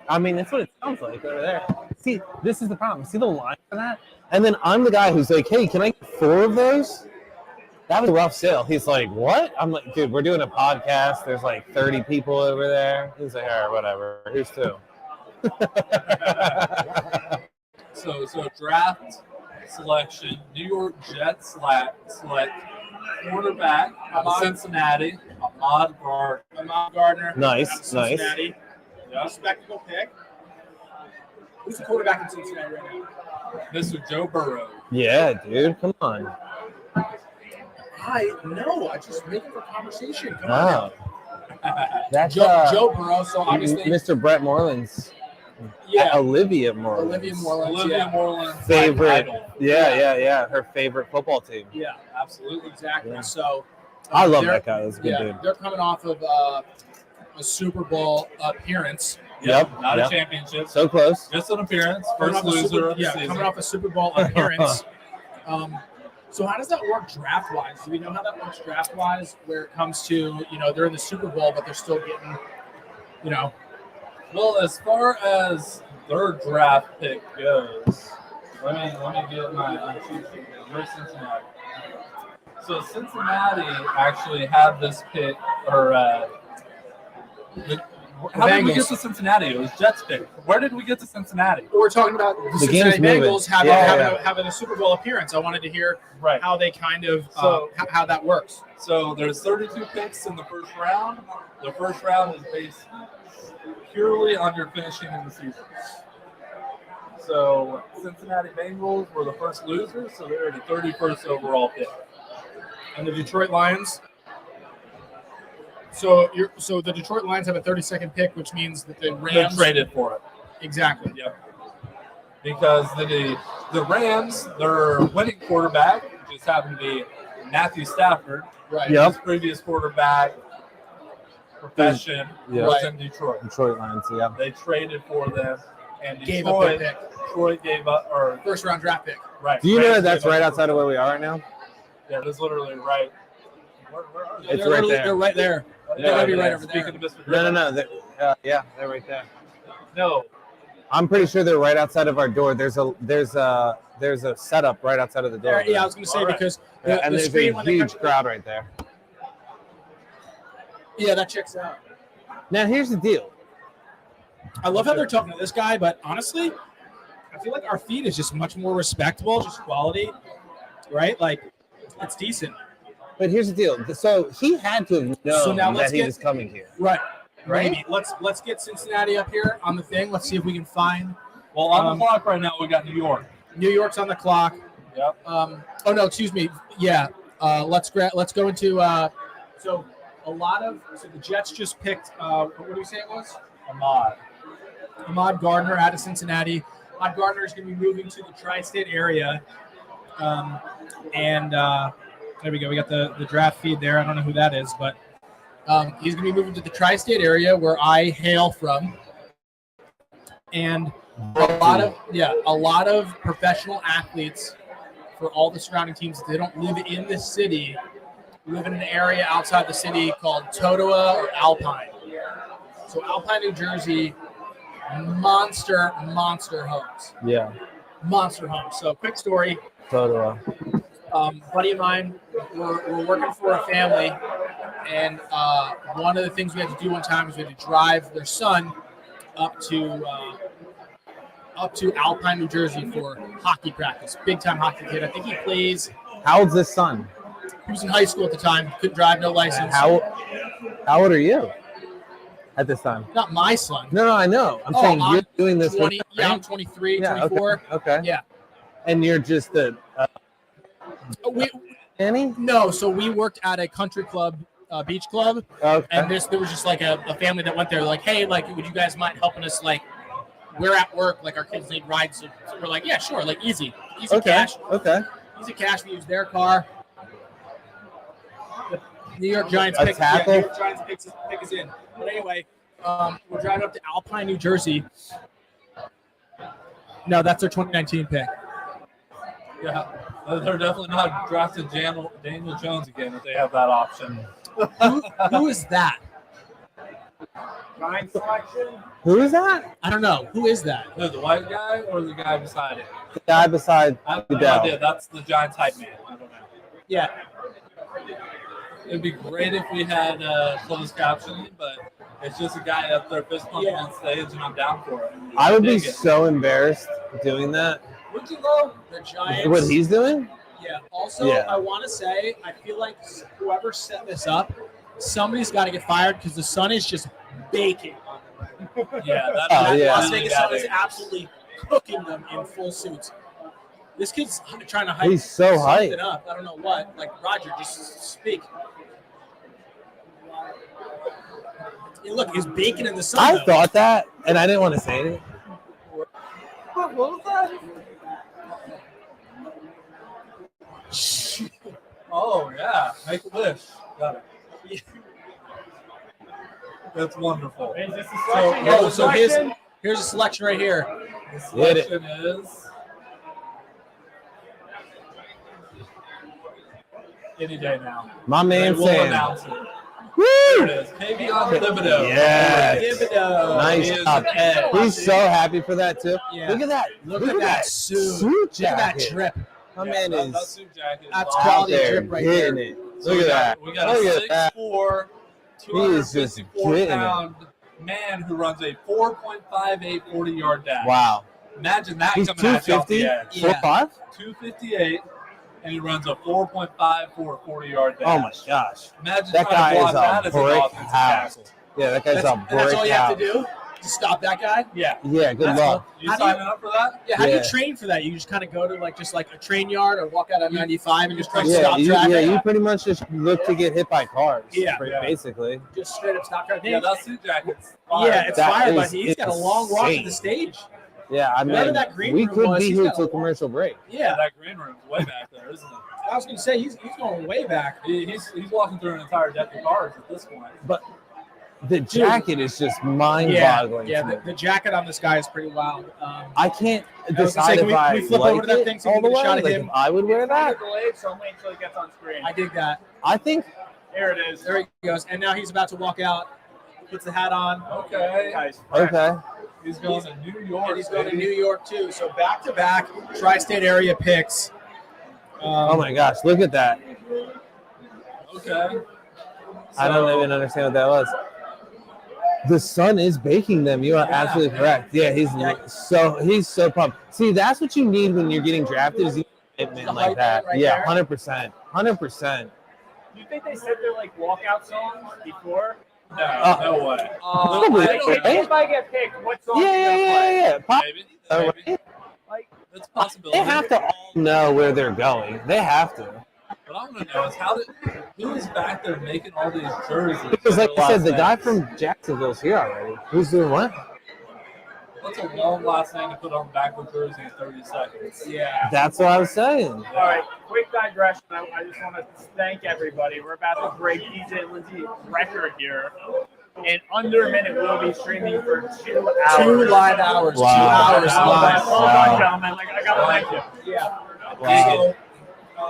I mean, that's what it sounds like over there. See, this is the problem. See the line for that? And then I'm the guy who's like, hey, can I get 4 of those? That was a rough sale. He's like, what? I'm like, dude, we're doing a podcast. There's like 30 people over there. He's like, all right, whatever. Here's 2. So draft selection. New York Jets select quarterback out of Cincinnati, Ahmad Gardner. Nice. Cincinnati. Respectable pick. Who's the quarterback in Cincinnati right now? Mr. Joe Burrow. Yeah, dude. Come on. I know. I just making for conversation. Come Wow. on. That's Joe Burrow. So obviously, Mr. Brett Moreland's. yeah, Olivia Moreland. Olivia Moreland. Favorite. Yeah. Her favorite football team. Yeah, absolutely, exactly. Yeah. So I love that guy. That's a good dude. They're coming off of a Super Bowl appearance. Yep. Not a championship. So close. Just an appearance. First loser of the season. Coming off a Super Bowl appearance. So how does that work draft-wise? Do we know how that works draft-wise where it comes to, they're in the Super Bowl, but they're still getting, Well, as far as their draft pick goes, let me get my cheat sheet. Where's Cincinnati? So Cincinnati actually had this pick, or how did we get to Cincinnati? It was Jets pick. Where did we get to Cincinnati? We're talking about the Cincinnati Bengals having a Super Bowl appearance. I wanted to hear how they kind of how that works. So there's 32 picks in the first round. The first round is based purely on your finishing in the season. So Cincinnati Bengals were the first losers, so they were the 31st overall pick. And the Detroit Lions. So the Detroit Lions have a 32nd pick, which means that the Rams They traded for it. Exactly. Yep. Because the Rams, their winning quarterback just happened to be Matthew Stafford. Right. Yep. His previous quarterback profession was in Detroit. Detroit Lions, yeah. They traded for them, and Gave up their pick. Detroit gave up, or First round draft pick. right. Do you know Rams that's gave right up- outside of where we are right now? Yeah, it's literally right. Where are they? It's right there. They're right there. They're gonna be right over there. Speaking of Mr. No. They're right there. No. I'm pretty sure they're right outside of our door. There's a setup right outside of the door. Yeah, I was going to say because and the there's screen a when huge they crowd right there. Yeah, that checks out. Now here's the deal. I love how they're talking to this guy, but honestly, I feel like our feed is just much more respectable, just quality, right? Like, it's decent. But here's the deal. So he had to have known So now that let's he get- was coming here. Right. right? Maybe. Let's get Cincinnati up here on the thing. Let's see if we can find. Well, on the clock right now, we got New York. New York's on the clock. Yep. Oh no, excuse me. Yeah. Let's go into. So the Jets just picked. What did we say it was? Ahmad Gardner out of Cincinnati. Ahmad Gardner is going to be moving to the tri-state area. There we go. We got the draft feed there. I don't know who that is, but he's going to be moving to the tri-state area where I hail from. And a lot of professional athletes for all the surrounding teams, they don't live in the city, live in an area outside the city called Totowa or Alpine. So Alpine, New Jersey, monster homes. Yeah. Monster homes. So quick story. Totowa. Buddy of mine, we're working for a family, and one of the things we had to do one time was we had to drive their son up to Alpine, New Jersey for hockey practice. Big time hockey kid. I think he plays. How old's this son? He was in high school at the time. Couldn't drive, no license. How old are you at this time? Not my son. No, I know. I'm saying you're doing this. 20, with, yeah, I'm 23, yeah, 24. Okay. Yeah. And you're just the. Annie? No, so we worked at a country club, beach club, Okay. and there was just like a family that went there. Like, hey, like, would you guys mind helping us? Like, we're at work, like our kids need rides, so we're like, yeah, sure, like easy cash. Okay. Easy cash. We use their car. The New York Giants New York Giants pick us in. But anyway, we're driving up to Alpine, New Jersey. No, that's their 2019 pick. Yeah, they're definitely not drafting Daniel Jones again if they have that option. Who is that? Giant selection. Who is that? I don't know. Who is that? The white guy or the guy beside it? The guy beside I have no Goodell. idea. That's the Giants hype man. I don't know. Yeah. It'd be great if we had closed captioning, but it's just a guy up there fist pumping on stage, and I'm down for it. I would be dig it. so embarrassed doing that. Would you go? The Giants. What he's doing? Yeah. Also, Yeah. I want to say, I feel like whoever set this up, somebody's got to get fired because the sun is just baking. Yeah, Oh, yeah. Las Vegas sun is absolutely cooking them in full suits. This kid's trying to hype He's so something hyped. up. I don't know what. Like, Roger, just speak. Hey, look, he's baking in the sun. I though. thought that, and I didn't want to say anything. What was that? Oh, yeah. Make a wish. Got it. That's wonderful. Is this the So, selection? So here's a selection right here. the selection is any day now. My man They will Sam. announce it. Woo! There it is. Kavion Thibodeau. Yes. Thibodeau. Nice He is job. an edge. He's so happy for that too. Yeah. Look at that. Look at that suit. Suit Look at that jacket. drip. My man That is suit jacket. That's is out quality there drip right hitting there. it. So Look at that. We got a Look at that. 6'4", He is just getting it. 254-pound man who runs a 4.58 40-yard dash. Wow. Imagine that He's coming at you off 250, the edge. Yeah. 4'5"? 258, and he runs a 4.54 40-yard dash. Oh my gosh. Imagine That trying to guy block is that a as an brick offensive house. tackle. Yeah, that guy's a And that's all brick you have house. to do to stop that guy. Yeah. Yeah, good That's luck. You How do you- signing up for that? Yeah, how do Yeah. you train for that? You just kind of go to like a train yard or walk out on 95 and just try to Yeah, stop traffic. you pretty much just look to get hit by cars. Yeah. Basically. Just straight up stop traffic. Yeah, that suit jacket's Yeah, it's That fire, but is he's got a long walk to insane. the stage. Yeah, I Whatever mean, that green we room could was, be he's here got a till long- commercial break. Yeah, that green room's way back there, isn't it? I was going to say he's going way back. He's walking through an entire deck of cars at this point. But the jacket is just mind-boggling. Yeah, to me. the jacket on this guy is pretty wild. I can't was gonna decide say, if can we I flip like over to that it thing so we all can the get a shot way. of Like, him? if I would wear that. Delayed, so wait until it gets on screen. I dig that. I think Here it is. There he goes. And now he's about to walk out. Puts the hat on. Okay. Guys, okay. He's going to New York. And he's going to baby. New York, too. So back-to-back tri-state area picks. Oh my gosh, look at that. Okay. I don't even understand what that was. The sun is baking them. You are Yeah. absolutely correct. Yeah, he's so pumped. See, that's what you need when you're getting drafted. Is commitment The like hype that. right Yeah, there. 100%. 100%. do you think they said their like walkout songs before? No way. If I get picked, what song? Yeah. Maybe. Like, That's a possibility. They have to all know where they're going. They have to. What I want to know is who is back there making all these jerseys? Because, like I said, the guy Vegas? from Jacksonville's here already. Who's doing what? That's a long last name to put on the back of a jersey in 30 seconds. yeah. That's what I was saying. All right, quick digression. I just want to thank everybody. We're about to break DJ&Lindsey record here. In under a minute, we'll be streaming for 2 hours. 2 live hours. Wow. 2 hours live. Hold on, gentlemen. Like, I gotta thank you. Yeah. Wow.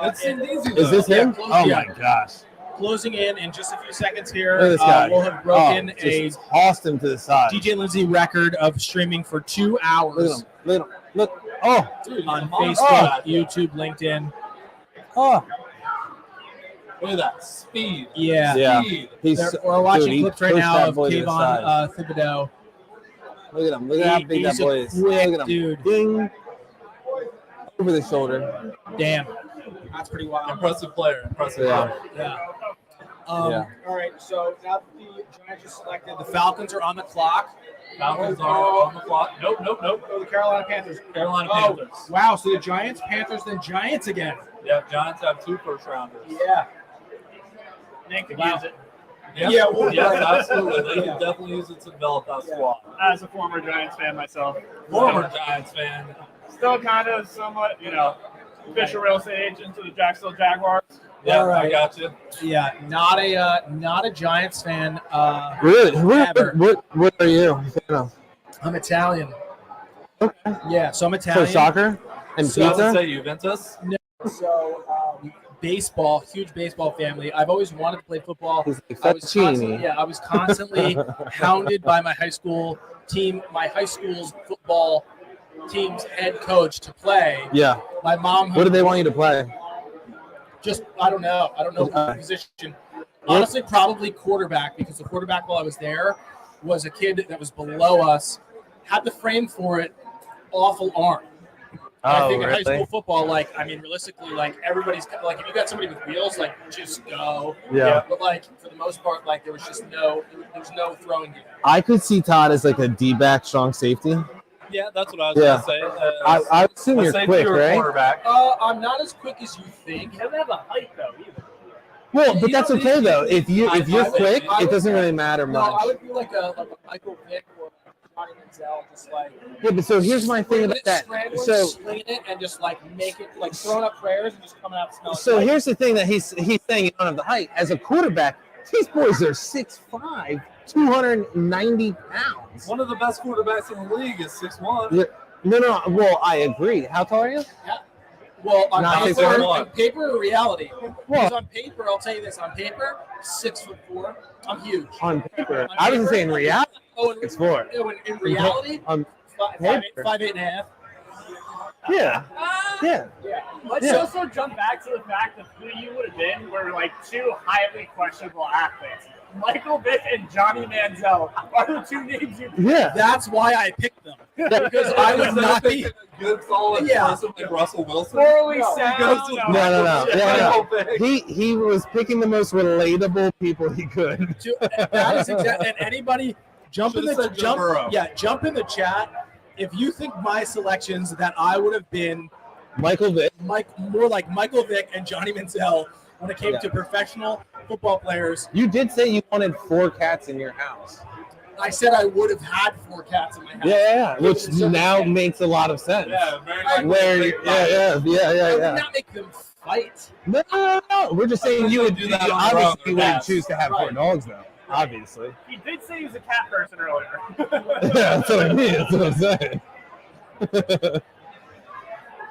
It seemed easy, though. Is this him? close- Oh yeah. my gosh. Closing in just a few seconds here. Look at this guy. We'll have broken just tossed him to the side. DJ&Lindsey record of streaming for 2 Look hours at him. Look at him. Look. Oh. Dude, on he's a monster. Facebook, YouTube, LinkedIn. Oh. Look at that speed. Yeah. Yeah. Speed. We're watching he clips right pushed now that of boy to the side. Kayvon Thibodeau. Look at him. Look at how big that He's boy a is. quick Look at him. dude. Ding. Over the shoulder. Damn. That's pretty wild. Impressive player. Impressive Yeah. player. Yeah. Yeah. All right, so now that the Giants are selected, the Falcons are on the clock. Falcons are on the clock. Nope. Oh, the Carolina Panthers. Carolina Oh, Panthers. wow, so the Giants, Panthers, then Giants again. Yeah, Giants have 2 first-rounders. Yeah. Nick could Wow. use it. Yeah, well, yes, absolutely. They yeah. can definitely use it to develop that squad. As a former Giants fan myself. Former Giants fan. Still kind of somewhat, official real estate agent to the Jacksonville Jaguars. Yeah, All right. I got you. Yeah, not a Giants fan. Really? Ever. What are you? No. I'm Italian. Okay. Yeah, so I'm So Italian. soccer and So- I would pizza? say Juventus. So baseball, huge baseball family. I've always wanted to play football. He's like I was constantly hounded by my high school team, my high school's football team's head coach to play. Yeah. My mom. What do they want you to play? Just I don't know what position. Honestly, probably quarterback, because the quarterback while I was there was a kid that was below us, had the frame for it, awful arm. And I think in high school football, realistically, everybody's like, if you got somebody with wheels, just go. Yeah. But for the most part, there was just there's no throwing game. I could see Todd as like a D-back strong safety. Yeah, that's what I was Yeah. going to say. I would assume you're safety quick, or right? quarterback. I'm not as quick as you think. He doesn't have the height, though, either. Well, but You that's don't okay need- though. If you're quick, I it would- doesn't really matter No, much. I would be like a Michael Vick or Johnny Manziel, just Yeah, but so here's my thing about that. scrambling, So slinging it, and just make it throwing up prayers and just coming out smelling. so here's the thing that he's saying you don't have the height. As a quarterback, these boys are 6'5", 290 pounds. One of the best quarterbacks in the league is 6'1". Yeah. No. Well, I agree. How tall are you? Well, on Not paper, 6'1". on paper or reality? Well- Because on paper, I'll tell you this: on paper, 6'4". I'm huge. On paper, I was saying reality. Oh, in, 6'4". in reality, On 5'8", paper. 5'8.5". Yeah. Yeah. Let's Yeah. also jump back to the fact of who you would have been were 2 highly questionable athletes. Michael Vick and Johnny Manziel are the 2 names you Yeah. That's why I picked them, because I would not be. a good solid Yeah. person like Russell Wilson. poorly No, sound. No. Michael Vick. He was picking the most relatable people he could. That is exactly. And anybody jump in Should've the said Joe Burrow. jump in the chat if you think my selections that I would have been Michael Vick. more like Michael Vick and Johnny Manziel when it came to professional football players. You did say you wanted 4 cats in your house. I said I would have had 4 cats in my house. Yeah. Which now makes a lot of sense. Yeah, very much. Where, I would yeah. not make them fight. No. We're just saying you would do that on your obviously own, you wouldn't cats. choose to have 4 dogs though. Obviously. He did say he was a cat person earlier. Yeah, that's what I mean. That's what I'm saying.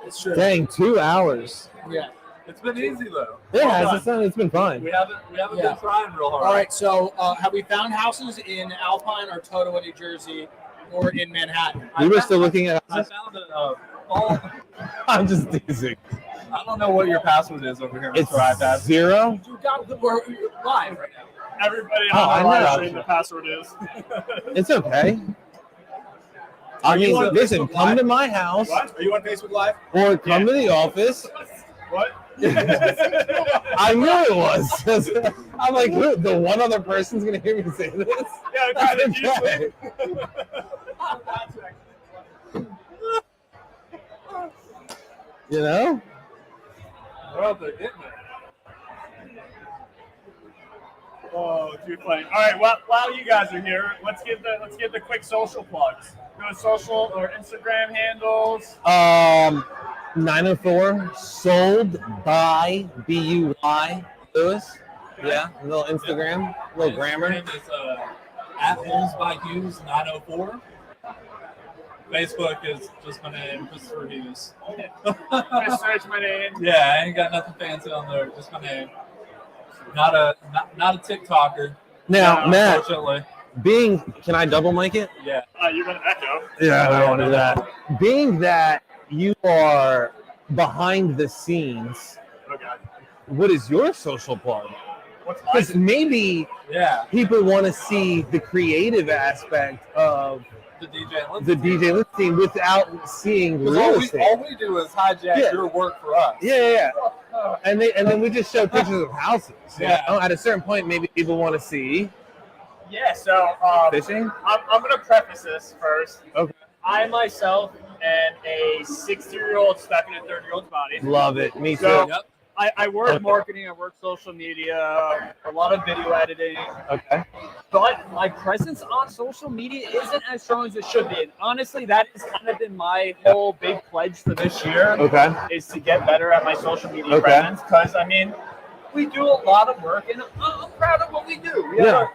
It's true. Dang, 2 hours. Yeah. It's been easy though. Yeah, it's been fun. We haven't Yeah. been trying real hard. All right. So, have we found houses in Alpine or Totowa, New Jersey, or in Manhattan? We were still looking at. I found I'm just teasing. I don't know what your password is over here, It's Mr. iPad. 0. We're live right now. Everybody Oh, on I the live know. stream, the password is. It's okay. I you on mean, listen, Facebook come Live? to my house What? Are you on Facebook Live? or come to the office. What? I knew it was. I'm like, who, the one other person's gonna hear me say this? Yeah, kind of usually. You know? Well, they're getting it. Oh, too funny. All right, well, while you guys are here, let's give the quick social plugs. Go social or Instagram handles. 904 sold by BUY Lewis. Yeah, a little Instagram, a little grammar. Instagram is at Holes by Hughes 904. Facebook is just my name, Christopher Hughes. Just search my name. Yeah, I ain't got nothing fancy on there, just my name. Not a TikToker. Now, Matt, unfortunately. can I double mic it? Yeah. You're gonna echo. Yeah, I don't want to do that. Being that you are behind the scenes, Okay. what is your social plug? What's Because maybe people want to see the creative aspect of the DJ&Lindsey the DJ&Lindsey without seeing real estate. All we do is hijack your work for us. Yeah. And then we just show pictures of houses. Yeah. You know? At a certain point, maybe people want to see. Yeah. So fishing. I'm gonna preface this first. Okay. I myself am a 60-year-old stuck in a 30-year-old's body. Love it. Me too. So, I work marketing, I work social media, a lot of video editing. Okay. But my presence on social media isn't as strong as it should be. And honestly, that has kind of been my whole big pledge for this year. Okay. Is to get better at my social media presence. Because, I mean, we do a lot of work, and I'm proud of what we do. We have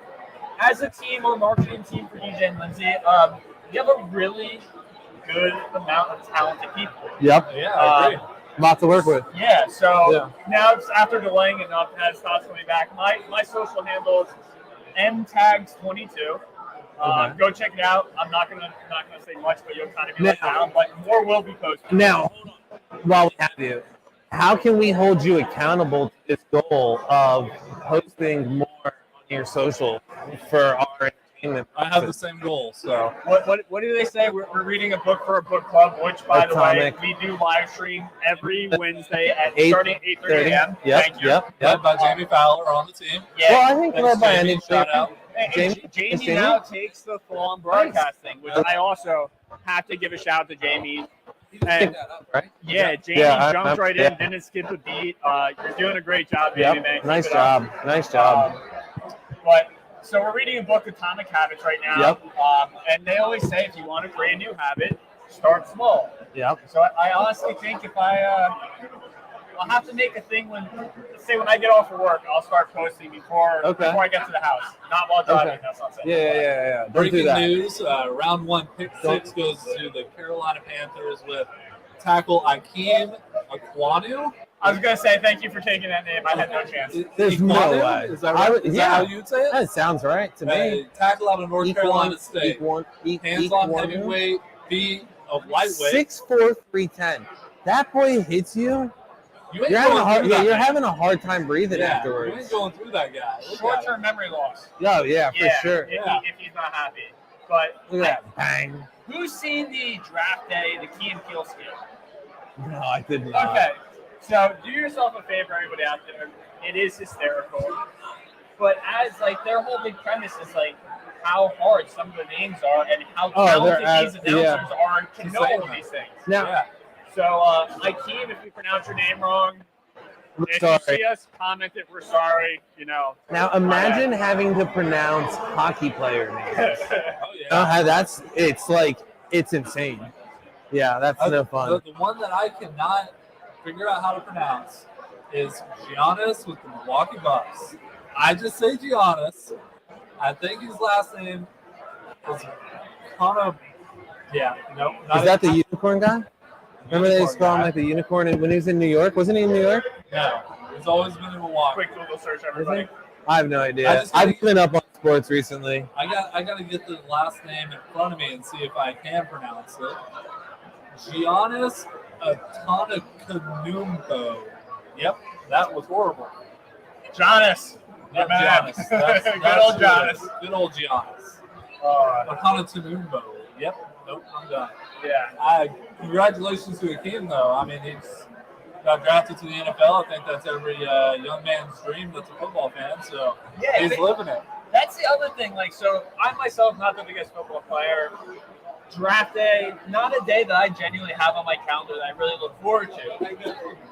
as a team or marketing team for DJ&Lindsey, we have a really good amount of talented people. Yep. Yeah, I agree. Lot to work with. Yeah, so now it's after delaying enough, has thoughts coming back. My social handle is mtags22. Go check it out. I'm not gonna say much, but you'll kind of be let down. But more will be posted. Now, while we have you, how can we hold you accountable to this goal of posting more on your social for our entertainment? I have the same goal. So what do they say? We're reading a book for a book club, which, by the way, we do live stream every Wednesday at starting 8:30 a.m. Thank you. Led by Jamie Fowler on the team. Yeah. Well, I think led by any shout out. Jamie now takes the full-on broadcasting, which I also have to give a shout out to Jamie. And Jamie jumped right in, didn't skip a beat. You're doing a great job, Jamie, man. Nice job. But so we're reading a book, Atomic Habits, right now. And they always say if you want to create a new habit, start small. So I honestly think if I'll have to make a thing when I get off of work, I'll start posting before I get to the house, not while driving. That's not saying. Yeah. Breaking news: round 1, pick 6 goes to the Carolina Panthers with tackle Akeem Aquanu. I was gonna say thank you for taking that name. I had no chance. There's no way. Is that right? Is that how you would say it? That sounds right to me. Tackle out of North Carolina State. Hands on heavyweight, feet of lightweight. 6'4", 310. That boy hits you. You're having a hard time breathing afterwards. You ain't going through that guy. Short-term memory loss. Yeah, for sure. If he's not happy. But look at that bang. Who's seen the draft day, the Key and Peele scale? No, I did not. Okay, so do yourself a favor, everybody out there. It is hysterical. But as their whole big premise is how hard some of the names are and how talented these announcers are to know all these things. Now, so, Akeem, if we pronounce your name wrong, if you see us, comment it. We're sorry. Now imagine having to pronounce hockey player names. It's insane. Yeah, that's no fun. The one that I cannot figure out how to pronounce is Giannis with the Milwaukee Bucks. I just say Giannis. I think his last name is Connor. Yeah, no. Is that the unicorn guy? Remember they used to call him the unicorn when he was in New York? Wasn't he in New York? No. He's always been in Milwaukee. Quick Google search, everybody. I have no idea. I've been up on sports recently. I got to get the last name in front of me and see if I can pronounce it. Giannis Antetokounmpo. Yep, that was horrible. Giannis. Yep, Giannis. That's Good old Giannis. Good old Giannis. Antetokounmpo. Yep. Nope, I'm done. Yeah. Congratulations to Akeem, though. I mean, got drafted to the NFL. I think that's every young man's dream that's a football fan. So Yeah, he's living it. That's the other thing. Like, so I myself, not the biggest football player. Draft day, not a day that I genuinely have on my calendar that I really look forward to.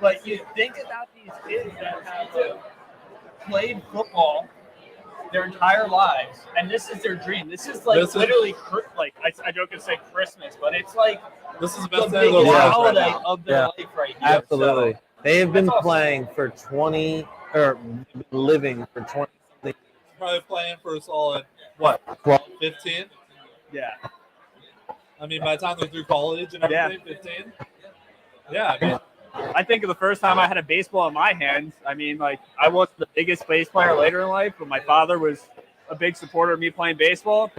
But you think about these kids that have played football their entire lives, and this is their dream. This is like literally like I joke and say Christmas, but it's like this is the best the day of their biggest lives holiday right now. of their life right here. Absolutely. So, They have been that's awesome. playing for 20 or living for 20 something. Probably playing for a solid, what, 15? Yeah. I mean, by the time they're through college and everything, 15? Yeah, I mean, I think of the first time I had a baseball in my hands. I mean, like, I wasn't the biggest base player later in life, but my father was a big supporter of me playing baseball,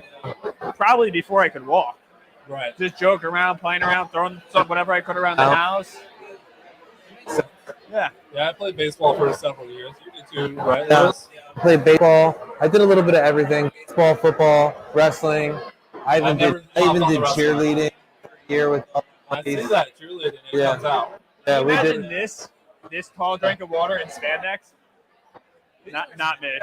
probably before I could walk. right. Just joking around, playing around, throwing whatever I could around the house. Yeah. Yeah, I played baseball for several years. You did too, right, Yeah. Lewis? I played baseball. I did a little bit of everything: baseball, football, wrestling. I even did cheerleading for a year with all I see my buddies. that cheerleading. It Yeah. comes out. Yeah, we Imagine did. this tall drink of water in spandex. Not me.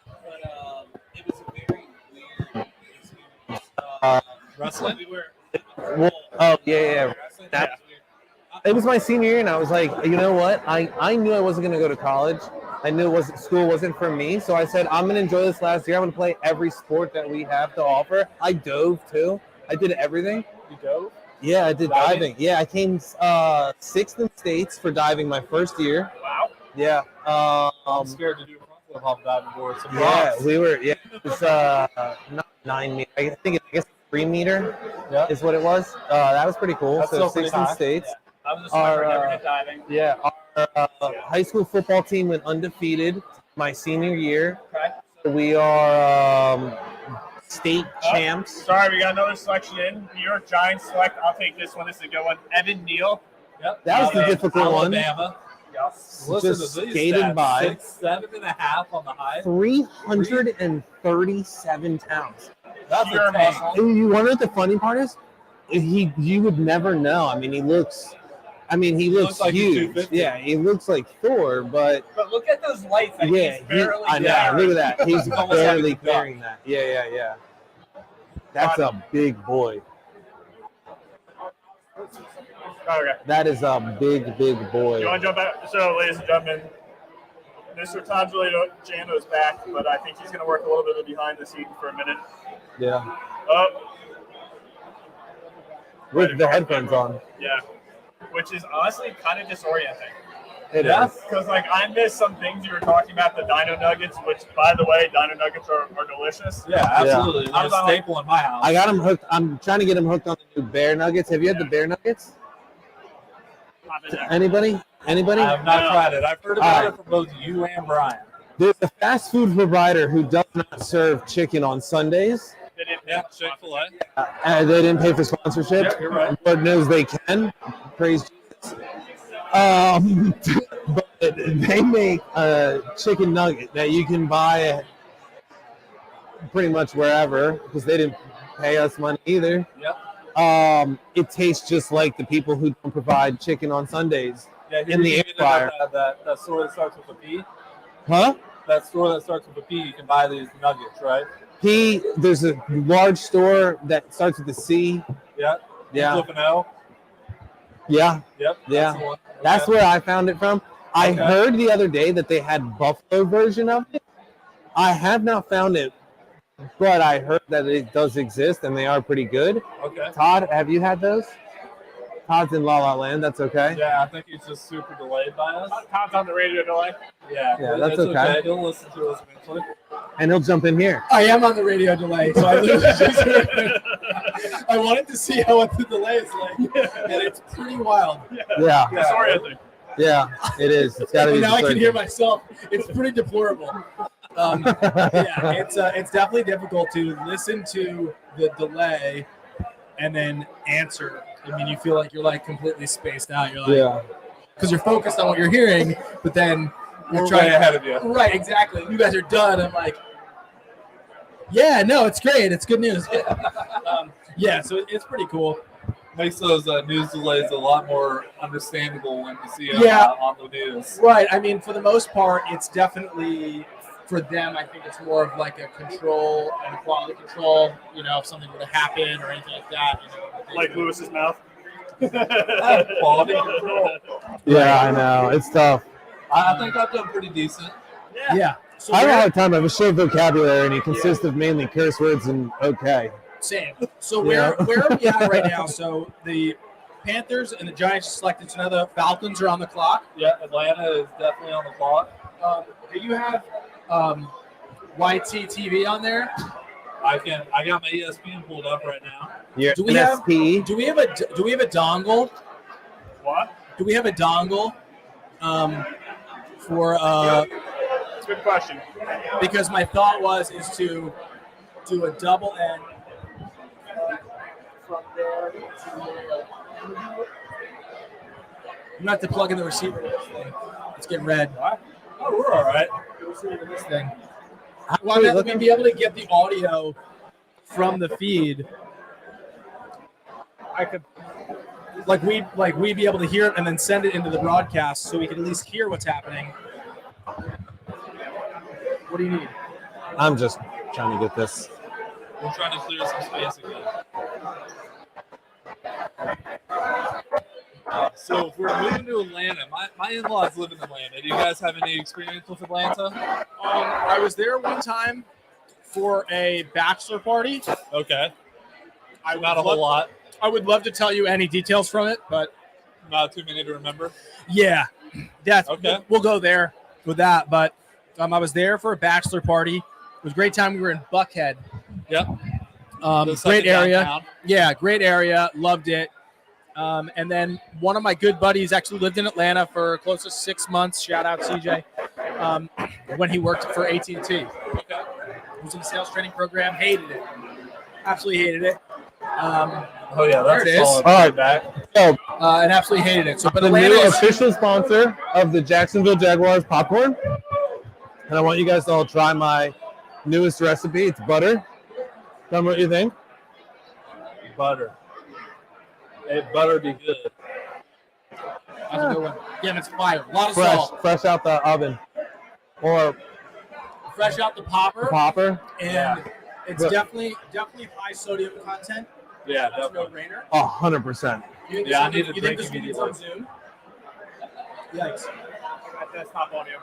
But it was a very weird experience. Wrestling? We were. Oh yeah. Wrestling, That- that was weird. It was my senior year, and I was like, you know what? I knew I wasn't going to go to college. I knew school wasn't for me, so I said, I'm going to enjoy this last year. I'm going to play every sport that we have to offer. I dove, too. I did everything. You dove? Yeah, I did diving. Yeah, I came sixth in states for diving my first year. Wow. Yeah. I'm scared to do a front flip off diving board. Some Yeah, props. we were. Yeah, it was not 9 meters. I guess 3 meter is what it was. That was pretty cool. That's So still pretty 16 high. states. I was a swimmer, Our, never did diving. Yeah, our high school football team went undefeated my senior year. Okay. We are state champs. Sorry, we got another selection in. New York Giants select. I'll take this one. This is a good one. Evan Neal. Yep. That was the difficult one. Alabama. Yep. Listen Just to these skated stats. by. 6'7.5" on the high. 337 pounds. That's Pure a tank. muscle. You wonder what the funny part is? You would never know. I mean, he looks like he's huge. 250. Yeah, he looks like Thor, but But look at those lights. Like yeah, he's barely I know. carrying. Look at that. He's Almost barely like a duck. carrying that. Yeah. That's a big boy. Okay. That is a big boy. You want to jump out? So, ladies and gentlemen, Mr. Tanzalito is back, but I think he's going to work a little bit of behind the scenes for a minute. Yeah. Right With the across headphones the- on. Yeah. Which is honestly kind of disorienting. It Yeah. is. Because, like, I missed some things you were talking about, the Dino Nuggets, which, by the way, Dino Nuggets are delicious. Yeah, absolutely. I They're was a on, staple in my house. I got him hooked. I'm trying to get him hooked on the new bear nuggets. Have you had the bear nuggets? Pop in there. Anybody? I have not tried it. I've heard about it from both you and Brian. There's a fast food provider who does not serve chicken on Sundays. They didn't- Yeah, Chick-fil-A. They didn't pay for sponsorship. Yeah, you're right. Lord knows they can. Praise Jesus. But they make a chicken nugget that you can buy pretty much wherever because they didn't pay us money either. Yep. It tastes just like the people who don't provide chicken on Sundays. Yeah, In the air fryer. That store that starts with a P. Huh? That store that starts with a P, you can buy these nuggets, right? There's a large store that starts with a C. Yeah. Yeah. Flip an O. Yeah. Yep. Yeah. That's the one. That's Okay. where I found it from. I Okay. heard the other day that they had buffalo version of it. I have not found it, but I heard that it does exist and they are pretty good. Okay. Todd, have you had those? Todd's in La La Land. That's okay. Yeah, I think he's just super delayed by us. Tom's on the radio delay. Yeah, Yeah, that's okay. He'll listen to us eventually. And he'll jump in here. I am on the radio delay, so I literally just I wanted to see what the delay is like, and it's pretty wild. Yeah. Disorienting. Yeah, it is. It's got to be. And now I can discerning. hear myself. It's pretty deplorable. Yeah, it's definitely difficult to listen to the delay and then answer. I mean, you feel like you're like completely spaced out. You're like, Yeah. because you're focused on what you're hearing, but then you're We're trying way ahead of you. Right, exactly. You guys are done. I'm like, yeah, no, it's great. It's good news. Yeah, so it's pretty cool. makes those news delays a lot more understandable when you see them on the news. Right. I mean, for the most part, it's definitely for them. I think it's more of like a control and quality control. You know, if something were to happen or anything like that. You know, Like Lewis's mouth. Quality control. Yeah, I know. It's tough. I think I've done pretty decent. Yeah. So I have a hard time. I have a short vocabulary, and it consists of mainly curse words and okay. Same. So where are we at right now? So the Panthers and the Giants are selected. So now the Falcons are on the clock. Yeah, Atlanta is definitely on the clock. Do you have YT TV on there? I got my ESPN pulled up right now. Yeah. Do we have a dongle? What? Do we have a dongle? For Good question. Because my thought is to do a double end from there to there. I'm gonna have to plug in the receiver. It's getting red. Oh, we're all right. This thing. Well, I'm going to be able to get the audio from the feed. I could, we'd be able to hear it and then send it into the broadcast, so we can at least hear what's happening. What do you need? I'm just trying to get this. We're trying to clear some space again. So if we're moving to Atlanta, my in-laws live in Atlanta. Do you guys have any experience with Atlanta? I was there one time for a bachelor party. Okay. Not a whole lot. I would love to tell you any details from it, but not too many to remember. Yeah, that's okay. We'll go there with that. But I was there for a bachelor party. It was a great time. We were in Buckhead. Yep. Great area. Downtown. Yeah, great area. Loved it. And then one of my good buddies actually lived in Atlanta for close to 6 months. Shout out CJ. When he worked for AT&T. Okay. He was in the sales training program. Hated it. Absolutely hated it. Oh yeah, that's there it is. All right, back. So, and absolutely hated it. So, but the Atlanta new is official sponsor of the Jacksonville Jaguars popcorn, and I want you guys to all try my newest recipe. It's butter. Tell me what you think. Butter. Hey, butter be good. That's a good one. Yeah, it's fire. A lot of salt. Fresh out the oven, or Fresh out the popper. And it's definitely high sodium content. Yeah, that's no brainer. 100%. Yeah, I need to you drink think this immediately. on Zoom? Yikes. That's top audio.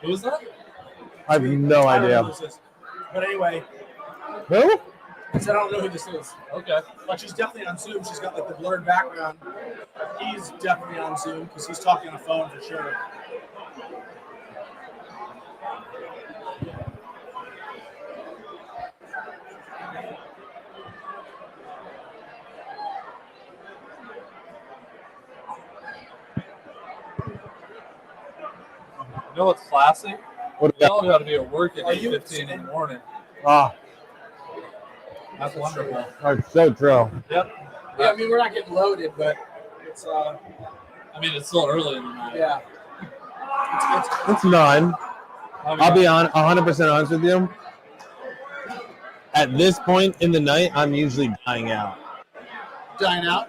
Who was that? I have no I don't know idea. who this is. But anyway, Who? I said I don't know who this is. Okay. But she's definitely on Zoom. She's got like the blurred background. He's definitely on Zoom because he's talking on the phone for sure. You know what's classic? What We all got to be at work at 8:15 in the morning. Ah, That's wonderful. that's so true. Yep. Yeah, I mean we're not getting loaded, but it's I mean, it's still early in the night. yeah. It's none. I'll be 100% honest with you. At this point in the night, I'm usually dying out. Dying out.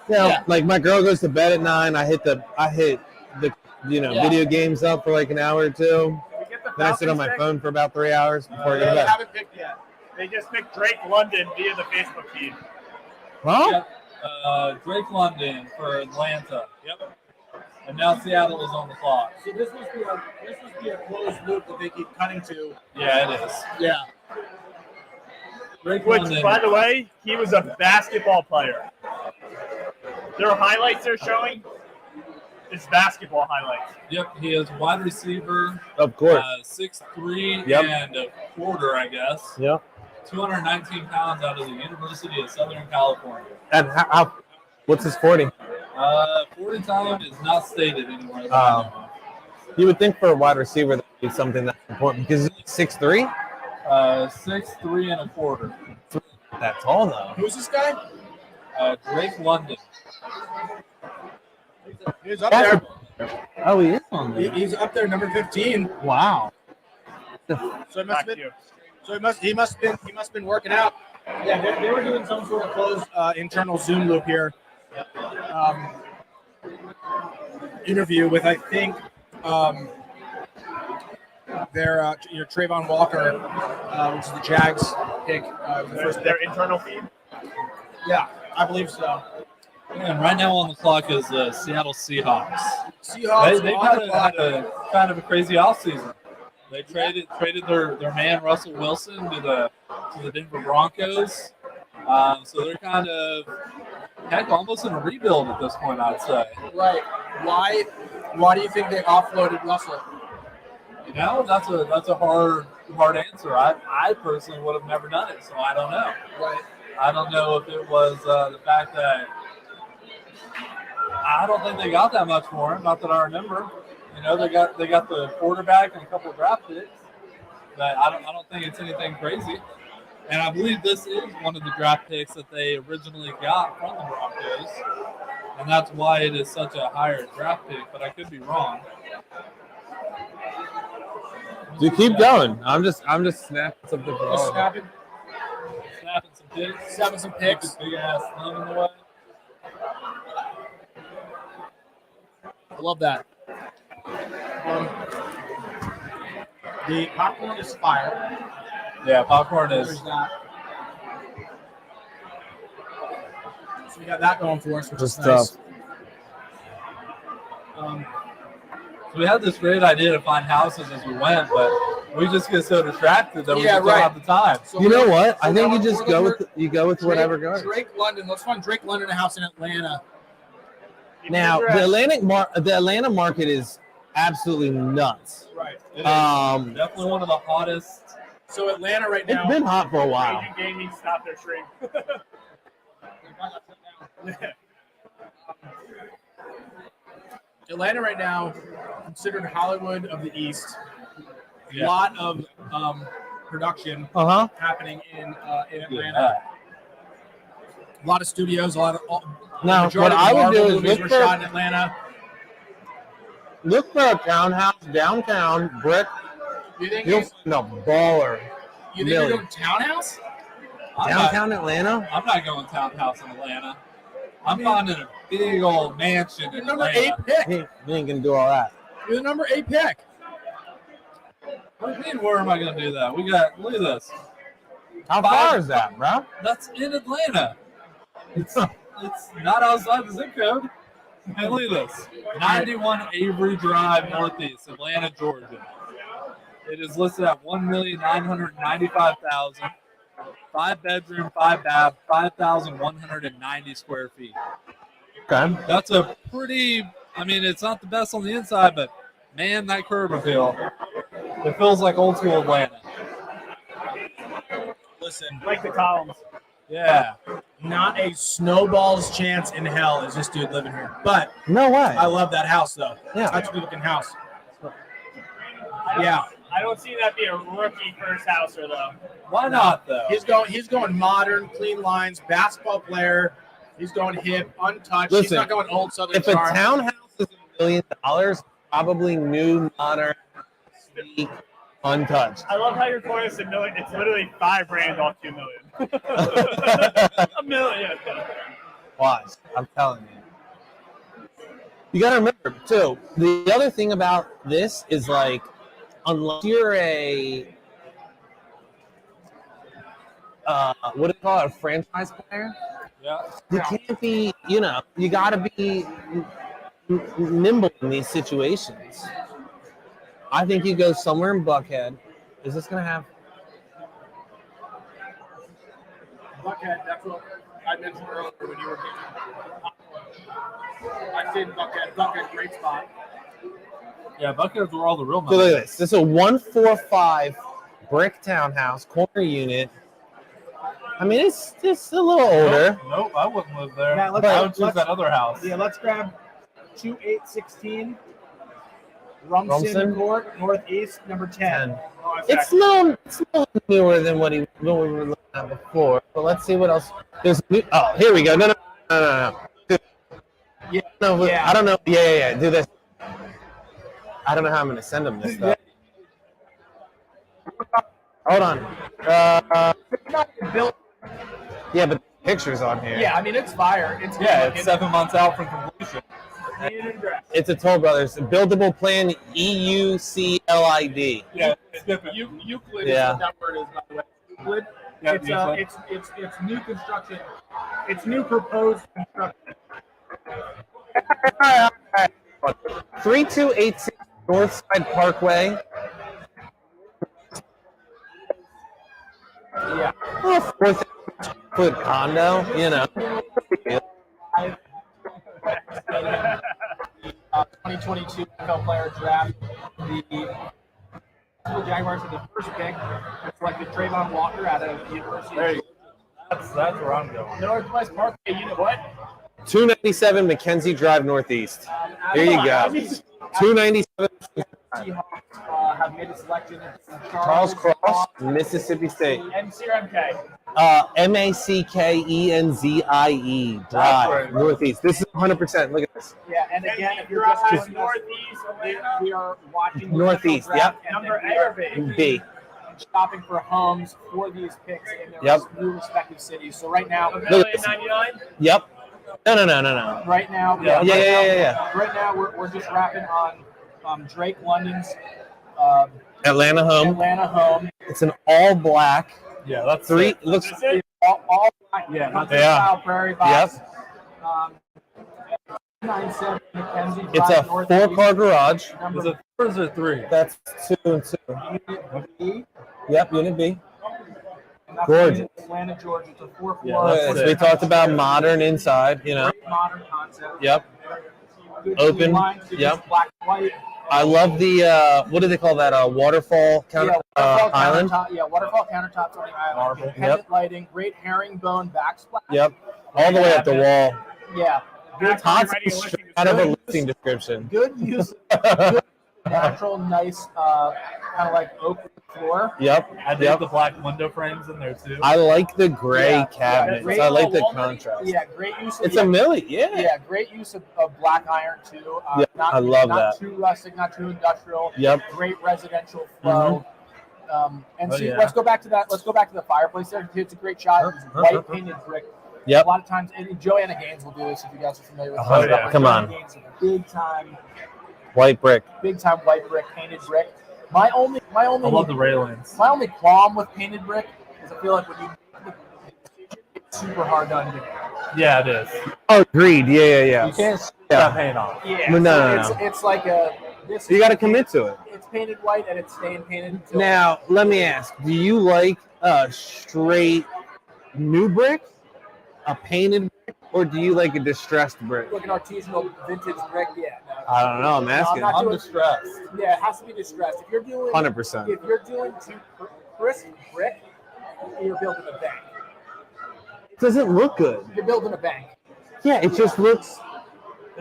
Yeah, like my girl goes to bed at 9. I hit the video games up for like an hour or two. Then I sit on my phone for about 3 hours before I go to I bed. haven't picked yet. They just picked Drake London via the Facebook feed. Huh? Yep. Drake London for Atlanta. Yep. And now Seattle is on the clock. So this must be a closed loop that they keep cutting to. Yeah, it is. Yeah. Drake Which, London. by the way, he was a basketball player. Their highlights they're showing is basketball highlights. Yep, he is wide receiver. Of course. 6'3" Yep. and a quarter, I guess. Yep. 219 pounds out of the University of Southern California. And what's his 40? 40 time is not stated anywhere. that I know You would think for a wide receiver that would be something that's important because he's 6'3". of. 6'3" and a quarter. That's all though. Who's this guy? Drake London. He's up there. Oh, he is on there. He's up there, number 15. Wow. So he must have been working out. Yeah, they were doing some sort of closed internal Zoom loop here. Interview with, I think, their Trayvon Walker, which is the Jags pick. Their internal feed. Yeah, I believe so. And right now on the clock is the Seattle Seahawks. They've had a kind of a crazy offseason. They traded their man Russell Wilson to the Denver Broncos. So they're kind of almost in a rebuild at this point, I'd say. Right. Why do you think they offloaded Russell? You know, that's a hard answer. I personally would have never done it, so I don't know. Right. I don't know if it was the fact that I don't think they got that much for him. Not that I remember. You know, they got the quarterback and a couple of draft picks, but I don't think it's anything crazy. And I believe this is one of the draft picks that they originally got from the Broncos, and that's why it is such a higher draft pick. But I could be wrong. Dude, keep going. I'm just snapping something. Snapping some picks. Snapping some picks. Big ass thumb in the way. I love that. The popcorn is fire. Yeah, popcorn is. There's that. So we got that going for us, which is nice. We had this great idea to find houses as we went, but we just get so distracted that we just don't have the time. So you know what? I think you just go with whatever goes. Drake London. Let's find Drake London a house in Atlanta. Now the Atlanta market is absolutely nuts. Right. Definitely one of the hottest. So Atlanta right now. It's been hot for a while. Asian Gaming stopped their stream. Atlanta right now, considered Hollywood of the East. A lot of production happening in Atlanta. A lot of studios, a lot of. Now, what I would do is look shot in Atlanta. Look for a townhouse downtown, brick. You think you'll find a baller? You think you're going townhouse? Downtown Atlanta? I'm not going townhouse in Atlanta. I'm finding a big old mansion in number Atlanta. 8 pick. You ain't gonna do all that. You're the number 8 pick. What do you mean? Where am I gonna do that? Look at this. How far is that, bro? That's in Atlanta. It's not outside the zip code. Hey, look at this. 91 Avery Drive, Northeast, Atlanta, Georgia. It is listed at $1,995,000. 5-bedroom, 5-bath, 5,190 square feet. Okay. That's a pretty. I mean, it's not the best on the inside, but man, that curb appeal. It feels like old school Atlanta. Listen, like the columns. Yeah. Not a snowball's chance in hell is this dude living here. But no way. I love that house though. Yeah. That's a good looking house. I don't see that be a rookie first houser though. Why not though? He's going modern, clean lines, basketball player. He's going hip, untouched. Listen, he's not going old Southern if charm. a townhouse is $1 million, probably new, modern, sleek, untouched. I love how you're calling this $1 million. It's literally $5,000 on $2 million. $1 million. Watch, I'm telling you. You gotta remember too. The other thing about this is like, unless you're a what do you call it, a franchise player? Yeah. You can't be, you gotta be nimble in these situations. I think you go somewhere in Buckhead. Is this gonna have? Buckhead, that's what I mentioned earlier when you were getting. I stayed in Buckhead. Buckhead, great spot. Yeah, Buckhead's where all the real So money look is. at this. This is a 145 brick townhouse, corner unit. I mean, it's a little older. Nope, I wouldn't live there. Now, I would choose that other house. Yeah, let's grab 2816 Rumson Court, Northeast, number 10. It's no newer than what we were looking at before. But let's see what else. There's new. Oh, here we go. No. Yeah. No, yeah. I don't know. Yeah. Do this. I don't know how I'm going to send them this stuff. Hold on. Yeah, but pictures on here. Yeah, I mean it's fire. It's It's 7 months out from completion. It's a Toll Brothers buildable plan EUCLID. Yeah, Euclid Yeah. is what that word is, by the way. Euclid. It's new construction. It's new proposed construction. 3286 Northside Parkway. Yeah. 4,000-foot condo, you know. 2022 NFL player draft. The Jaguars had the first pick. Selected Trayvon Walker out of the University. There you go. That's where I'm going. Northwest Parkway. You know what? 297 Mackenzie Drive Northeast. There you go. 297 Seahawks have made a selection. Charles Cross, Mississippi State. MC or MK? MACKENZIE Drive Northeast. This is 100%. Look at this. Yeah, and again, if you're just joining Northeast, we are watching the Northeast, NFL draft, yep. and Number we A are or B? B. shopping for homes for these picks in their Yep. new respective cities. So right now, Look at this. $1,099,000. Yep. No. right now, Yeah. Right now, we're just wrapping on Drake London's Atlanta home. Atlanta home. It's an all black. Yeah, that's Three. it. Looks. All Yeah, country yeah. style prairie box. Yep. 97 Mackenzie Drive, It's a Northeast. 4-car garage. Is Number it 4 or is it 3? That's 2 and 2. B. Yep, unit B. And that's Gorgeous. in Atlanta, Georgia. It's a 4-floor. Yeah, that's So we talked about modern inside. You know. Great modern concept. Yep. Good Open. clean lines, good Yep. black and white. I love the what do they call that? Waterfall counter waterfall island. countertop- waterfall countertops on the island. Marble. Pendant lighting, great herringbone backsplash. Yep. All the way up the wall. Yeah. Good Hot ready to listen to out of a Good. listing description. Good use. Good, natural, nice, kind of like oak floor. Yep. I did the black window frames in there too. I like the gray Yeah. cabinets. Great I like the walnut. contrast. Yeah, great use of It's a milli. Yeah. yeah, great use of black iron too. Yeah, not, I love not that. too rustic, not too industrial. Yep. Great residential flow. And Oh, see, yeah. let's go back to that. Let's go back to the fireplace there. It's a great shot. It's white painted brick. Yep. A lot of times, and Joanna Gaines will do this if you guys are familiar with Oh, her. yeah. Come Joanna on. Gaines is a big time White brick. white brick, painted brick. My only I love the railings. my only qualm with painted brick is I feel like when you it's super hard to undo. Yeah, it is. Oh, agreed. Yeah. You can't. That paint off. Yeah. No, no, so no. It's like a. This You got to commit to it. It's painted white and it's staying painted. Until Now, let me ask: do you like a straight new brick, a painted brick, or do you like a distressed brick? like an artisanal vintage brick. Yeah. No. I don't know. I'm asking. not I'm doing- distressed. Yeah, it has to be distressed. If you're doing 100%. if you're doing too crisp brick, you're building a bank. It doesn't look good. You're building a bank. Yeah, it just looks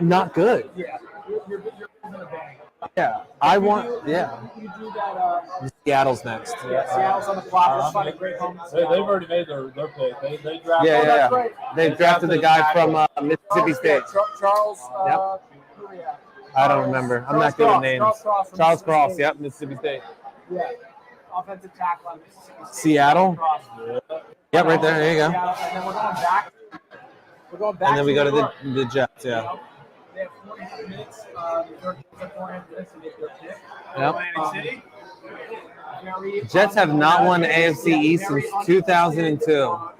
not good. Yeah, you're building a bank. Yeah, I You want. do- Yeah, You do that. Seattle's next. Seattle's on the clock. Let's find a great home. in They've Seattle. already made their pick. They drafted. Yeah, Oh, that's yeah. right. They drafted the guy from Mississippi State. Charles. Yep. Who are you at? I don't remember. I'm not good at names. Charles Cross. from Charles Mississippi Cross. State. Yep, Mississippi State. Yeah. Offensive tackle on Mississippi State. Seattle? Cross. Yep, right there. There you go. Seattle, and then we're going back. We're going back. And then we go to New York. the Jets. Yeah. They have 4.5 minutes. New York Jets have 4.5 minutes to get their pick. Yep. Atlantic City. Jets have not won the AFC East since 2002. Not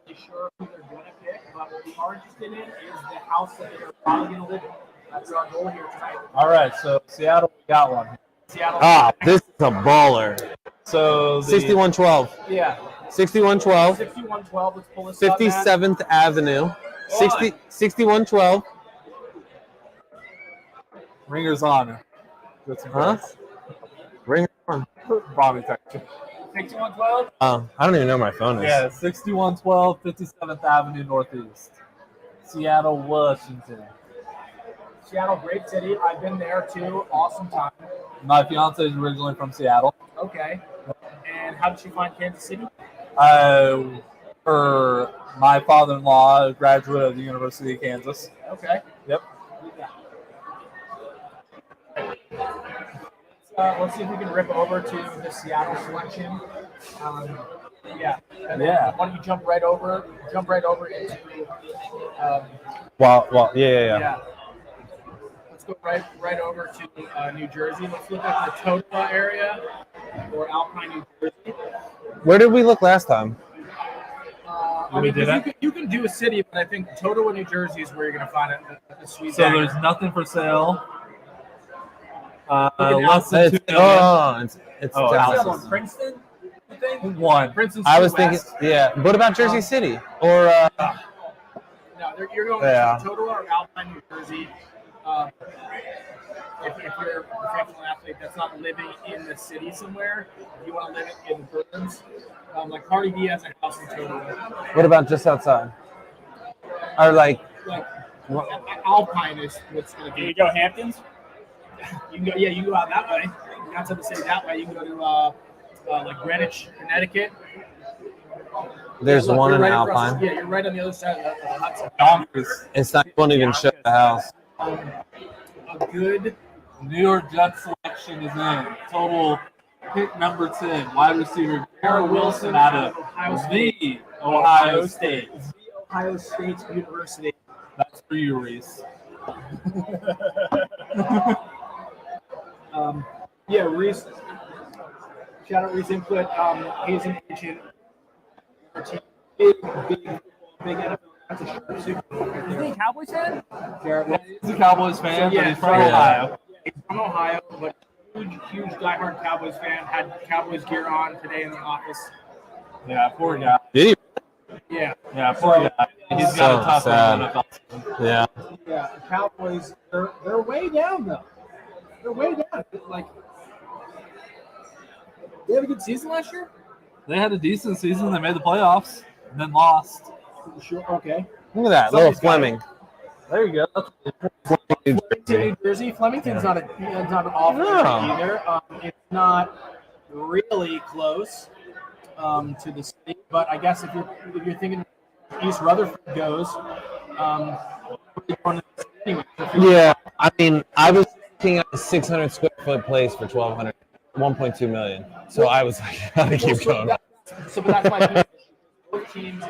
really sure who they're going to pick, but what we are interested in is the house that they're probably going to live in. That's our goal here tonight. All right, so Seattle got one. Seattle. Ah, this is a baller. So the 6112. Yeah. 6112. 6112. Let's pull this up, man. 57th Avenue. 6112. Ringer's on. Good some Huh? guys. Ring it on. Bobby texted. 6112. Oh, I don't even know where my phone is. Yeah, 6112 57th Avenue Northeast. Seattle, Washington. Seattle, great city. I've been there too. Awesome time. My fiance is originally from Seattle. Okay. And how did you find Kansas City? For my father-in-law, a graduate of the University of Kansas. Okay. Yep. Let's see if we can rip over to the Seattle selection. Yeah. And Yeah. Why don't you jump right over into Well, yeah. yeah. Let's go right over to New Jersey. Let's look at the Totowa area or Alpine, New Jersey. Where did we look last time? I mean, you can do a city, but I think Totowa, New Jersey is where you're going to find a sweet. So there's nothing for sale. Less than It's 2 million. Dallas. Princeton. You think? One. Princeton's I was West. thinking, yeah. What about Jersey City or? No, you're going Yeah. to Totowa or Alpine, New Jersey. If you're a professional athlete that's not living in the city somewhere, if you want to live in the Brooklyn's, like Cardi B has a house in Totowa. What about just outside? Or like Alpine is what's going to be. Can we go Hamptons? You can go. Yeah, you can go out that way. Outside the city that way, you can go to like Greenwich, Connecticut. there's Look, one you're in right across Alpine. Yeah, you're right on the other side of the Hudson. Yonkers. It's not. It won't even show the house. A good. New York Jets selection is in. Total pick number 10, wide receiver Garrett Wilson out of the Ohio State. The Ohio State University. That's for you, Reese. Yeah, Reese. Shout out Reese Input. He's an agent. Big NFL. That's a sharp super. Is he a Cowboys fan? He's a Cowboys fan, but he's from yeah. Ohio. He's from Ohio, but huge diehard Cowboys fan. Had Cowboys gear on today in the office. Yeah, poor guy. Did Yeah. Yeah, poor guy. He's got a tough sad. NFL. Yeah. Yeah, the Cowboys, they're way down, though. They're way down. Like, they have a good season last year? They had a decent season. They made the playoffs and then lost. Sure, okay. Look at that, little Fleming. There you go. Flemington, New Jersey. Flemington's not an awful No. either. It's not really close to the city, but I guess if you're thinking East Rutherford goes, anyway. Yeah, I mean, I was thinking a 600 square foot place for 1.2 million. So I was like, gotta keep going. So but that's why both teams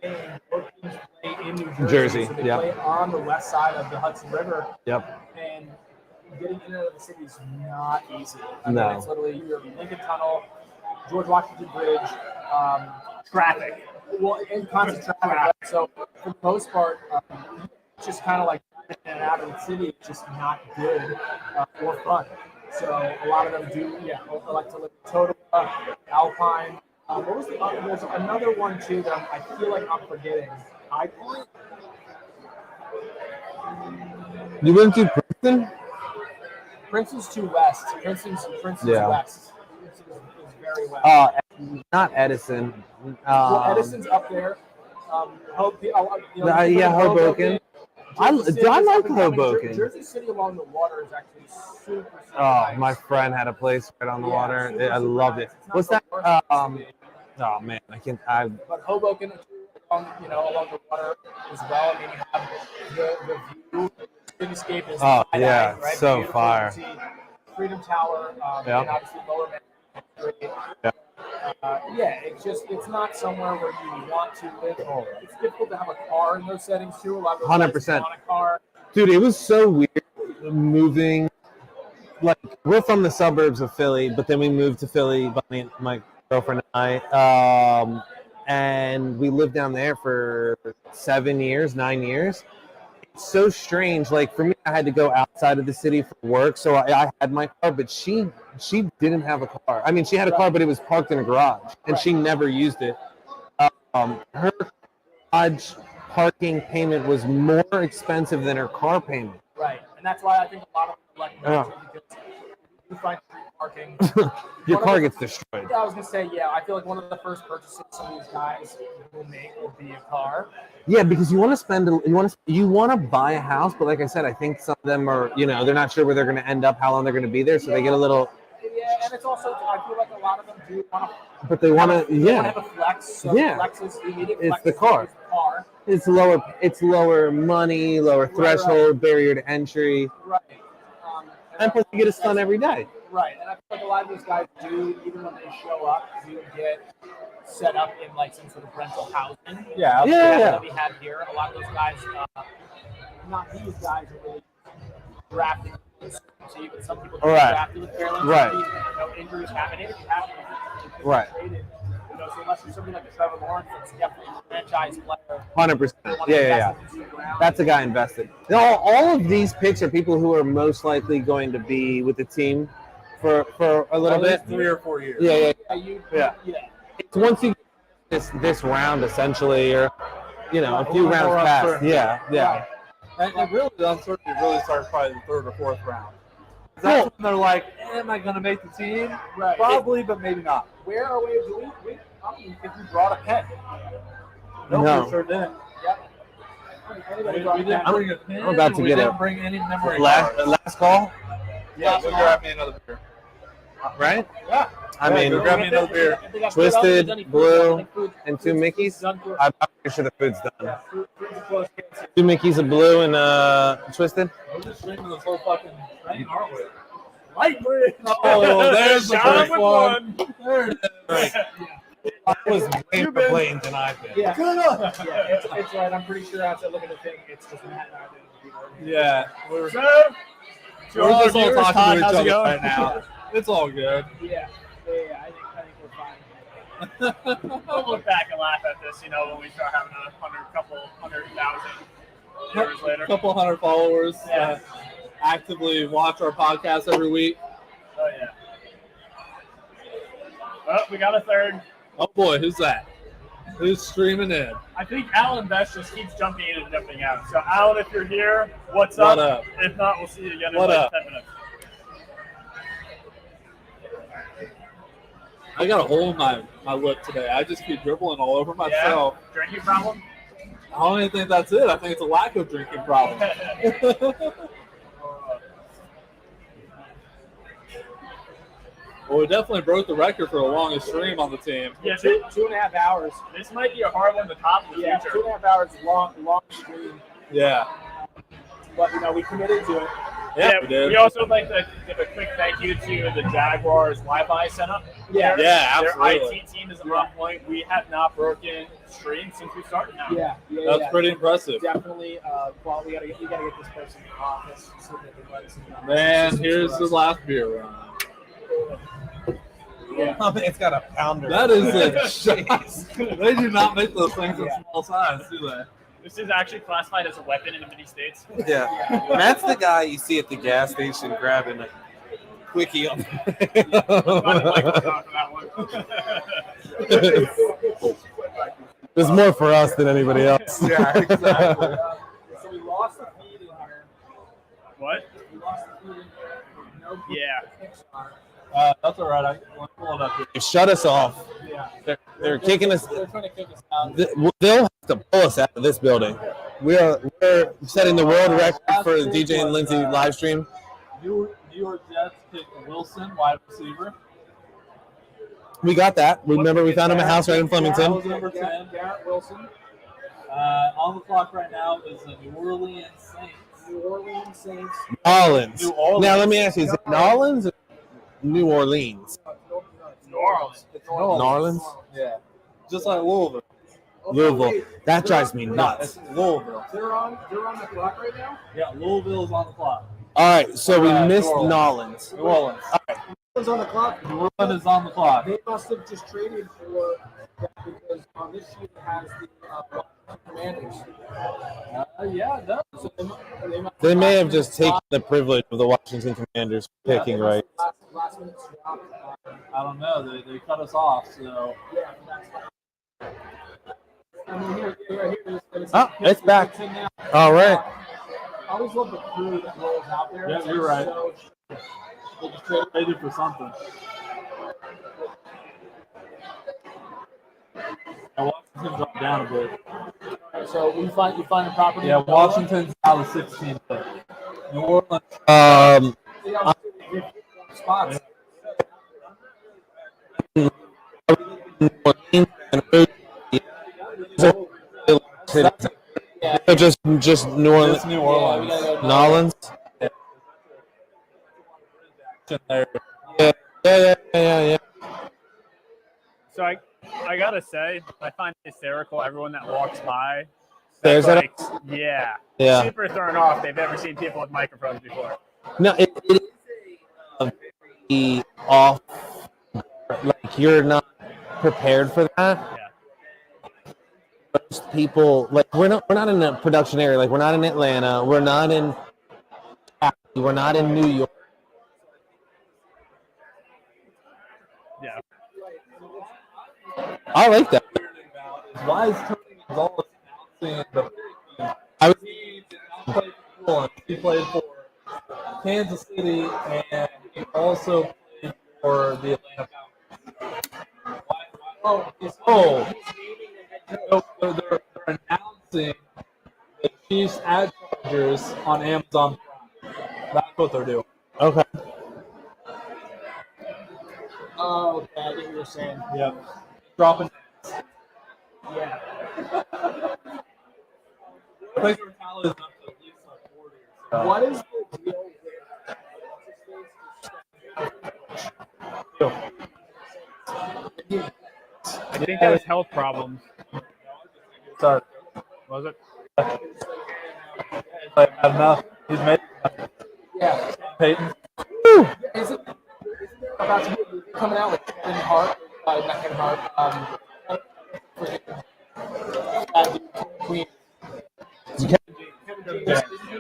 play in New Jersey. So they play on the west side of the Hudson River. Yep. And getting in and out of the city is not easy. No. It's literally you're in Lincoln Tunnel, George Washington Bridge, traffic. Well, and constant traffic. Right? So for the most part, it's just kind of like in and out of the city. It's just not good or fun. So a lot of them do, like to live in Totowa, Alpine. What was the other? There's another one too that I feel like I'm forgetting. High Point. You went to Princeton? Princeton's too west. Princeton's west. Princeton is very west. Not Edison. Well, Edison's up there. Hoboken. I like Hoboken. Jersey City along the water is actually super Oh, nice. my friend had a place right on the water. I loved it. What's that? Oh man, But Hoboken, along the water as well. I mean, you have the view, the cityscape is right? So Beautiful. fire. You see Freedom Tower, and obviously Lower Manhattan. It's not somewhere where you want to live. It's difficult to have a car in those settings too. A lot of 100%. want a car. Dude, it was so weird moving. Like, we're from the suburbs of Philly, but then we moved to Philly, my girlfriend and I, and we lived down there for 9 years. It's so strange. Like, for me, I had to go outside of the city for work, so I had my car, but she didn't have a car. I mean, she had a car, but it was parked in a garage, and she never used it. Her garage parking payment was more expensive than her car payment. Right, and that's why I think a lot of people like because you find street parking. Your car gets destroyed. Yeah, I was gonna say, I feel like one of the first purchases some of these guys will make will be a car. Yeah, because you want to buy a house, but like I said, I think some of them are, they're not sure where they're going to end up, how long they're going to be there, so they get a little. Yeah, and it's also I feel like a lot of them do want to. But they want to, have a flex. So flex is the immediate flex. It's the car. It's lower money, lower threshold, barrier to entry. Right. And plus, you get a stun every day. Right, and I feel like a lot of these guys do, even when they show up, do get set up in like some sort of rental housing. Yeah. That we have here. A lot of those guys, not these guys, are really drafted. So even some people get drafted with Carolina. Right. Injuries happen. It happen. Right. So unless you're something like a Trevor Lawrence, that's definitely a franchise player. 100%. Yeah. That's a guy invested. All of these picks are people who are most likely going to be with the team for a little bit. 3 or 4 years. Yeah. It's once you get this round, essentially, or a few rounds past. Yeah. And really, the uncertainty really starts probably the 3rd or 4th round. That's when they're like, am I going to make the team? Right. Probably, but maybe not. Where are we? If we brought a pen. No. We sure didn't. Yep. We didn't bring a pen. I'm about to we get didn't a bring any memory last call. Yeah, go grab me another beer. Right? Yeah. I mean, go grab me another beer. Twisted, Blue, and 2 Mickeys. I'm pretty sure the food's done. 2 Mickeys, a Blue, and Twisted. We're just streaming this whole fucking thing, aren't we? Lightbridge. Oh, there's the Shot first with one. There it is. I was way more blatant than I've been. Yeah. It's right. I'm pretty sure after looking at the thing, it's just Matt and I. Yeah. We're So, just all viewers, talking Todd, to each how's it other going? right now. It's all good. Yeah. I think we're fine. We'll look back and laugh at this, when we start having a couple 100,000 viewers later. A couple hundred followers Yeah. actively watch our podcast every week. Oh yeah. Oh, we got a third. Oh boy, who's that? Who's streaming in? I think Alan Best just keeps jumping in and jumping out. So Alan, if you're here, what's What up? up? If not, we'll see you again in What like up? 10 minutes. I got a hole in my lip today. I just keep dribbling all over myself. Yeah. Drinking problem? I don't even think that's it. I think it's a lack of drinking problem. Well, we definitely broke the record for the longest stream on the team. Yeah, 2.5 hours. This might be a hard one to top in the future. 2.5 hours long stream. Yeah. But we committed to it. Yeah, we did. We also would like to give a quick thank you to the Jaguars Wi-Fi setup. Yeah, absolutely. Their IT team is on point. We have not broken stream since we started now. Yeah. That's pretty impressive. Definitely. Well, you gotta get this person in the office so that they let us in. Man, here's the last beer run. Yeah. It's got a pounder. That is a shot. They do not make those things in small size, do they? This is actually classified as a weapon in many states. Yeah. Matt's the guy you see at the gas station grabbing a quickie. There's more for us than anybody else. Yeah, exactly. So we lost the feed in here. What? We lost the feed in here. Yeah. That's all right. I'll pull it up here. They shut us off. Yeah. They're kicking us. They're trying to kick us out. They'll have to pull us out of this building. We're setting the world record for the DJ&Lindsey live stream. New York Jets picked Wilson, wide receiver. We got that. Remember, we found him a house right in That was Flemington. number 10. Garrett Wilson. On the clock right now is the New Orleans Saints. New Orleans Saints. Nolans. New Orleans. Now, let me ask you, is it Nolans or New Orleans? New Orleans. New Orleans. Nolans? Yeah. Just like Louisville. Louisville. That drives me It's nuts. Louisville. They're on the clock right now. Yeah, Louisville is on the clock. All right, so we missed New Orleans. Nolans. New Orleans. Who's on the clock? New Orleans is on the clock. They must have just traded for that because on this sheet it has the Commanders. Yeah, it does. So They may have just taken the privilege of the Washington Commanders picking right. Last minute swap. I don't know. They cut us off, so. Yeah, that's I mean, here Oh, it's back. All right. I always love the crew that rolls out there. Yeah, you're right. So, they just Traded for something. Washington dropped down a bit. So you find the property. Yeah, Washington's now the 16th pick. New Orleans. Spots. Just New Orleans. It's New Orleans. Nolans. There. Yeah. So I gotta say, I find it hysterical. Everyone that walks by, Stares that's at like, yeah, Yeah. super thrown off. They've never seen people with microphones before. No, it is a very off. Like you're not prepared for that. Yeah. Most people like we're not in a production area. Like we're not in Atlanta. We're not in. We're not in New York. Yeah. I like that. Why is Tony Gonzalez announcing the? I was. He played for Kansas City, and he also played for the Atlanta Falcons. They're announcing the Chiefs ad Chargers on Amazon Prime. That's what they're doing. Okay. Oh, okay. I think you were saying. Yeah. Dropping. Yeah. I think their talent is up to at least like 40 or so. What is the deal with I think that was health problems. Sorry. Was it? Like, enough. He's made Yeah. Peyton. Isn't there about to be coming out with Kevin Hart? Not Kevin Hart. Queen.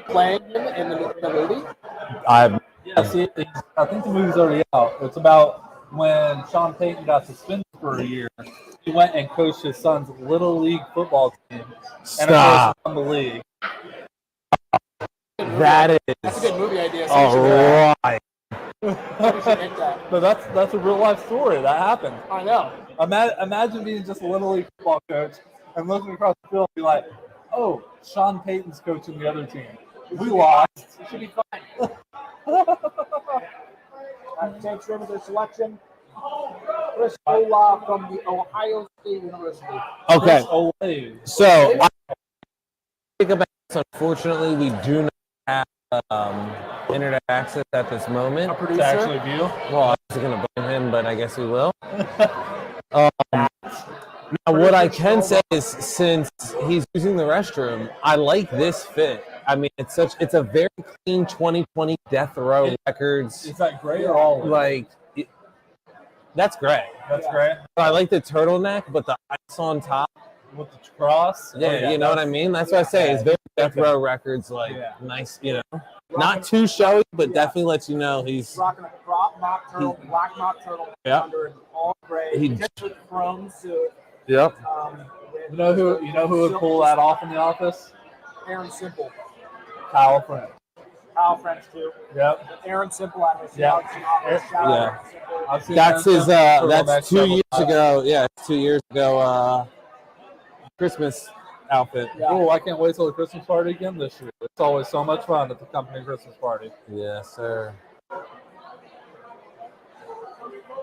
Playing him in the movie? Yeah, see, I think the movie's already out. It's about when Sean Payton got suspended for a year. He went and coached his son's little league football team, and of course, won the league. That's a good movie idea. So all right. we should make that. But that's a real life story that happened. I know. Imagine being just a little league football coach and looking across the field and be like, "Oh, Sean Payton's coaching the other team. We lost. It should be fine." Thanks for the selection. Chris Ola from the Ohio State University. Okay. Olay. So, unfortunately, we do not have internet access at this moment. To actually view. Well, I was going to blame him, but I guess we will. Now, what I can say is, since he's using the restroom, I like this fit. I mean, it's a very clean 2020 Death Row Records. Is that gray or olive? Like, that's gray. That's gray. I like the turtleneck, but the ice on top. With the cross. Yeah, you know what I mean? That's what I say. It's very Death Row Records, like nice, not too showy, but definitely lets you know he's rocking a crop mock turtle, black mock turtle under an all gray, just with chrome suit. Yep. You know who would pull that off in the office? Aaron Simple. Kyle French. Kyle French too. Yep. Aaron Simple out of That's his. That's 2 years ago. Yeah, 2 years ago. Christmas outfit. Yeah. Oh, I can't wait till the Christmas party again this year. It's always so much fun at the company Christmas party. Yes, sir.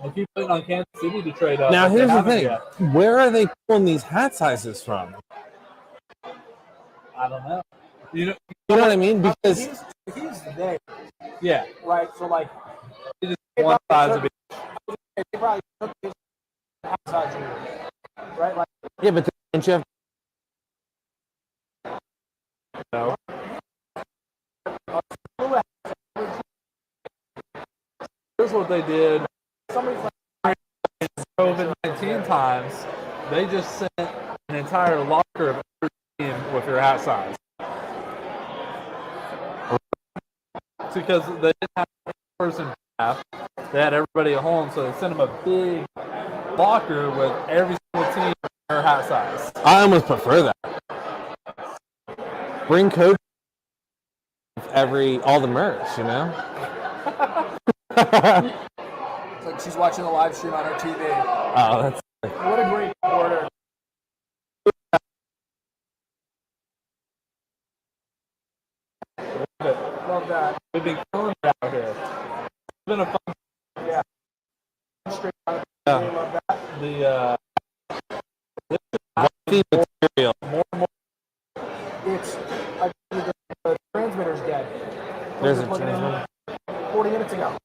They keep waiting on Kansas City to trade up. Now, here's the thing. Where are they pulling these hat sizes from? I don't know. You know what I mean? Because he's there. Yeah. Right. So like, just one size of each. They probably took his hat size, right? Like, yeah, but don't you have? No. Here's what they did. COVID-19 times, they just sent an entire locker of every team with your hat size. It's because they didn't have a person draft. They had everybody at home, so they sent them a big locker with every single team their hat size. I almost prefer that. Bring code all the merch, you know. It's like she's watching a live stream on her TV. Oh, that's what a great order. Love that. We've been killing it out here. It's been a fun. Yeah. Straight out of the love that. material. More and more. It's the transmitter's dead. There's a transmitter. 40 minutes ago.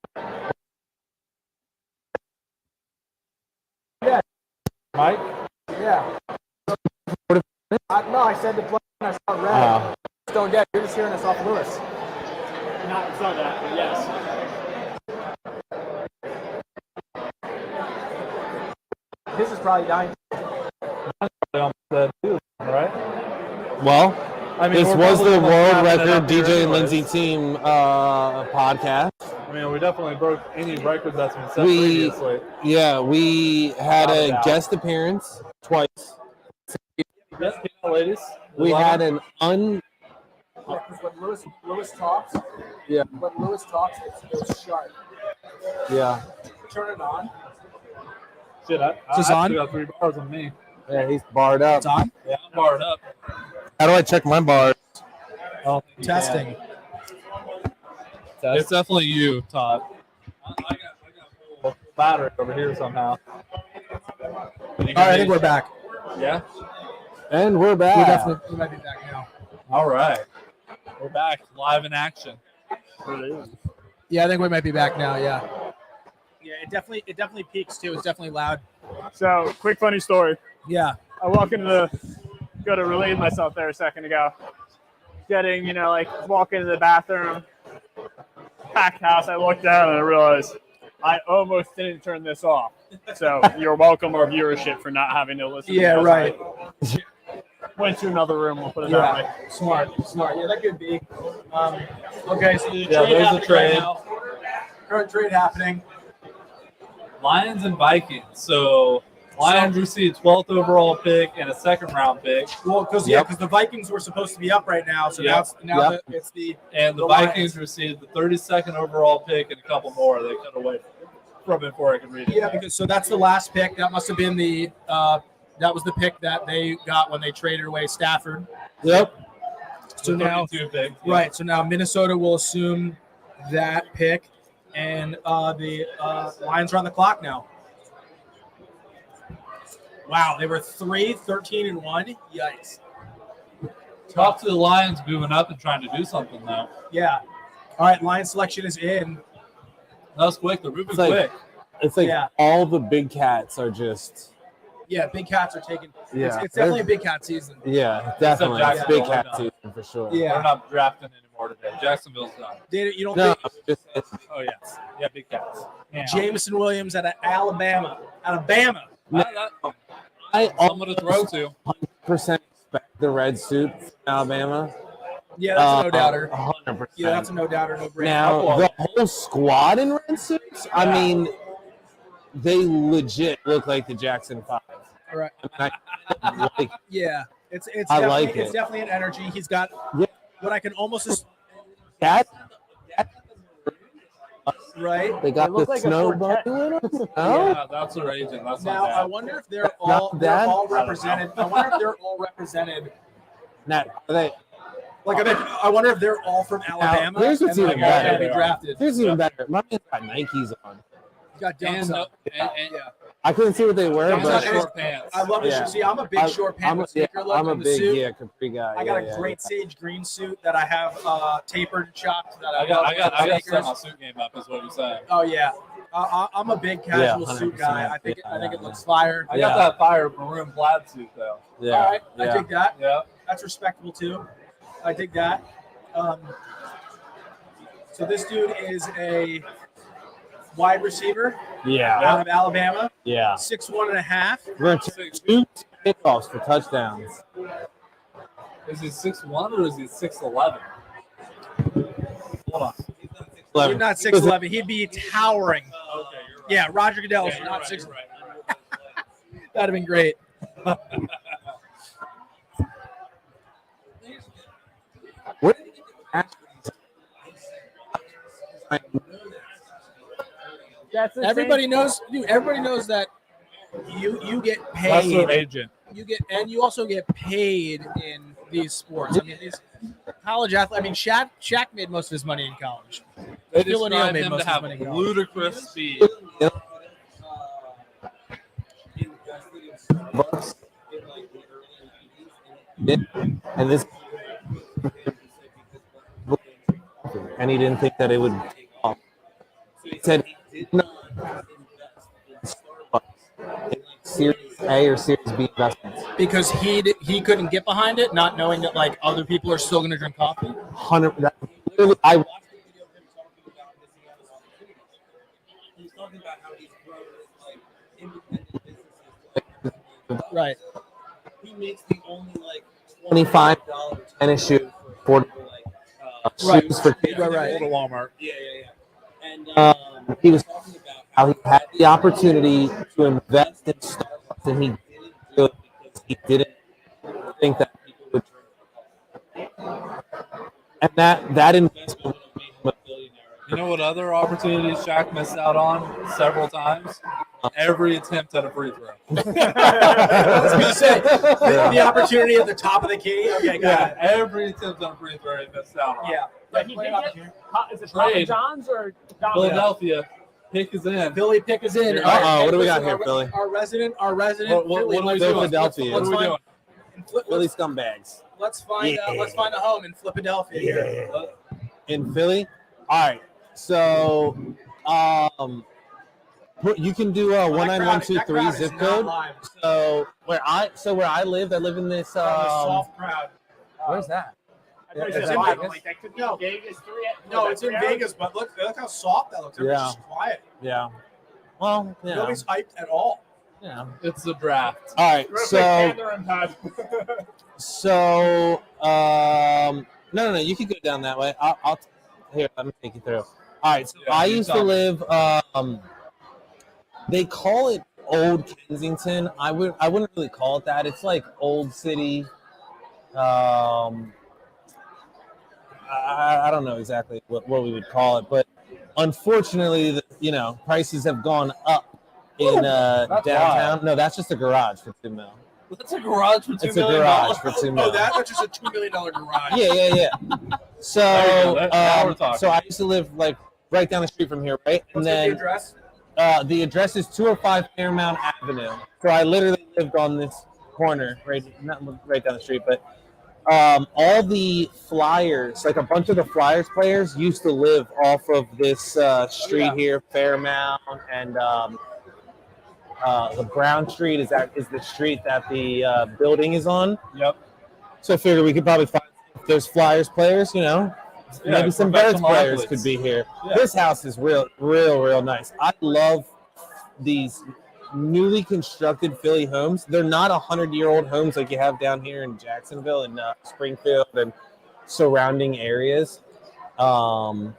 us out red. Don't get. You're just hearing us off Lewis. It's not that, but yes. His is probably dying. Right? Well, I mean, this was the world record DJ&Lindsey team podcast. I mean, we definitely broke any record that's been set previously. Yeah, we had a guest appearance twice. Yes, ladies. We had an When Lewis talks. Yeah. When Lewis talks, it's sharp. Yeah. Turn it on. Shit, I on? got 3 bars on me. Yeah, he's barred up. It's on. Yeah, I'm barred up. How do I check my bars? Oh, Testing. It's definitely you, Todd. I got a battery over here somehow. All right, I think we're back. Yeah? And we're back. We might be back now. All right. We're back, live in action. Yeah, I think we might be back now. Yeah. Yeah, it definitely peaks too. It's definitely loud. So, quick funny story. Yeah. I go to relieve myself there a second ago. Getting, walk into the bathroom, packed house. I looked down and I realized I almost didn't turn this off. So, you're welcome, our viewership, for not having to listen. Yeah, to right. Went to another room. We'll put it that way. Smart. Yeah, that could be. Okay, so there's a trade. Right now. Current trade happening. Lions and Vikings. So Lions received 12th overall pick and a second-round pick. Well, because the Vikings were supposed to be up right now, so now it's the Vikings Lions. received the 32nd overall pick and a couple more. They cut away from it before I could read it. Yeah, because that's the last pick. That must have been that was the pick that they got when they traded away Stafford. Yep. So now, pick, right. So now Minnesota will assume that pick, and the Lions are on the clock now. Wow, they were 13-1. Yikes. Talk to the Lions moving up and trying to do something though. Yeah. All right, Lions selection is in. That was quick. They're moving quick. It's like all the big cats are just. Yeah, big cats are taking. Yeah, it's definitely a big cat season. Yeah, definitely. It's big cat season for sure. Yeah. We're not drafting anymore today. Jacksonville's done. You don't No, think Oh, yeah. Yeah, big cats. Yeah. Jameson Williams out of Alabama. I'm Someone to throw to. 100% expect the red suit from Alabama. Yeah, that's a no doubter. 100%. Yeah, that's a no doubter, no brainer. Now, the whole squad in red suits, I mean, they legit look like the Jackson 5. All right. I mean, it's I definitely, like it's it. definitely an energy. He's got what I can almost just that. Right. They got the like snow a bunny in them. Oh, Yeah, that's a raging. That's Now not I bad. wonder if they're all represented. I wonder if they're all represented. now they. I wonder if they're all from Alabama. Here's what's and even they're all better. gonna be drafted. Here's even better. My man's got Nikes on. He's got dunks And, on. and I couldn't see what they were, He's got but short pants. I love it. See, I'm a big short pant with sneaker look I'm a in the big suit. capri guy. I got a great sage green suit that I have tapered and chopped. That I got to set sneakers. my suit game up, is what you're saying. Oh yeah, I'm a big casual suit guy. I think it looks fire. I got that fire maroon plaid suit, though. Yeah. All right, I dig that. Yeah. That's respectable too. I dig that. So this dude is a wide receiver out of Alabama. Yeah. 6'1.5". We're going to take 2 kickoffs for touchdowns. Is he 6'1" or is he 6'11"? Hold on. He's not 6'11". He'd be towering. Okay, you're right. Yeah, Roger Goodell's Yeah, not you're 6'11". right. That'd have been great. What? Everybody knows, dude. Everybody knows that you get That's their paid. agent. You also get paid in these sports. I mean, these college athletes. I mean, Shaq made most of his money in college. They Shaquille O'Neal described made him most to of his have money in college. ludicrous speed. And this, and he didn't think that it would take off. He said, "No, Series A or Series B investments." Because he couldn't get behind it, not knowing that like other people are still going to drink coffee. 100. Literally, I watched the video of him talking about this. He's talking about how he's grown like independent businesses. Right. He makes the only like $25 tennis shoe for shoes for kids. Right. Go to Walmart. Yeah. And he was talking about how he had the opportunity to invest in startups, and he didn't do it because he didn't think that people would drink coffee. And that investment would have made him a billionaire. You know what other opportunities Jack missed out on several times? Every attempt at a free throw. I was going to say, the opportunity at the top of the key. Okay, got it. Every attempt at a free throw he missed out on. Yeah. But he did get, is it Trade. Papa John's or Philadelphia, pick is in. Philly pick is in. Uh-oh, what do we got here, Philly? Our resident. What are we doing? Philadelphia. What are we doing? Philly scumbags. Let's find a home in Philadelphia. Yeah. In Philly? All right. So, you can do a 19123 zip code. So where I live in this. Soft crowd. Where's that? I thought you Is said it live. Vegas? Like, that could be Vegas. No, it's in Vegas, but look how soft that looks. Everybody's just quiet. Yeah. Well, yeah. Nobody's hyped at all. Yeah. It's the draft. All right. Real quick, So, Chandler and Todd. no. You can go down that way. I'll here. Let me take you through. All right. So Yeah, I you used tell to me. live. They call it Old Kensington. I wouldn't really call it that. It's like Old City. I don't know exactly what we would call it, but unfortunately, prices have gone up in downtown. wild. No, that's just a garage for $2 million. That's a garage for $2 It's a million. garage for $2 Oh, million. that's just a $2 million garage. Yeah. So, There you go. Now we're talking. so I used to live like right down the street from here, right? And What's the then address? the address is 205 Fairmount Avenue. So I literally lived on this corner, not right down the street, but all the Flyers, like a bunch of the Flyers players, used to live off of this street here, Fairmount, and the Brown Street is the street that the building is on. Yep. So I figured we could probably find if there's Flyers players, maybe some Birds professional players athletes. could be here. Yeah. This house is real nice. I love these newly constructed Philly homes. They're not 100-year-old homes like you have down here in Jacksonville and Springfield and surrounding areas. Do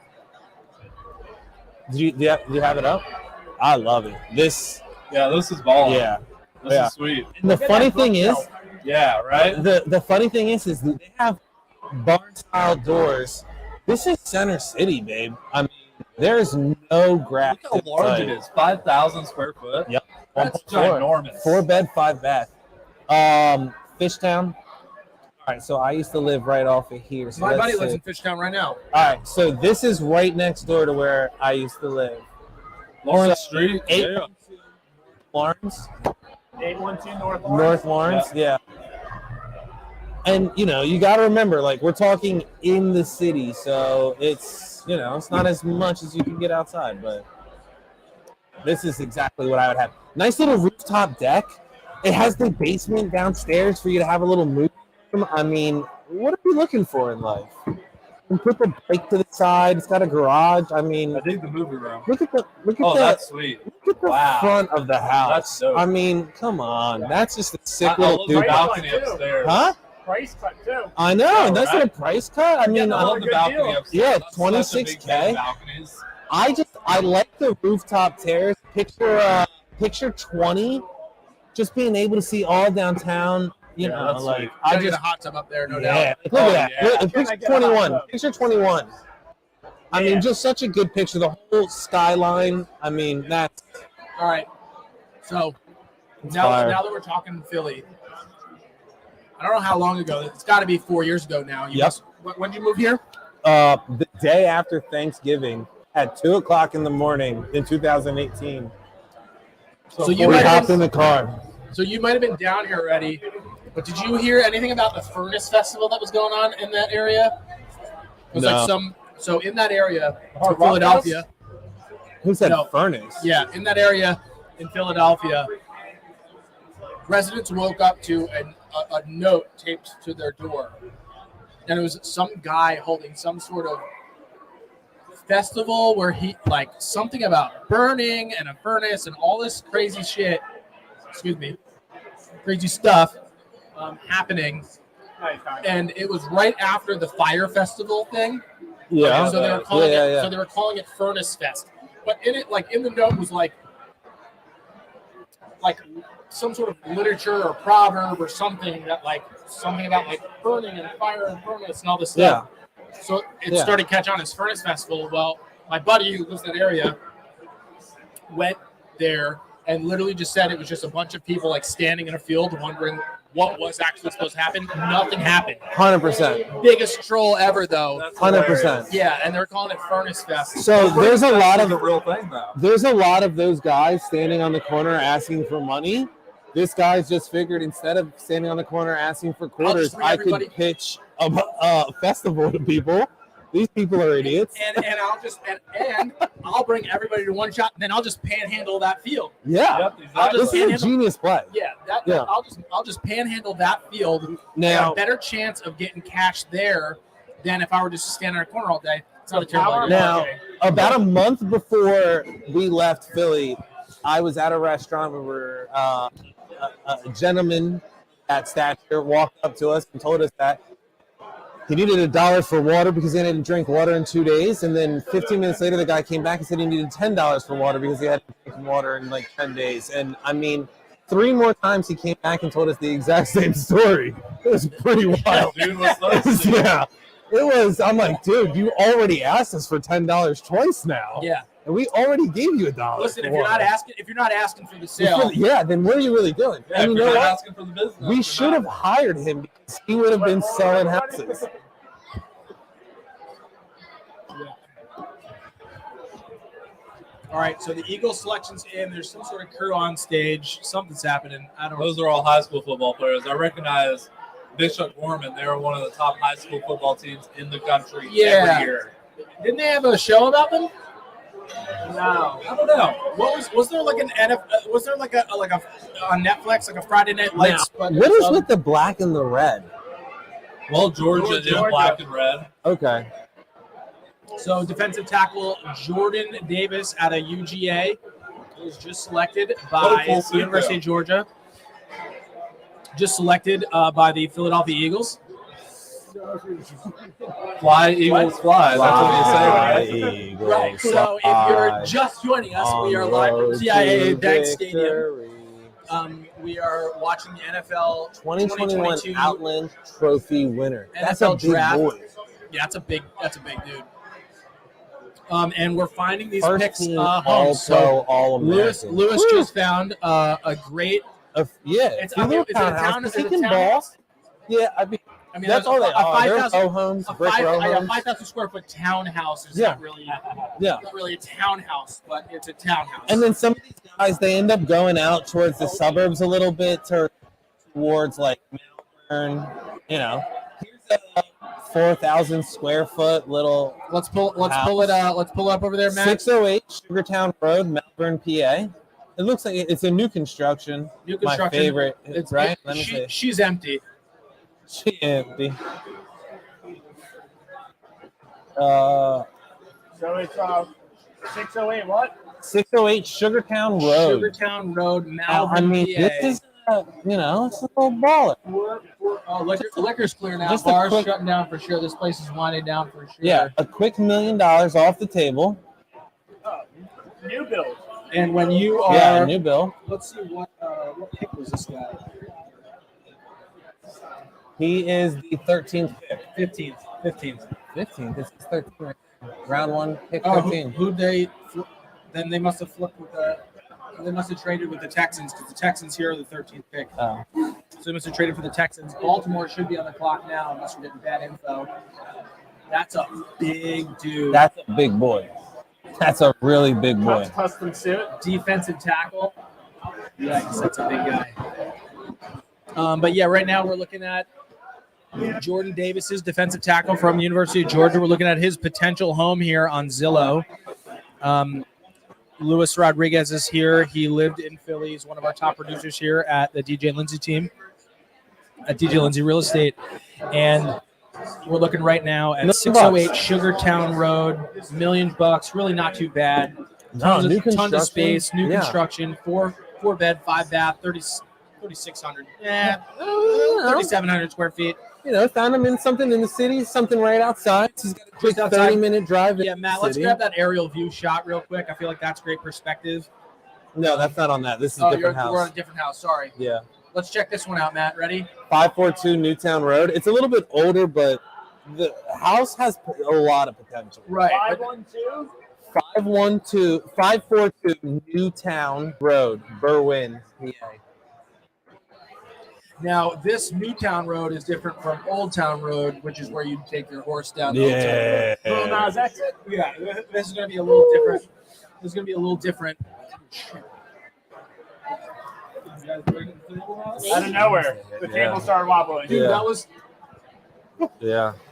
you have it up? I love it. This is balling. Yeah. This Yeah. is sweet. And the funny thing is, Yeah, right? the funny thing is that they have barn-style doors. This is Center City, babe. I mean, there's no grass. Look how large it is. 5,000 square foot. Yep. That's 1.4. ginormous. 4 bed, 5 bath. Fishtown. All right, so I used to live right off of here. So My buddy let's lives see. in Fishtown right now. All right, so this is right next door to where I used to live. Lawrence So, Street. 812 Lawrence. 812 North Lawrence. North Lawrence, yeah. And you got to remember, like, we're talking in the city, so it's it's not as much as you can get outside, but this is exactly what I would have. Nice little rooftop deck. It has the basement downstairs for you to have a little movie room. I mean, what are you looking for in life? You put the bike to the side. It's got a garage. I mean, I dig the movie room. look at Oh, the that's sweet. Look at the Wow. front of the house. That's dope. I mean, come on. That's just a sick I little love the dude. balcony too. upstairs. Huh? Price cut too. I know. Yeah, That's right? not a price cut. I mean, I love the balcony deal. upstairs. Yeah, I'm such a big 26K. fan of balconies. I like the rooftop terrace. Picture 20, just being able to see all downtown. that's Like sweet. I Get just a hot tub up there, no yeah. doubt. Look at that. yeah. Look, Can I picture get a hot 21. tub? Picture 21. I mean, just such a good picture. The whole skyline. I mean, that's All right. So fire. now that we're talking Philly, I don't know how long ago. It's got to be 4 years ago now. Yep. When did you move here? the day after Thanksgiving at 2:00 in the morning in 2018. So you we might have hopped been- in the car. So you might have been down here already, but did you hear anything about the Furnace Festival that was going on in that area? It was No. so in that area, Oh, Philadelphia. Who said No. furnace? Yeah, in that area in Philadelphia, residents woke up to a note taped to their door, and it was some guy holding some sort of festival where he like something about burning and a furnace and all this crazy shit. Excuse me, crazy stuff happening. And it was right after the fire festival thing. Yeah. So they were calling Yeah. So they were calling it Furnace Fest. But in it, like in the note was like some sort of literature or proverb or something that like something about like burning and fire and furnace and all this stuff. Yeah. So it started catch on as Furnace Festival. Well, my buddy who lives in that area went there and literally just said it was just a bunch of people like standing in a field wondering what was actually supposed to happen. Nothing happened. 100%. Biggest troll ever, though. 100%. Yeah, and they're calling it Furnace Fest. So there's a lot of the real thing, though. There's a lot of those guys standing on the corner asking for money. This guy's just figured instead of standing on the corner asking for quarters, I could pitch a festival to people. These people are idiots. And I'll just and I'll bring everybody to one shot, and then I'll just panhandle that field. Yeah, Yep, exactly. This is a genius play. Yeah, I'll just panhandle that field. Now, have a better chance of getting cash there than if I were just standing in a corner all day. It's not a terrible idea. Now, about a month before we left Philly, I was at a restaurant where a gentleman at stature walked up to us and told us that he needed $1 for water because he hadn't drank water in 2 days. And then 15 minutes later, the guy came back and said he needed $10 for water because he hadn't drank water in like 10 days. And I mean, 3 more times he came back and told us the exact same story. It was pretty wild. Dude was thirsty. Yeah. It was, I'm like, dude, you already asked us for $10 twice now. Yeah. And we already gave you $1. Listen, if you're not asking for the sale, yeah, then what are you really doing? Yeah, and you if you're know not what? asking for the business, We should have hired him because he would have been selling houses. all right, so the Eagles selection's in. There's some sort of crew on stage. Something's happening. I don't know. Those are all high school football players. I recognize Bishop Gorman. They were one of the top high school football teams in the country every year. Didn't they have a show about them? No, I don't know. Was there like an NFL? Was there like a on Netflix like a Friday Night Lights? What is with the black and the red? Well, Georgia did black and red. Okay. So defensive tackle Jordan Davis out of UGA was just selected by the University of Georgia. Just selected by the Philadelphia Eagles. Fly, Eagles, fly. That's what you say, right? Eagles, Right. So if you're just joining us, we are live from TIAA Bank Stadium. We are watching the NFL 2021 Outland Trophy winner. That's a NFL big draft. boy. Yeah, that's a big dude. And we're finding these First picks team home. So All-American. Lewis just found a great. It's a town. Is it a townhouse? Yeah, I mean that's all they are. They're row homes, brick row homes. 5,000 square foot townhouse is Yeah. not really a townhouse, but it's a townhouse. And then some of these guys, they end up going out towards the suburbs a little bit, towards like Melbourne. You know, here's a 4,000 square foot little. Let's pull it up over there, Matt. 608 Sugartown Road, Melbourne, PA. It looks like it's a new construction. My favorite, right? Let me see. She's empty. She empty. So it's 608 what? 608 Sugartown Road. Sugartown Road, Melbourne, I mean, PA. this is, it's a little baller. Liquor's clear now. Just a Bars quick- shutting down for sure. This place is winding down for sure. Yeah, a quick $1 million off the table. New build. And when you are, Yeah, new bill. let's see what pick was this guy? He is the 13th pick. 15th. 15th. This is 13th. Right now. Round 1, pick Oh, 13. who'd they? Then they must have flipped with the. They must have traded with the Texans because the Texans here are the 13th pick. Oh. So they must have traded for the Texans. Baltimore should be on the clock now unless we're getting bad info. That's a big dude. That's a big boy. That's a really big boy. Custom suit. Defensive tackle. Yikes, that's a big guy. But yeah, right now we're looking at Jordan Davis's defensive tackle from the University of Georgia. We're looking at his potential home here on Zillow. Luis Rodriguez is here. He lived in Philly. He's one of our top producers here at the DJ&Lindsey team at DJ&Lindsey Real Estate. And we're looking right now at $608 Sugartown Road, $1 million. Really not too bad. Tons of space, new construction, four bed, 5 bath, 3,600. Yeah, 3,700 square feet. Found him in something in the city, something right outside. He's got a quick 30-minute drive. Yeah, Matt, let's grab that aerial view shot real quick. I feel like that's great perspective. No, that's not on that. This is a different house. We're on a different house. Sorry. Yeah. Let's check this one out, Matt. Ready? 542 Newtown Road. It's a little bit older, but the house has a lot of potential. Right. 542 Newtown Road, Berwyn, PA. Now, this Newtown Road is different from Old Town Road, which is where you take your horse down. Yeah. Yeah. This is going to be a little different. Out of nowhere, the table started wobbling. Dude, that was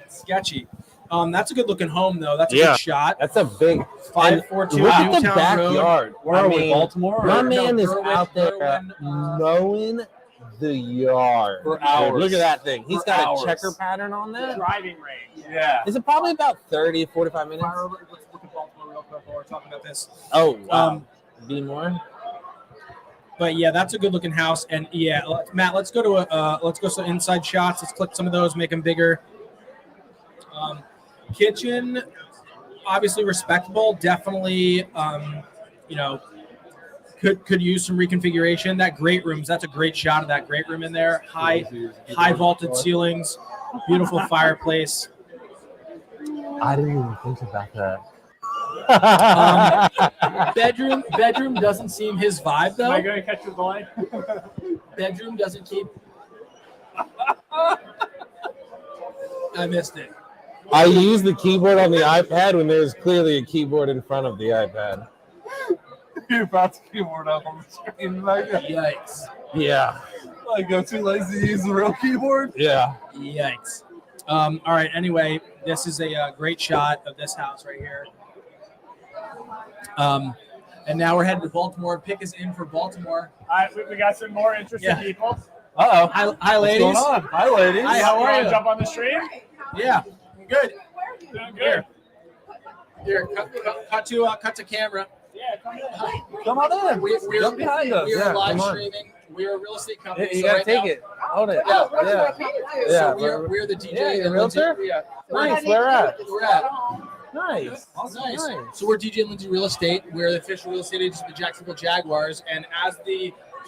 sketchy. That's a good looking home, though. That's a good shot. That's a big 542 Look at Newtown the backyard. Road. Where are we, Baltimore? My man is out there mowing the yard for hours. Look at that thing. He's got a checker pattern on that. Driving range. Yeah. Is it probably about 30, 45 minutes? Let's look at Baltimore real quick while we're talking about this. Oh, wow. Be more. But yeah, that's a good looking house. And yeah, Matt, let's go to some inside shots. Let's click some of those, make them bigger. Kitchen, obviously respectable. Definitely, could use some reconfiguration. That great rooms, that's a great shot of that great room in there. High vaulted ceilings, beautiful fireplace. I didn't even think about that. Bedroom doesn't seem his vibe though. Am I going to catch the line? Bedroom doesn't keep. I missed it. I used the keyboard on the iPad when there was clearly a keyboard in front of the iPad. You're about to keyboard up on the screen. Yikes. Yeah. Like, I'm too lazy to use the real keyboard. Yeah. Yikes. All right. Anyway, this is a great shot of this house right here. And now we're headed to Baltimore. Pick is in for Baltimore. All right, we got some more interested people. Uh-oh. Hi, ladies. What's going on? Hi, ladies. Hi, how are you? Jump on the stream? Yeah. Good. Doing good. Here, cut to camera. Yeah, come in. Come on in. We're Jump behind us. We are live come on. streaming. We're a real estate company. You so gotta right take now, it. Hold it. So we're the DJ. Yeah, and realtor? Yeah. Nice. Where at? We're at. Nice. Nice. So we're DJ&Lindsey Real Estate. We're the official real estate agents of the Jacksonville Jaguars. And so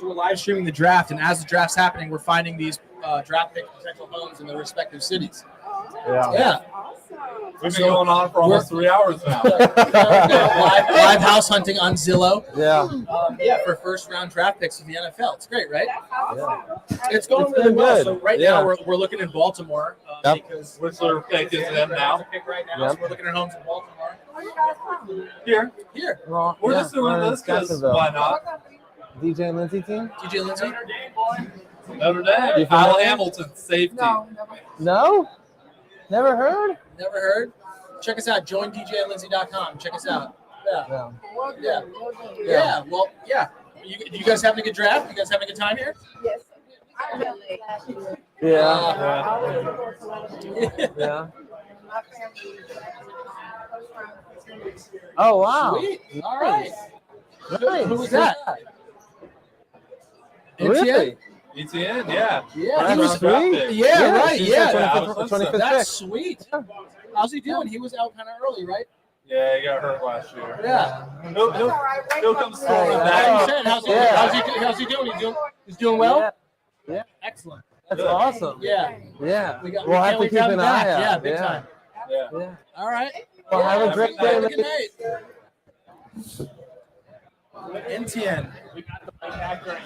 we're live streaming the draft. And as the draft's happening, we're finding these draft pick potential homes in their respective cities. Yeah. We've been going on for almost 3 hours now. live house hunting on Zillow. Yeah. For first round draft picks of the NFL. It's great, right? Yeah. It's going It's really been well. good. So right now we're looking in Baltimore because Which their pick is them now. pick right now. So we're looking at homes in Baltimore. Here. Well, We're just doing this because why not? DJ&Lindsey team? DJ&Lindsey. Notre Dame. Kyle Hamilton, safety. No? Never heard? Never heard? Check us out. JoinDJ&Lindsey.com. Check us out. Yeah. Well, yeah. You guys having a good draft? You guys having a good time here? Yes. Yeah. Oh, wow. Sweet. All right. Nice. Who was that? Really? ETN, yeah. Yeah, he was sweet. Yeah, right. He's Yeah, got 25th that's pick. sweet. How's he doing? He was out kind of early, right? Yeah, he got hurt last year. Yeah. He'll come storming How back. you saying? How's he doing? He's doing well. Yeah. Excellent. That's awesome. Yeah. Yeah. We'll have to keep an eye out. Yeah, big time. Yeah. All right. Well, have a great day. Have a good night. NTN. We got the bike actor.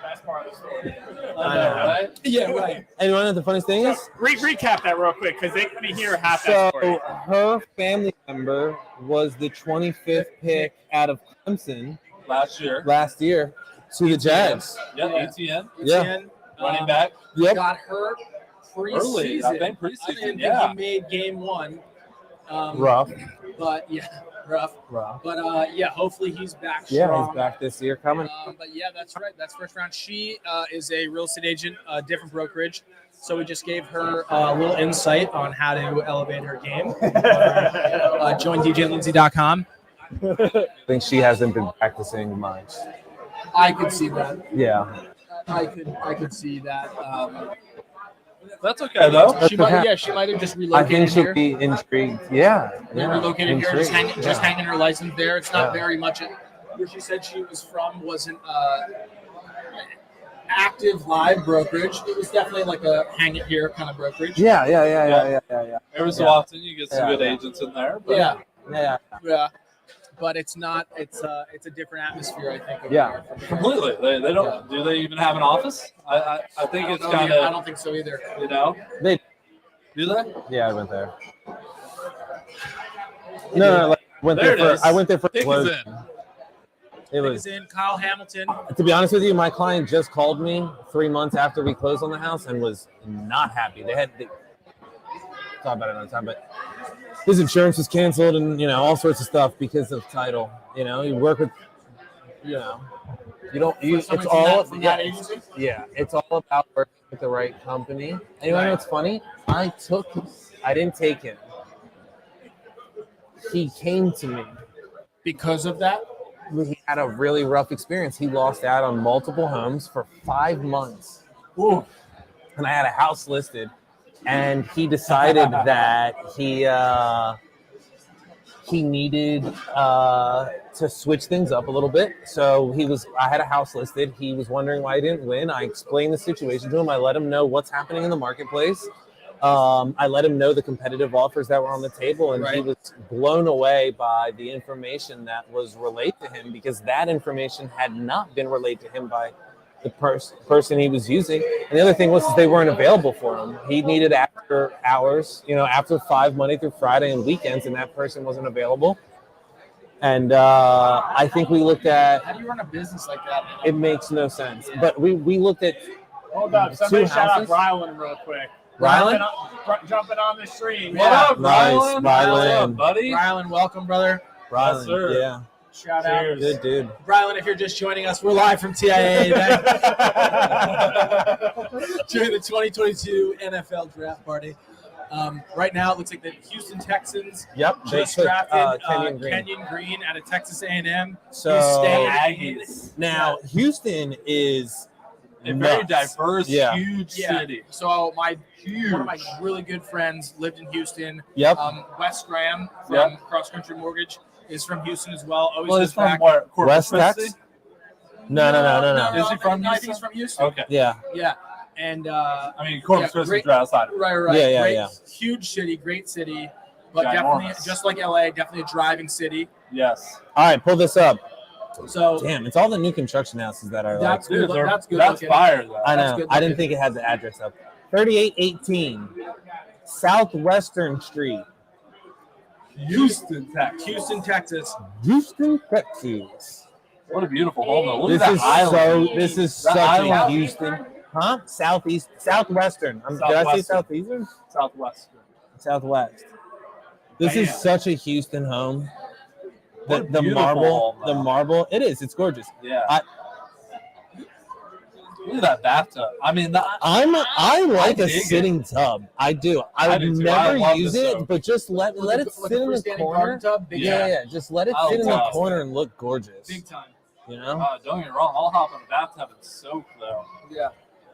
Best part of the story. I know, right? Yeah, right. And you want to know the funniest thing is? Recap that real quick because they couldn't hear half that So story. her family member was the 25th pick out of Clemson Last year. to the Jags. Yep, ETN. Yeah. Running back. Yep. Got hurt Early, preseason. I think preseason, I didn't yeah. think he made game one. Rough. But yeah, rough. But yeah, hopefully he's back Yeah, strong. he's back this year coming. But yeah, that's right. That's first round. She is a real estate agent, different brokerage. So we just gave her a little insight on how to elevate her game. Join DJ&Lindsey.com. I think she hasn't been practicing much. I could see that. Yeah. I could see that. That's okay though. She might have just I relocated think she'll here. be intrigued. Yeah. Relocated here, Intrigued. just hanging her license there. It's not Yeah. very much. Where she said she was from wasn't active live brokerage. It was definitely like a hang it here kind of brokerage. Yeah. Every so often you get some good agents in there. But Yeah. But it's not. It's a different atmosphere, I think. over Yeah. there. completely. They don't. Do they even have an office? I think it's kind I of. don't think so either. You know. They. Do they? Yeah, I went there. No, like, I went there for Dick is closing. in. It was. in Kyle Hamilton. To be honest with you, my client just called me 3 months after we closed on the house and was not happy. They talk about it another time, but his insurance was canceled and all sorts of stuff because of title. You work with, you don't. It's all. Yeah, it's all about working with the right company. And you know what's funny? I didn't take him. He came to me Because of that. He had a really rough experience. He lost out on multiple homes for 5 months. Ooh. And I had a house listed, and he decided that he needed to switch things up a little bit. So I had a house listed. He was wondering why I didn't win. I explained the situation to him. I let him know what's happening in the marketplace. I let him know the competitive offers that were on the table, and he was blown away by the information that was relayed to him, because that information had not been relayed to him by the person he was using. And the other thing was they weren't available for him. He needed after hours, after 5 Monday through Friday and weekends, and that person wasn't available. And I think we looked at. How do you run a business like that? It makes no sense. But we looked at. Hold up, somebody shout out houses. Rylan real quick. Rylan? Jumping on the stream. What up, Nice, Rylan? Rylan. What's up, buddy? Rylan, welcome, brother. Rylan, Yes, sir. yeah. Shout out. Good dude. Rylan, if you're just joining us, we're live from TIA during the 2022 NFL Draft Party. Right now, it looks like the Houston Texans just drafted Kenyon Green out of Texas A&M. So Aggies. now Houston is A very nuts. diverse, huge city. So one of my really good friends lived in Houston. Yep. Wes Graham from Cross Country Mortgage is from Houston as well. Always Well, goes he's from back. where? West Corpus Texas? No. Is he from I think Houston? he's from Houston. Okay. Yeah. Yeah. And I mean, Corpus Christi great- is right outside. right. Yeah, great, yeah. Huge city, great city, but Ginormous. definitely just like LA, definitely a driving city. Yes. All right, pull this up. So Damn, it's all the new construction houses that are like. that's good. Dude, That's good. That's looking. fire, though. I that's know. good I didn't looking. think it had the address up. 3818 Southwestern Street, Houston, Texas. Houston, Texas. Houston, Texas. What a beautiful home, though. Look This at that is island. This is That such a island. Houston. Huh? Southwestern. Did I say southeastern? Southwestern. Southwest. This is Damn. such a Houston home. What a The beautiful marble, home, though. it is. It's gorgeous. Yeah. Look at that bathtub. I mean, I like a dig it. sitting tub. I do. I I would do too. never I love use this it, tub. but just let it sit in the freestanding corner. garden tub, big Yeah. Just let it I sit in the love corner and look gorgeous. Big time. You know? don't get me wrong. I'll hop in the bathtub and soak, though. Yeah.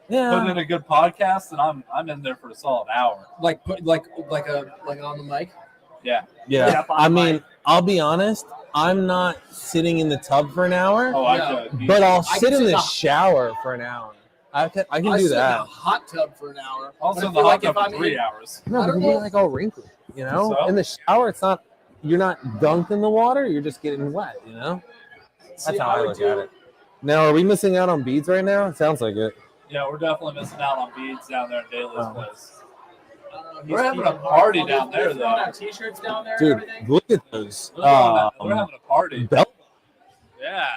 Put in a good podcast, and I'm in there for a solid hour. Like on the mic. Yeah. Yeah. I mean, I'll be honest. I'm not sitting in the tub for an hour, Oh, Yeah. I could. but I'll I sit can in sit the in a- shower for an hour. I can I do sit in a that. hot tub for an hour. Also, But I in the feel hot like tub if for I'm 3 in- hours. No, I but don't you're know. like all wrinkled. You know, So? in the shower, you're not dunked in the water. You're just getting wet. You know, that's how I look at it. Now, are we missing out on beads right now? It sounds like it. Yeah, we're definitely missing out on beads down there in Daly's Oh. place. I don't know, We're he's having a keeping party hard. down there, They're throwing though. out T-shirts down there and Dude, everything. look at those. We're having a party. Belt. Yeah.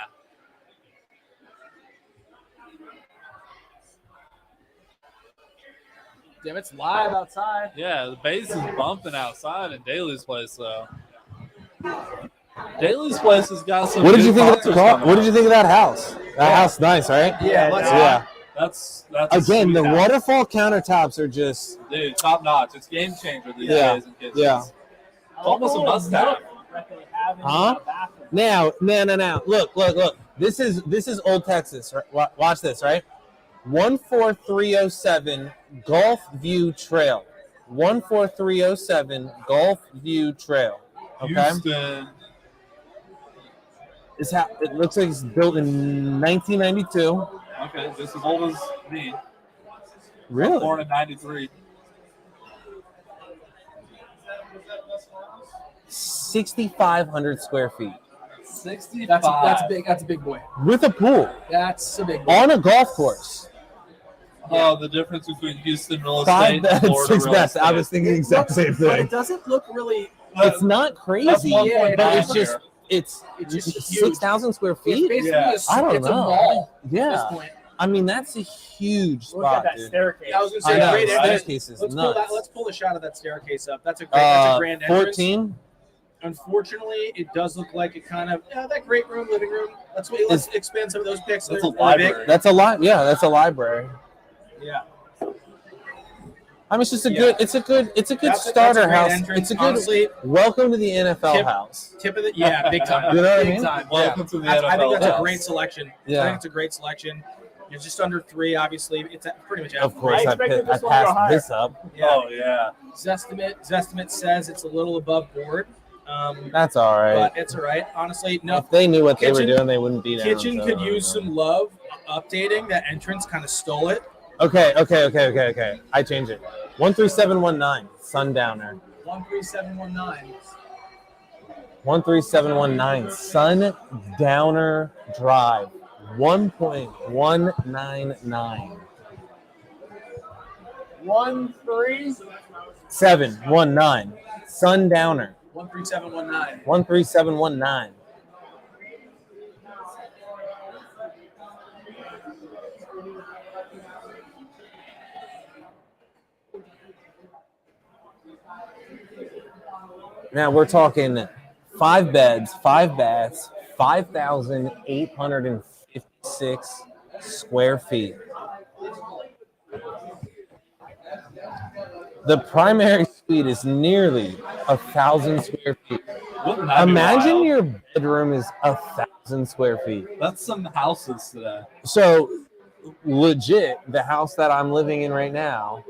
Damn, it's live outside. Yeah, the bass is bumping outside in Daly's place, though. Daly's place has got some. What did you think of concerts that? coming What did up. you think of that house? That house, nice, right? Yeah. That's a Again, sweet the house. waterfall countertops are just Dude, top notch. It's game changer these Yeah. days in kitchens. Yeah. It's almost a must-have. Huh? Now. Look. This is Old Texas. Right? Watch this, right? 14307 Gulf View Trail. 14307 Gulf View Trail. Okay. Houston. It looks like it's built in 1992. Okay, just as old as me. Really? Born in 93. 6,500 square feet 65. That's big. That's a big boy. with a pool That's a big boy. on a golf course. Oh, the difference between Houston real Five estate and beds, Florida 6 real beds. estate. I was thinking the exact same But thing. it doesn't look really. It's not That's crazy, 1.9 but it's here. just It's just huge. 6,000 square It's feet. basically Yeah. I don't it's a know. mall at this Yeah, point. I mean that's a huge Look at spot, that dude. staircase. I was gonna I say know, great the entrance. staircase is Let's pull nuts. let's pull a shot of that staircase up. That's a grand entrance. 14. Unfortunately, it does look like it kind of that great living room. Let's expand some of those pics. That's They're a really big. library. That's a Yeah, that's a library. Yeah. I mean, it's just Yeah. it's a good That's a starter great house. entrance. It's a good Honestly, welcome to the NFL Tip- house. tip of the big time. You know what I big mean? time. Welcome to the I think NFL that's a house. great selection. Yeah. I think it's a great selection. It's just under 3, obviously. It's pretty much Of course, I I expected this one to go passed higher. this up. Yeah. Oh, yeah. Zestimate says it's a little above board. That's all right. But it's all right. Honestly, no. If they knew what they were Kitchen- doing, they wouldn't be down. Kitchen so could I use don't some love updating. That entrance kind of stole it. know. Okay. I change it. 13719 Sundowner. 13719. 13719 Sundowner Drive. 1.199. 719 Sundowner. 13719. 13719. Now we're talking 5 beds, 5 baths, 5,856 square feet. The primary suite is nearly 1,000 square feet. Wouldn't that be Imagine wild? your bedroom is 1,000 square feet. That's some houses today. So, legit, the house that I'm living in right now,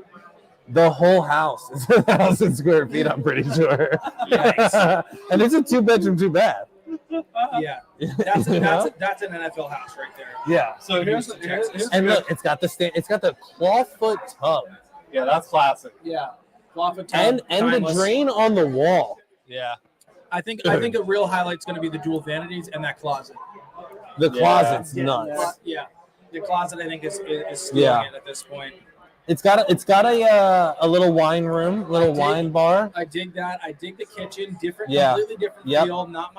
the whole house is 1,000 square feet, I'm pretty sure. And it's a 2-bedroom, 2-bath. Yeah. That's an NFL house right there. Yeah. So here's And look, it's got the clawfoot tub yeah, that's classic. Yeah. Clawfoot tub, and the timeless. drain on the wall. Yeah. I think a real highlight's going to be the dual vanities and that closet. The closet's Yeah. nuts. Yeah. The closet, I think, is stealing Yeah. it at this point. It's got a little wine room, wine bar. I dig that. I dig the kitchen. Yeah. Completely different Yep. feel. Not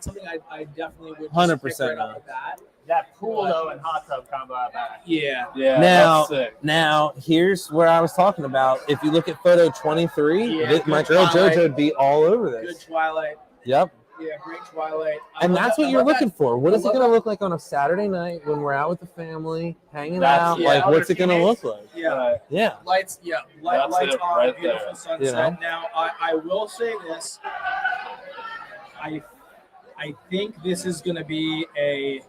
something I definitely would just 100% pick right off the bat. That pool though and hot tub combo out back. Yeah. Yeah. Now, that's sick. here's where I was talking about. If you look at photo 23, Yeah, my good girl Twilight. JoJo would be all over Good this. Twilight. Yep. Yeah, great Twilight. And that's what you're looking for. What I is it love going to look like on a Saturday night when we're out with the family, hanging That's- out? yeah, Like, what's it going to teenage- look like? Yeah. Right. Yeah. Lights, That's lights it on, right beautiful there. sunset. You know? Now, I will say this. I think this is going to be a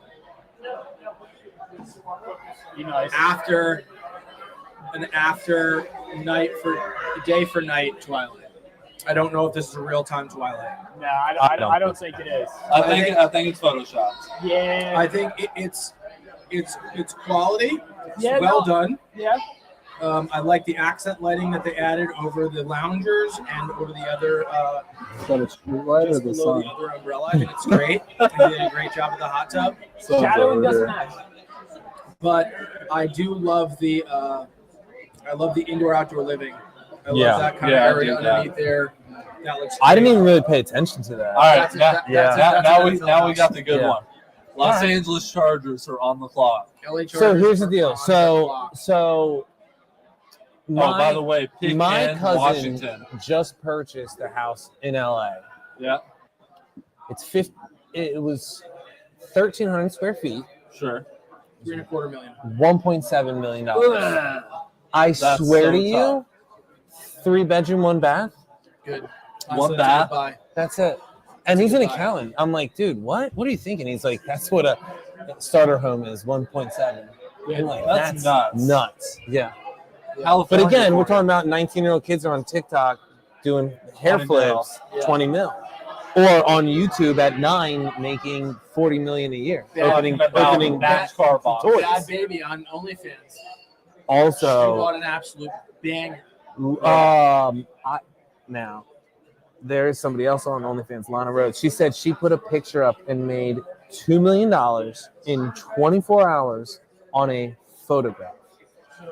after day for night Twilight. I don't know if this is a real time Twilight. No, I don't think it is. I think it's photoshopped. Yeah. I think it's quality. It's Yeah, well no. done. Yeah. I like the accent lighting that they added over the loungers and over the other Is that a street light just below the other umbrella. I think it's great. They did a great job with the hot tub. Shadowing doesn't match. But I do love the indoor outdoor living. I love Yeah. that kind Yeah, I of area dig that. underneath there. That looks I didn't great. even really pay attention to that. All right. That's- Now, that- yeah. that's now an we NFL now we house. got the good Yeah. one. Los All right. Angeles Chargers are on the clock. LA So Chargers here's the are deal. on the clock. So by the way, pick my in cousin Washington. just purchased a house in LA. Yeah, It was 1,300 square feet. sure. $3.25 million. $1.7 million. That's swear so to you, 3-bedroom, 1 bath. Good. One bath. Bye. That's it. And he's an accountant. I'm like, dude, what? What are you thinking? He's like, that's what a starter home is, 1.7. I'm like, That's nuts. Yeah. California But again, we're for you. talking about 19-year-old kids are on TikTok doing hair 20 flips, mil. 20 mil. Or on YouTube at 9 making $40 million a year. Yeah, opening NASCAR box. toys. Bad Baby on OnlyFans. She Also, bought an absolute banger. now there is somebody else on OnlyFans, Lana Rhodes. She said she put a picture up and made $2 million in 24 hours on a photograph.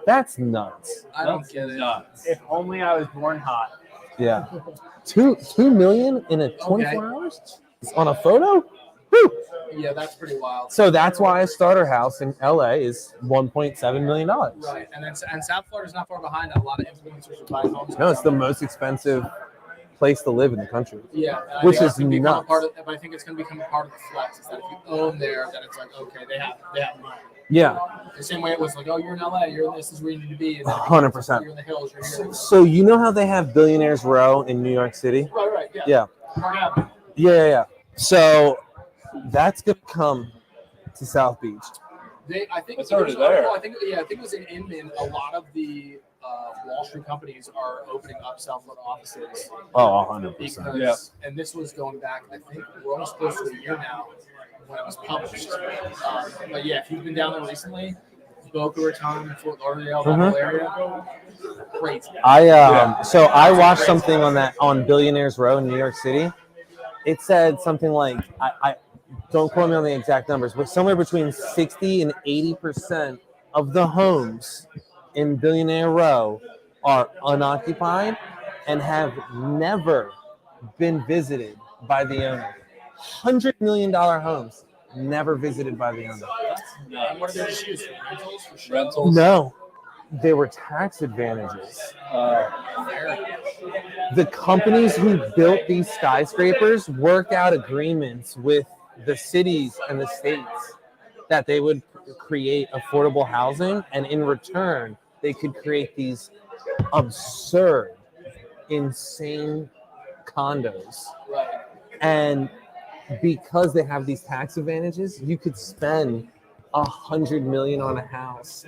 That's nuts. I don't get it. Nuts. If only I was born hot. Yeah. $2 million in a 24 hours on a photo? Woo! Yeah, that's pretty wild. So that's why a starter house in LA is $1.7 million. Right, and South Florida's not far behind. A lot of influencers are buying homes. No, it's the most expensive place to live in the country. Yeah, and I Which think is that's gonna become a nuts. part of, but I think it's going to become a part of the flex. Is that if you own there, then it's like, okay, they have money. Yeah, The same way it was like, oh, you're in LA, this is where you need to be. And then 100%. You're in the hills, you're here. So you know how they have Billionaires Row in New York City? Right, yeah. Yeah. Park Avenue. Yeah. So that's gonna come to South Beach. I think It's already there. I think it was in Inman. A lot of the Wall Street companies are opening up South Florida offices. Oh, 100%. Because, and this was going back, I think we're almost close to a year now when it was published. But yeah, if you've been down there recently, Boca Raton, Fort Lauderdale, that whole area, great. So I watched something on Billionaires Row in New York City. It said something like, I don't quote me on the exact numbers, but somewhere between 60 and 80% of the homes in Billionaire Row are unoccupied and have never been visited by the owner. $100 million homes never visited by the owner. And what are they just used for? Rentals? For show? Rentals. No, they were tax advantages. The companies who built these skyscrapers worked out agreements with the cities and the states that they would create affordable housing, and in return, they could create these absurd, insane condos. Right. And because they have these tax advantages, you could spend $100 million on a house,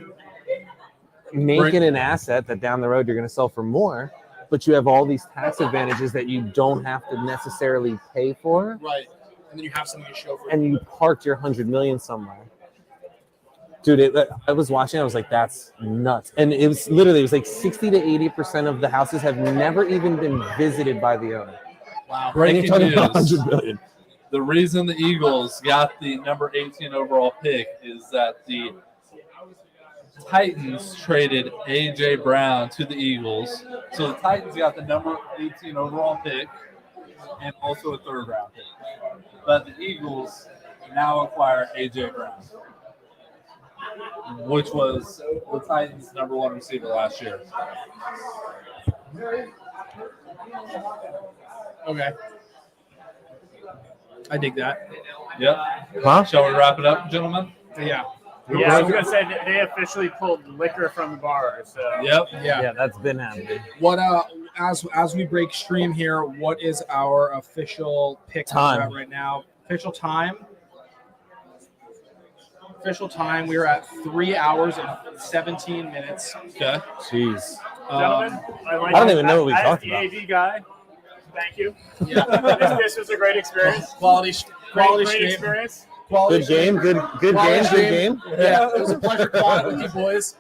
make it an asset that down the road you're going to sell for more, but you have all these tax advantages that you don't have to necessarily pay for. Right. And then you have something to show for it. And you parked your $100 million somewhere. Dude, I was watching, I was like, that's nuts. And it was like 60 to 80% of the houses have never even been visited by the owner. Wow. Breaking And you're talking about news. $100 million. The reason the Eagles got the number 18 overall pick is that the Titans traded A.J. Brown to the Eagles. So the Titans got the number 18 overall pick and also a third-round pick. But the Eagles now acquire A.J. Brown, which was the Titans' number 1 receiver last year. Okay. I dig that. Yep. Huh? Shall we wrap it up, gentlemen? Yeah. Yeah, I was gonna say they officially pulled liquor from the bar. So Yep. Yeah, that's been happening. What as we break stream here, what is our official pick Time. right now? Official time. We are at 3 hours and 17 minutes. Okay. Jeez. gentlemen, I don't even know what we talked as the about. AV guy, thank you. Yeah. This was a great experience. Quality Great stream. experience. Good game. Good game. Yeah, it was a pleasure chatting with you boys.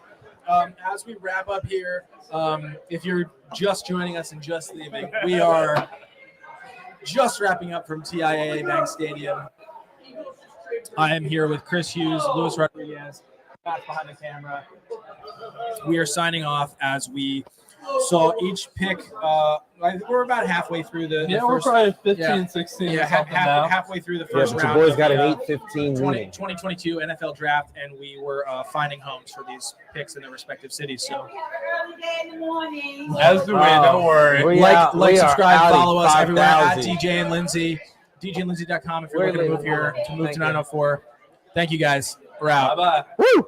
As we wrap up here, if you're just joining us and just leaving, we are just wrapping up from TIAA Bank Stadium. I am here with Chris Hughes, Luis Rodriguez, Matt behind the camera. We are signing off as we saw each pick. We're about halfway through the We're first. probably 15, 16 Yeah, or something now. halfway through the Yeah, first but your round. boys of got the, an 8:15 meeting. 2022 NFL draft, and we were finding homes for these picks in their respective cities. So in the morning. As do we, don't worry. Like, subscribe, follow us 5,000. everywhere at DJ&Lindsey. DJ&Lindsey.com if you're looking to move here, to move to 904. Thank you guys. We're out. Bye-bye. Woo!